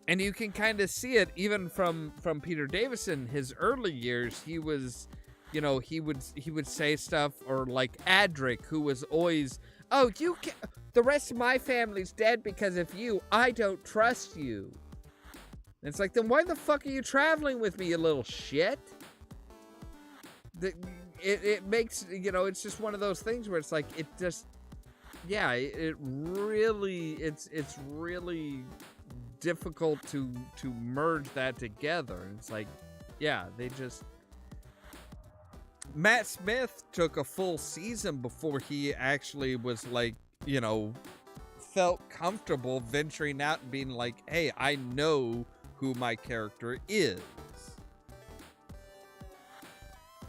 And you can kind of see it even from Peter Davison. His early years, he was, he would say stuff, or like Adric, who was always, oh, you can't, the rest of my family's dead because of you. I don't trust you. And it's like, then why the fuck are you traveling with me, you little shit? It makes, it's just one of those things where it's like, it just, yeah, it's really difficult to merge that together. And it's like, yeah, Matt Smith took a full season before he actually was like, felt comfortable venturing out and being like, hey, I know who my character is.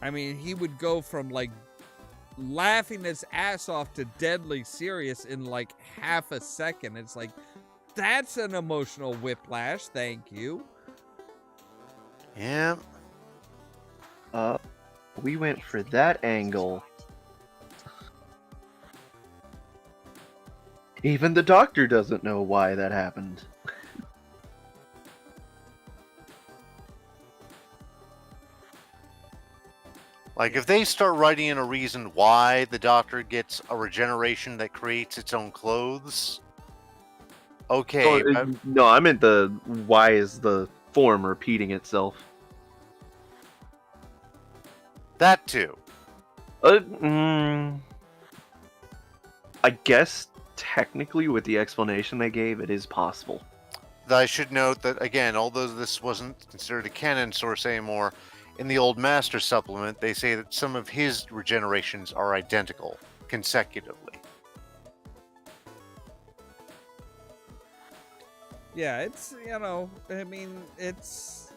I mean, he would go from like laughing his ass off to deadly serious in like half a second. It's like, that's an emotional whiplash. Thank you. Yeah. We went for that angle. Even the doctor doesn't know why that happened. Like, if they start writing in a reason why the doctor gets a regeneration that creates its own clothes, okay. No, I meant the why is the form repeating itself. That too. I guess technically with the explanation they gave, it is possible. I should note that, again, although this wasn't considered a canon source anymore, in the Old Master supplement, they say that some of his regenerations are identical consecutively. Yeah, it's, I mean, it's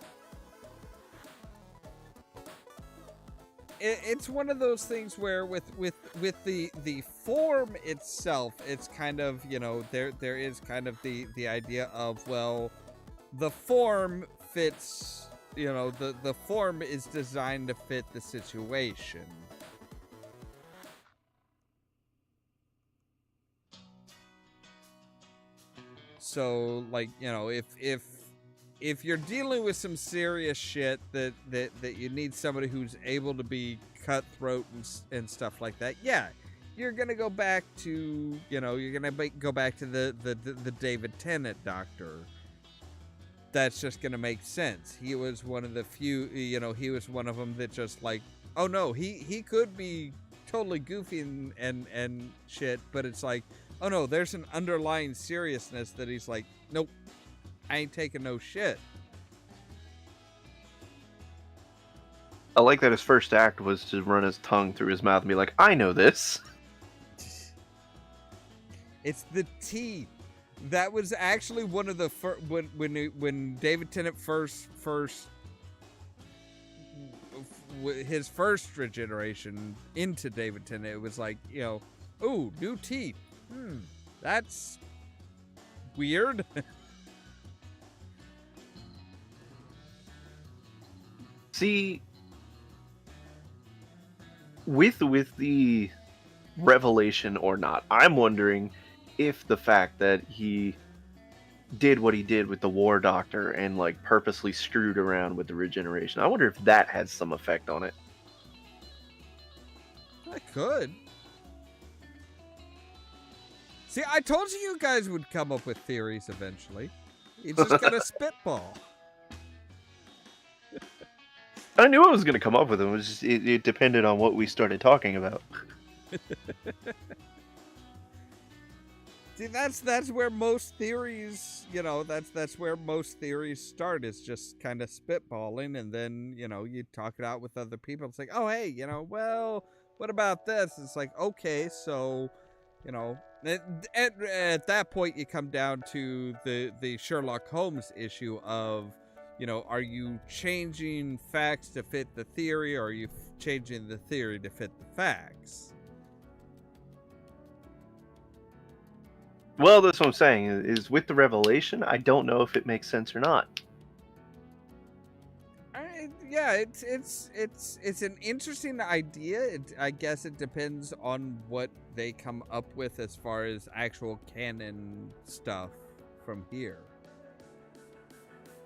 one of those things where with the form itself, it's kind of, there is kind of the idea of, well, the form fits, the form is designed to fit the situation. So, like, if you're dealing with some serious shit that you need somebody who's able to be cutthroat and stuff like that, yeah, you're gonna go back to, go back to the David Tennant doctor. That's just gonna make sense. He was one of the few, he was one of them that just like, oh no, he could be totally goofy and shit, but it's like, oh no, there's an underlying seriousness that he's like, nope, I ain't taking no shit. I like that his first act was to run his tongue through his mouth and be like, I know this. It's the teeth. That was actually one of the first, when David Tennant his first regeneration into David Tennant, it was like, ooh, new teeth. That's weird. See, with the revelation or not, I'm wondering if the fact that he did what he did with the War Doctor and like purposely screwed around with the regeneration, I wonder if that had some effect on it. I could. See, I told you guys would come up with theories eventually. You just gotta spitball. I knew I was going to come up with them. It was just, it depended on what we started talking about. See, that's where most theories, that's where most theories start, is just kind of spitballing, and then, you talk it out with other people. It's like, oh, hey, well, what about this? It's like, okay, so, At that point, you come down to the Sherlock Holmes issue of, are you changing facts to fit the theory, or are you changing the theory to fit the facts? Well, that's what I'm saying. Is with the revelation, I don't know if it makes sense or not. Yeah, it's an interesting idea. I guess it depends on what they come up with as far as actual canon stuff from here.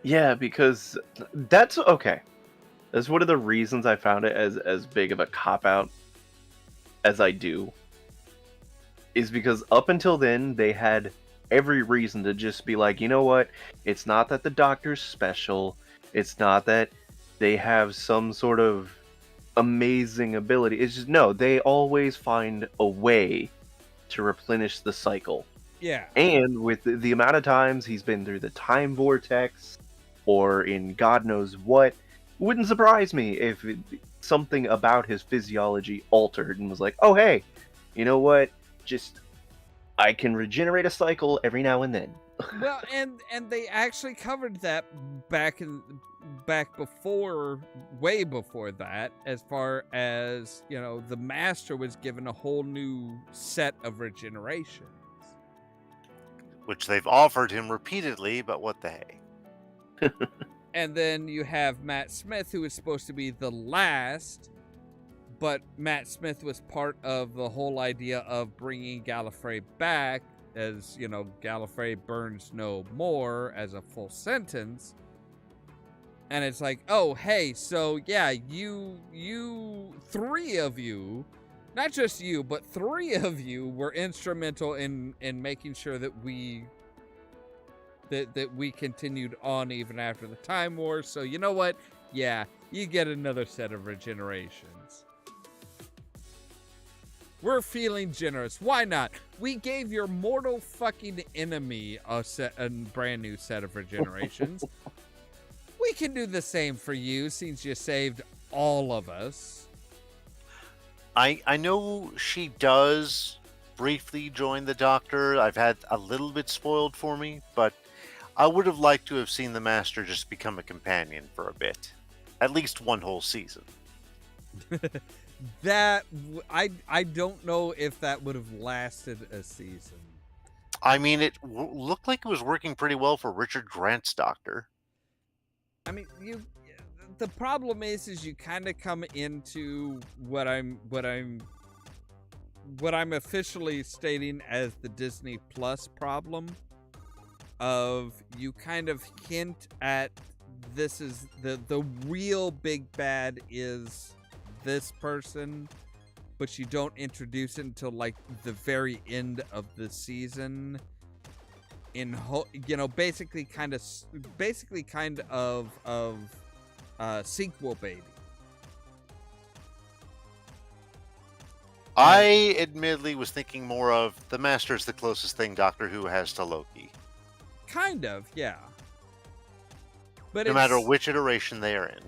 Yeah, because that's okay. That's one of the reasons I found it as big of a cop-out as I do. Is because up until then, they had every reason to just be like, you know what? It's not that the Doctor's special. It's not that they have some sort of amazing ability. It's just, no, they always find a way to replenish the cycle. Yeah. And with the amount of times he's been through the time vortex, or in God knows what, wouldn't surprise me if something about his physiology altered and was like, oh hey, you know what? Just, I can regenerate a cycle every now and then. Well, and they actually covered that back before, way before that, as far as, the Master was given a whole new set of regenerations. Which they've offered him repeatedly, but what the hey? And then you have Matt Smith, who is supposed to be the last, but Matt Smith was part of the whole idea of bringing Gallifrey back, as, Gallifrey burns no more as a full sentence. And it's like, oh, hey, so yeah, you three of you, not just you, but three of you were instrumental in making sure that we continued on even after the Time War. So you know what? Yeah, you get another set of regenerations. We're feeling generous. Why not? We gave your mortal fucking enemy a brand new set of regenerations. We can do the same for you, since you saved all of us. I know she does briefly join the Doctor. I've had a little bit spoiled for me, but I would have liked to have seen the Master just become a companion for a bit. At least one whole season. That, I don't know if that would have lasted a season. I mean, it looked like it was working pretty well for Richard Grant's Doctor. I mean, the problem is you kind of come into what I'm officially stating as the Disney Plus problem of, you kind of hint at, this is the real big bad is this person, but you don't introduce it until like the very end of the season. Basically kind of sequel baiting. I admittedly was thinking more of the Master's the closest thing Doctor Who has to Loki. Kind of, yeah. But no matter which iteration they are in.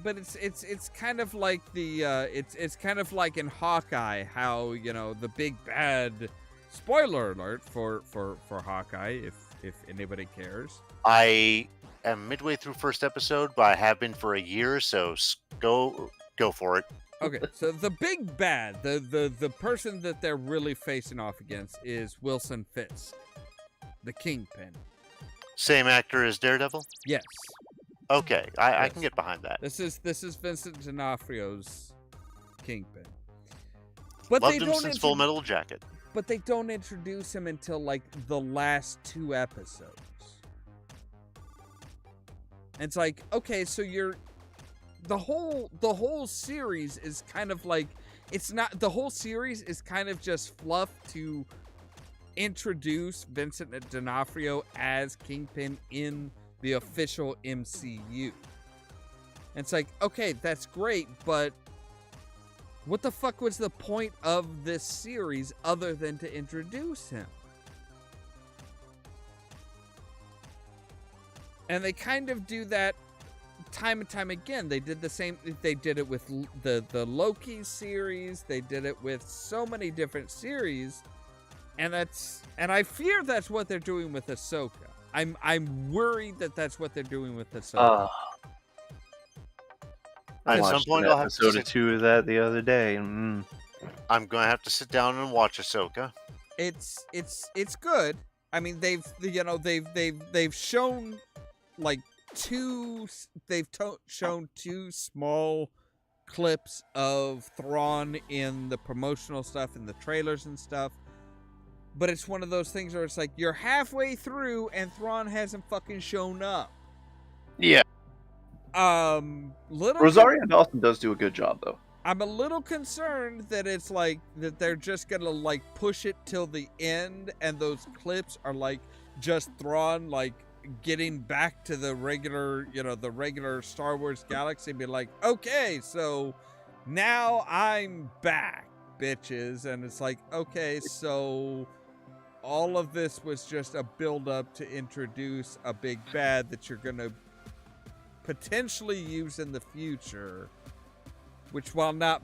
But it's kind of like it's kind of like in Hawkeye, how the big bad. Spoiler alert for Hawkeye, if anybody cares. I am midway through first episode, but I have been for a year, so go for it. Okay, so the big bad, the person that they're really facing off against is Wilson Fisk, the Kingpin. Same actor as Daredevil? Yes. Okay, I can get behind that. This is Vincent D'Onofrio's Kingpin. But Loved him since Full Metal Jacket. But they don't introduce him until like the last 2 episodes. And it's like, okay, so the whole series is kind of like, the whole series is kind of just fluff to introduce Vincent D'Onofrio as Kingpin in the official MCU. And it's like, okay, that's great, but what the fuck was the point of this series other than to introduce him? And they kind of do that time and time again. They did the same. They did it with the Loki series. They did it with so many different series And I fear that's what they're doing with Ahsoka. I'm worried that that's what they're doing with Ahsoka. I At some watched point, an I'll have to episode or sit, 2 of that the other day. I'm going to have to sit down and watch Ahsoka. It's good. I mean, they've shown like shown two small clips of Thrawn in the promotional stuff in the trailers and stuff. But it's one of those things where it's like you're halfway through and Thrawn hasn't fucking shown up. Yeah. Rosario Dawson does do a good job though. I'm a little concerned that it's like that they're just gonna like push it till the end, and those clips are like just Thrawn like getting back to the regular Star Wars galaxy and be like, okay, so now I'm back, bitches. And it's like, okay, so all of this was just a build up to introduce a big bad that you're gonna potentially use in the future, which while not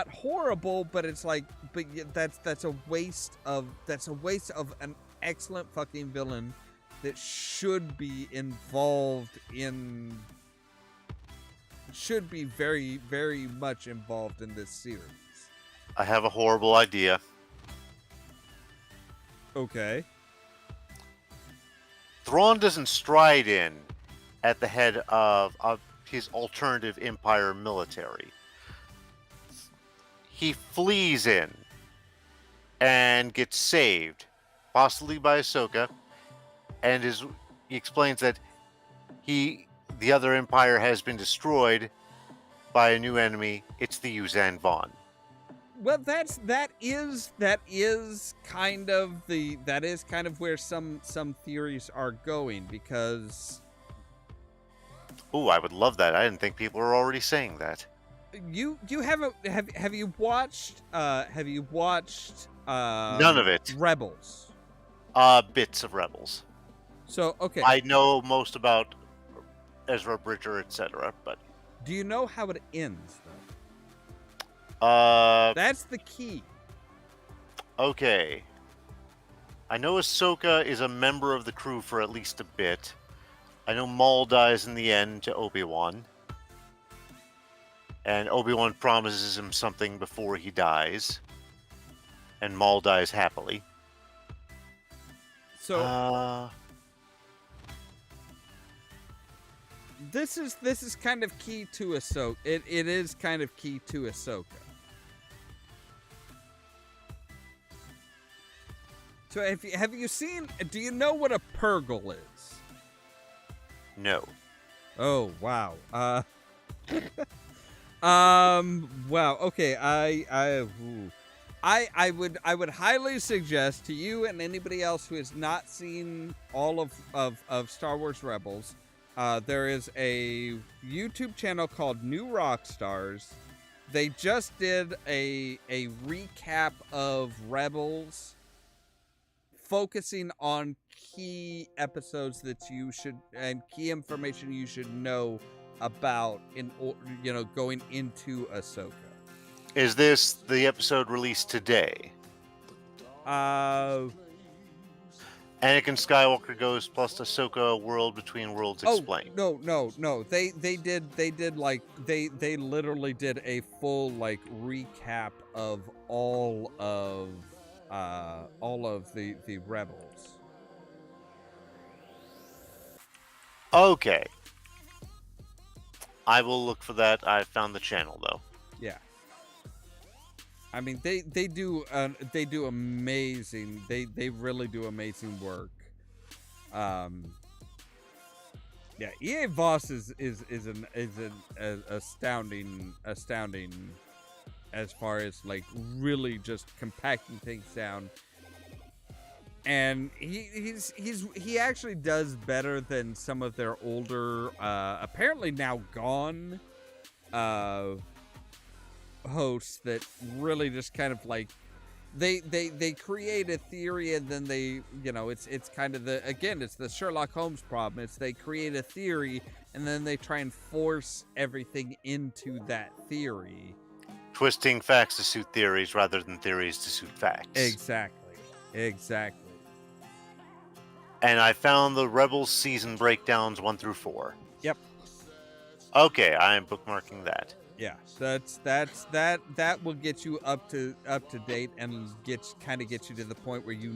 horrible, but it's like, but that's a waste of an excellent fucking villain that should be very, very much involved in this series. I have a horrible idea. Okay. Thrawn doesn't stride in at the head of his alternative empire military. He flees in and gets saved, possibly by Ahsoka, and he explains that the other empire has been destroyed by a new enemy. It's the Yuuzhan Vong. Well, that is kind of where some theories are going, because Ooh, I would love that. I didn't think people were already saying that. you have you watched None of it. Rebels? Bits of Rebels. So okay, I know most about Ezra Bridger, etc. But do you know how it ends though? That's the key. Okay. I know Ahsoka is a member of the crew for at least a bit. I know Maul dies in the end to Obi-Wan. And Obi-Wan promises him something before he dies. And Maul dies happily. So this is kind of key to Ahsoka. It is kind of key to Ahsoka. So have you seen? Do you know what a Purgle is? No. Oh wow. Wow. Okay. I would highly suggest to you and anybody else who has not seen all of Star Wars Rebels. There is a YouTube channel called New Rockstars. They just did a recap of Rebels, focusing on key episodes that you should and key information you should know about going into Ahsoka. Is this the episode released today? Uh Anakin Skywalker goes plus Ahsoka World Between Worlds Explained. No. They literally did a full like recap of all of the Rebels. Okay. I will look for that. I found the channel though. Yeah. I mean, they do amazing. They really do amazing work. Yeah, EA Voss is an astounding as far as like really just compacting things down. And he actually does better than some of their older, apparently now gone, hosts that really just kind of like they create a theory and then they, it's kind of it's the Sherlock Holmes problem. It's they create a theory and then they try and force everything into that theory, Twisting facts to suit theories rather than theories to suit facts. exactly. Exactly. And I found the Rebels season breakdowns 1 through 4. Yep. Okay, I am bookmarking that. Yeah, that will get you up to date and get you to the point where you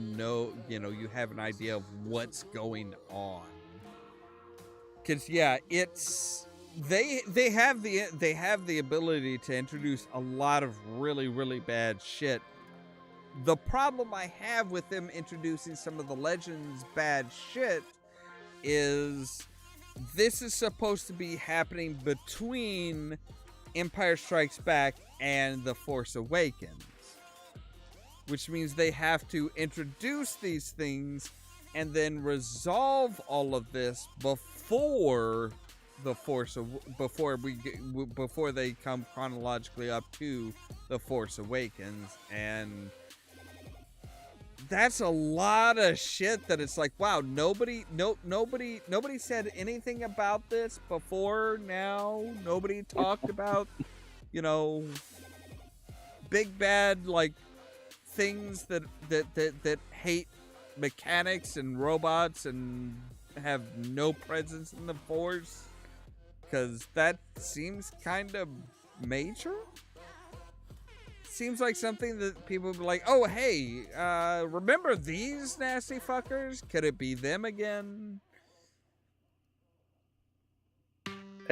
have an idea of what's going on. Because it's they have the ability to introduce a lot of really bad shit. The problem I have with them introducing some of the Legends bad shit is this is supposed to be happening between Empire Strikes Back and The Force Awakens, which means they have to introduce these things and then resolve all of this before before they come chronologically up to The Force Awakens. And that's a lot of shit that it's like, wow, nobody said anything about this before now. Nobody talked about, big bad, like, things that hate mechanics and robots and have no presence in the Force. Because that seems kind of major. Seems like something that people would be like, oh, hey, remember these nasty fuckers? Could it be them again?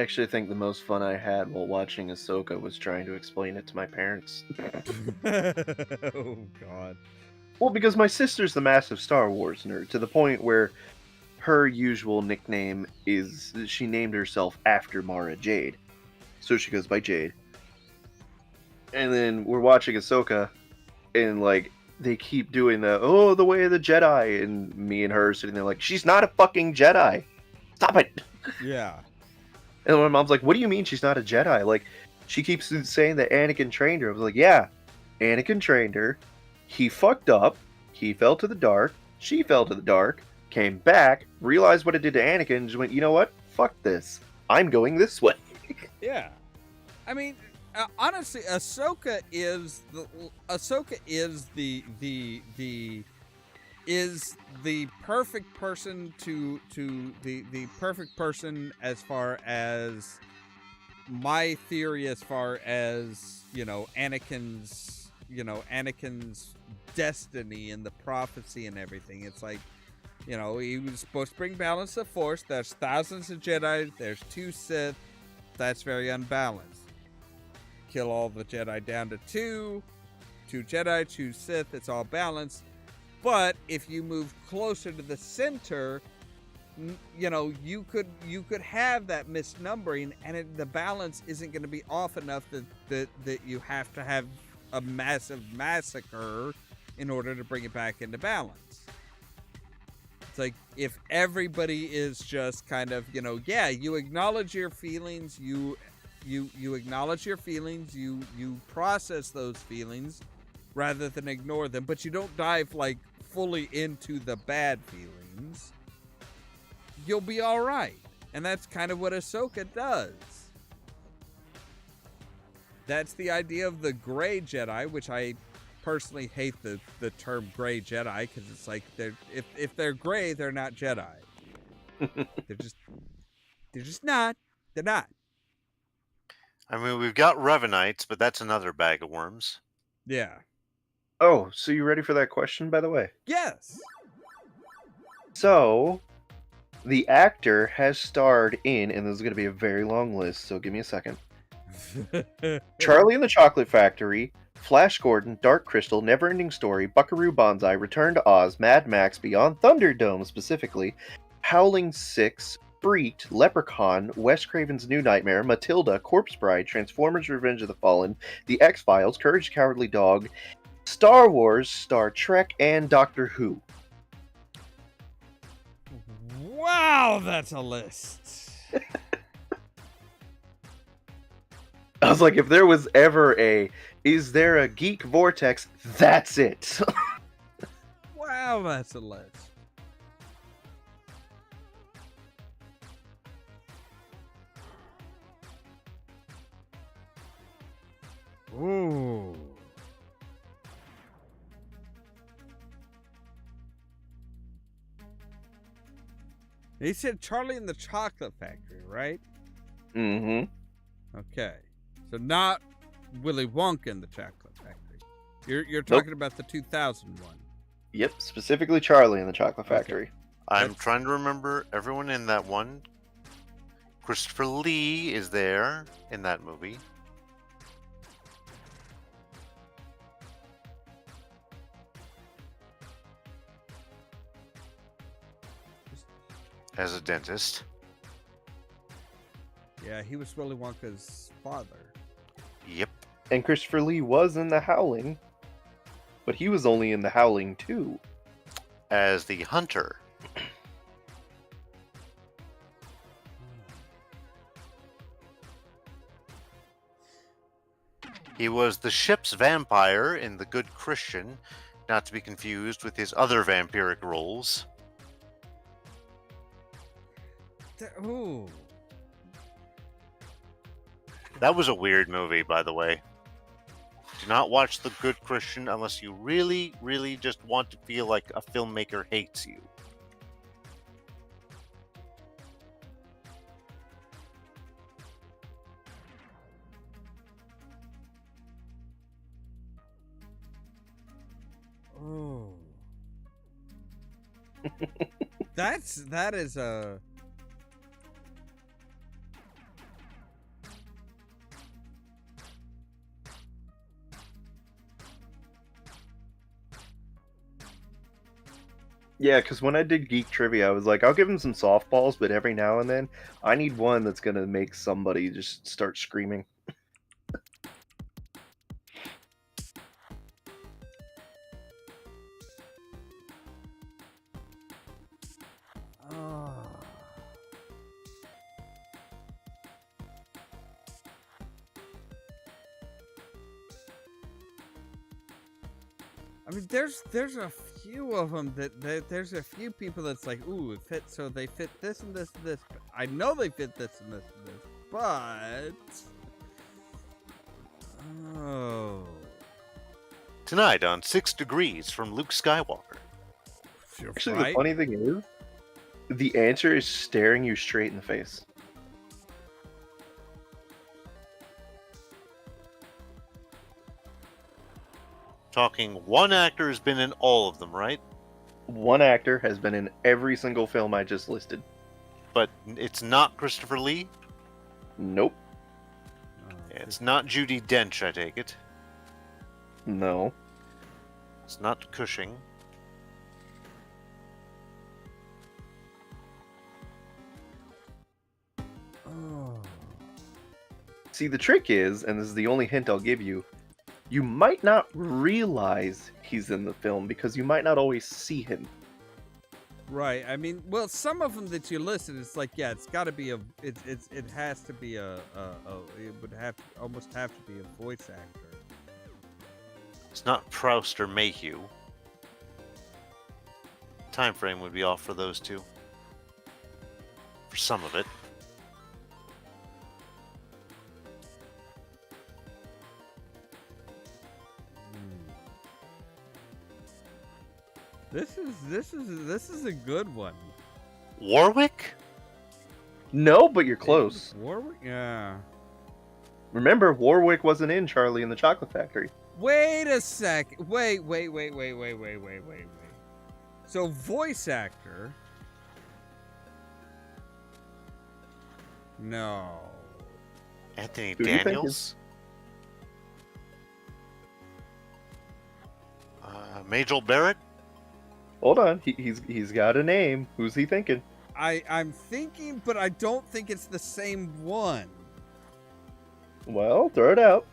Actually, I think the most fun I had while watching Ahsoka was trying to explain it to my parents. Oh, God. Well, because my sister's the massive Star Wars nerd, to the point where her usual nickname is, she named herself after Mara Jade. So she goes by Jade. And then we're watching Ahsoka, and like they keep doing the way of the Jedi, and me and her sitting there like, she's not a fucking Jedi. Stop it. Yeah. And my mom's like, what do you mean she's not a Jedi? Like, she keeps saying that Anakin trained her. I was like, yeah, Anakin trained her. He fucked up. He fell to the dark. She fell to the dark. Came back, realized what it did to Anakin, and just went, you know what? Fuck this. I'm going this way. Yeah. I mean, honestly, Ahsoka is the perfect person to the perfect person as far as my theory, as far as Anakin's destiny and the prophecy and everything. It's like, he was supposed to bring balance to the Force. There's thousands of Jedi. There's 2 Sith. That's very unbalanced. Kill all the Jedi down to 2 Jedi, 2 Sith. It's all balanced. But if you move closer to the center, you could have that misnumbering, and the balance isn't going to be off enough that you have to have a massive massacre in order to bring it back into balance. It's like, if everybody is just kind of, you acknowledge your feelings, you acknowledge your feelings, you process those feelings rather than ignore them, but you don't dive like fully into the bad feelings, you'll be all right. And that's kind of what Ahsoka does. That's the idea of the gray Jedi, which I personally hate the term gray Jedi, because it's like, if they're gray, they're not Jedi. They're just not. They're not. I mean, we've got Revenites, but that's another bag of worms. Yeah. Oh, so you ready for that question, by the way? Yes. So, the actor has starred in, and this is going to be a very long list, so give me a second. Charlie and the Chocolate Factory, Flash Gordon, Dark Crystal, Neverending Story, Buckaroo Banzai, Return to Oz, Mad Max, Beyond Thunderdome specifically, Howling 6, Freaked, Leprechaun, Wes Craven's New Nightmare, Matilda, Corpse Bride, Transformers Revenge of the Fallen, The X-Files, Courage the Cowardly Dog, Star Wars, Star Trek, and Doctor Who. Wow, that's a list. I was like, if there was ever is there a Geek Vortex, that's it. Wow, that's a list. Ooh. He said Charlie and the Chocolate Factory, right? Mm-hmm. Okay. So not Willy Wonka and the Chocolate Factory. You're talking about the 2001. Yep, specifically Charlie and the Chocolate Okay. Factory. I'm trying to remember everyone in that one. Christopher Lee is there in that movie. As a dentist. Yeah, he was Willy Wonka's father. Yep. And Christopher Lee was in The Howling, but he was only in The Howling 2. As the hunter. He was the ship's vampire in The Good Christian, not to be confused with his other vampiric roles. Ooh. That was a weird movie, by the way. Do not watch The Good Christian unless you really, really just want to feel like a filmmaker hates you. Oh. that is a. Yeah, because when I did Geek Trivia, I was like, I'll give him some softballs, but every now and then, I need one that's going to make somebody just start screaming. Oh. I mean, there's a few of them that there's a few people that's like, ooh, it fits. So they fit this and this and this. I know they fit this and this and this, but oh, Tonight on 6 Degrees from Luke Skywalker. you're Actually, right. the funny thing is, the answer is staring you straight in the face. Talking one actor has been in all of them, right? One actor has been in every single film I just listed. But it's not Christopher Lee. Nope. Oh, It's not Judi Dench, I take it. No. It's not Cushing. oh. See, the trick is, and this is the only hint I'll give you, you might not realize he's in the film because you might not always see him. Right. I mean, well, some of them that you listed, it's like, yeah, it's got to be a. It has to be a. It would have to, almost have to be a voice actor. It's not Proust or Mayhew. Time frame would be off for those two. For some of it. This is a good one. Warwick? No, but you're close. Warwick? Yeah. Remember, Warwick wasn't in Charlie and the Chocolate Factory. Wait a sec. Wait. So voice actor? No. Anthony Who do you think Daniels? Majel Barrett? Hold on, he's got a name. Who's he thinking? I'm thinking, but I don't think it's the same one. Well, throw it out.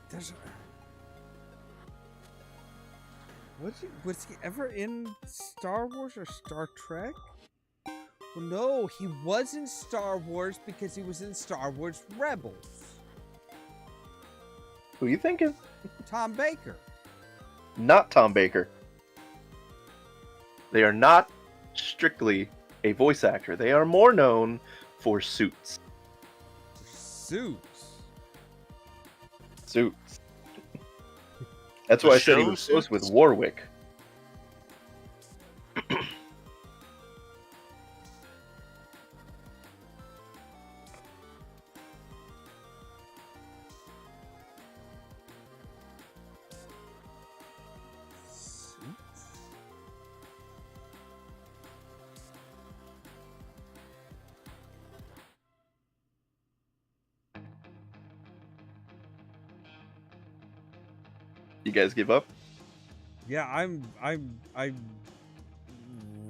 There's was he ever in Star Wars or Star Trek? Well, no, he was in Star Wars because he was in Star Wars Rebels. Who you thinking? Tom Baker. Not Tom Baker. They are not strictly a voice actor. They are more known for Suits. Suits. Suits. That's The why I said he show was close with Suits? Warwick. You guys give up? Yeah, I'm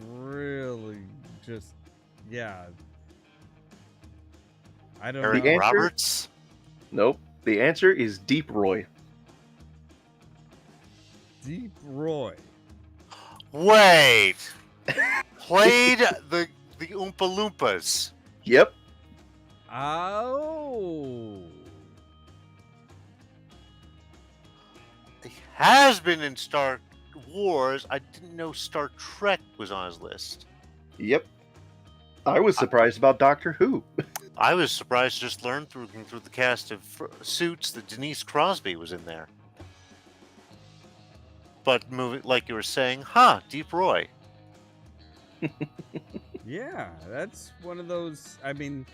really just, yeah. I don't Eric know. answer- Roberts? Nope. The answer is Deep Roy. Deep Roy. Wait. Played the Oompa Loompas. Yep. Oh. He has been in Star Wars. I didn't know Star Trek was on his list. Yep. I was surprised about Doctor Who. I was surprised to just learn through the cast of Suits that Denise Crosby was in there. But moving, like you were saying, Deep Roy. Yeah, that's one of those. I mean,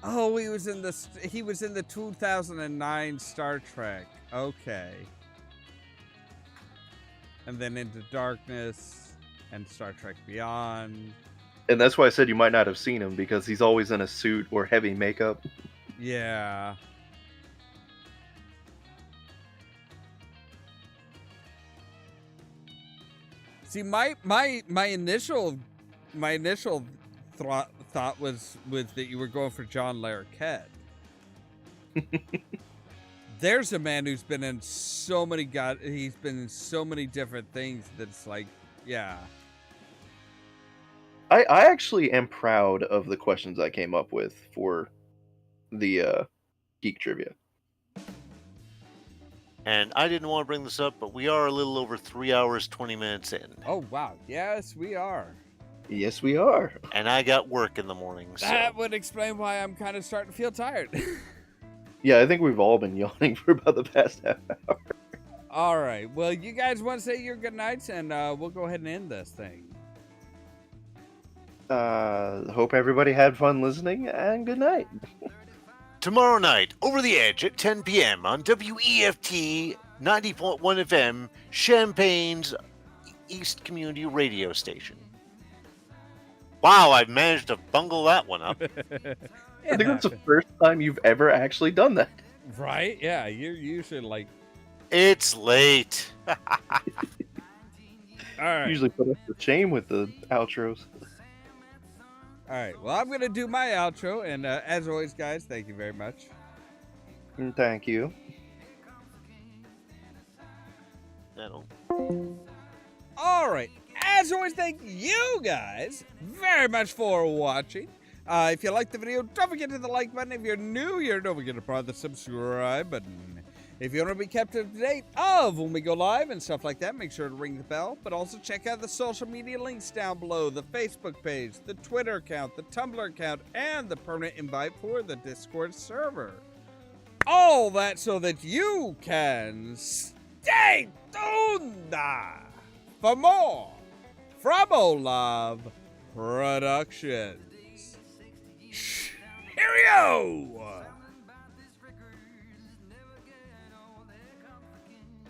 oh, he was in the 2009 Star Trek. Okay. And then Into Darkness and Star Trek Beyond. And that's why I said you might not have seen him, because he's always in a suit or heavy makeup. Yeah. See, my initial thought was that you were going for John Larroquette. There's a man who's been in so many he's been in so many different things that's like, yeah. I actually am proud of the questions I came up with for the Geek Trivia. And I didn't want to bring this up, but we are a little over 3 hours, 20 minutes in. Oh, wow. Yes, we are. Yes, we are. And I got work in the morning. So. That would explain why I'm kind of starting to feel tired. Yeah, I think we've all been yawning for about the past half hour. All right. Well, you guys want to say your good nights, and we'll go ahead and end this thing. Hope everybody had fun listening, and good night. Tomorrow night, Over the Edge at 10 p.m. on WEFT 90.1 FM, Champagne's East Community Radio Station. Wow, I've managed to bungle that one up. I think that's the first time you've ever actually done that. Right? Yeah, you're usually like... It's late. All right. Usually put us to shame with the outros. All right. Well, I'm going to do my outro. And as always, guys, thank you very much. Thank you. All right. As always, thank you guys very much for watching. If you liked the video, don't forget to hit the like button. If you're new here, don't forget to press the subscribe button. If you want to be kept up to date of when we go live and stuff like that, make sure to ring the bell. But also check out the social media links down below. The Facebook page, the Twitter account, the Tumblr account, and the permanent invite for the Discord server. All that so that you can stay tuned for more from Ollamh Productions. Cheerio!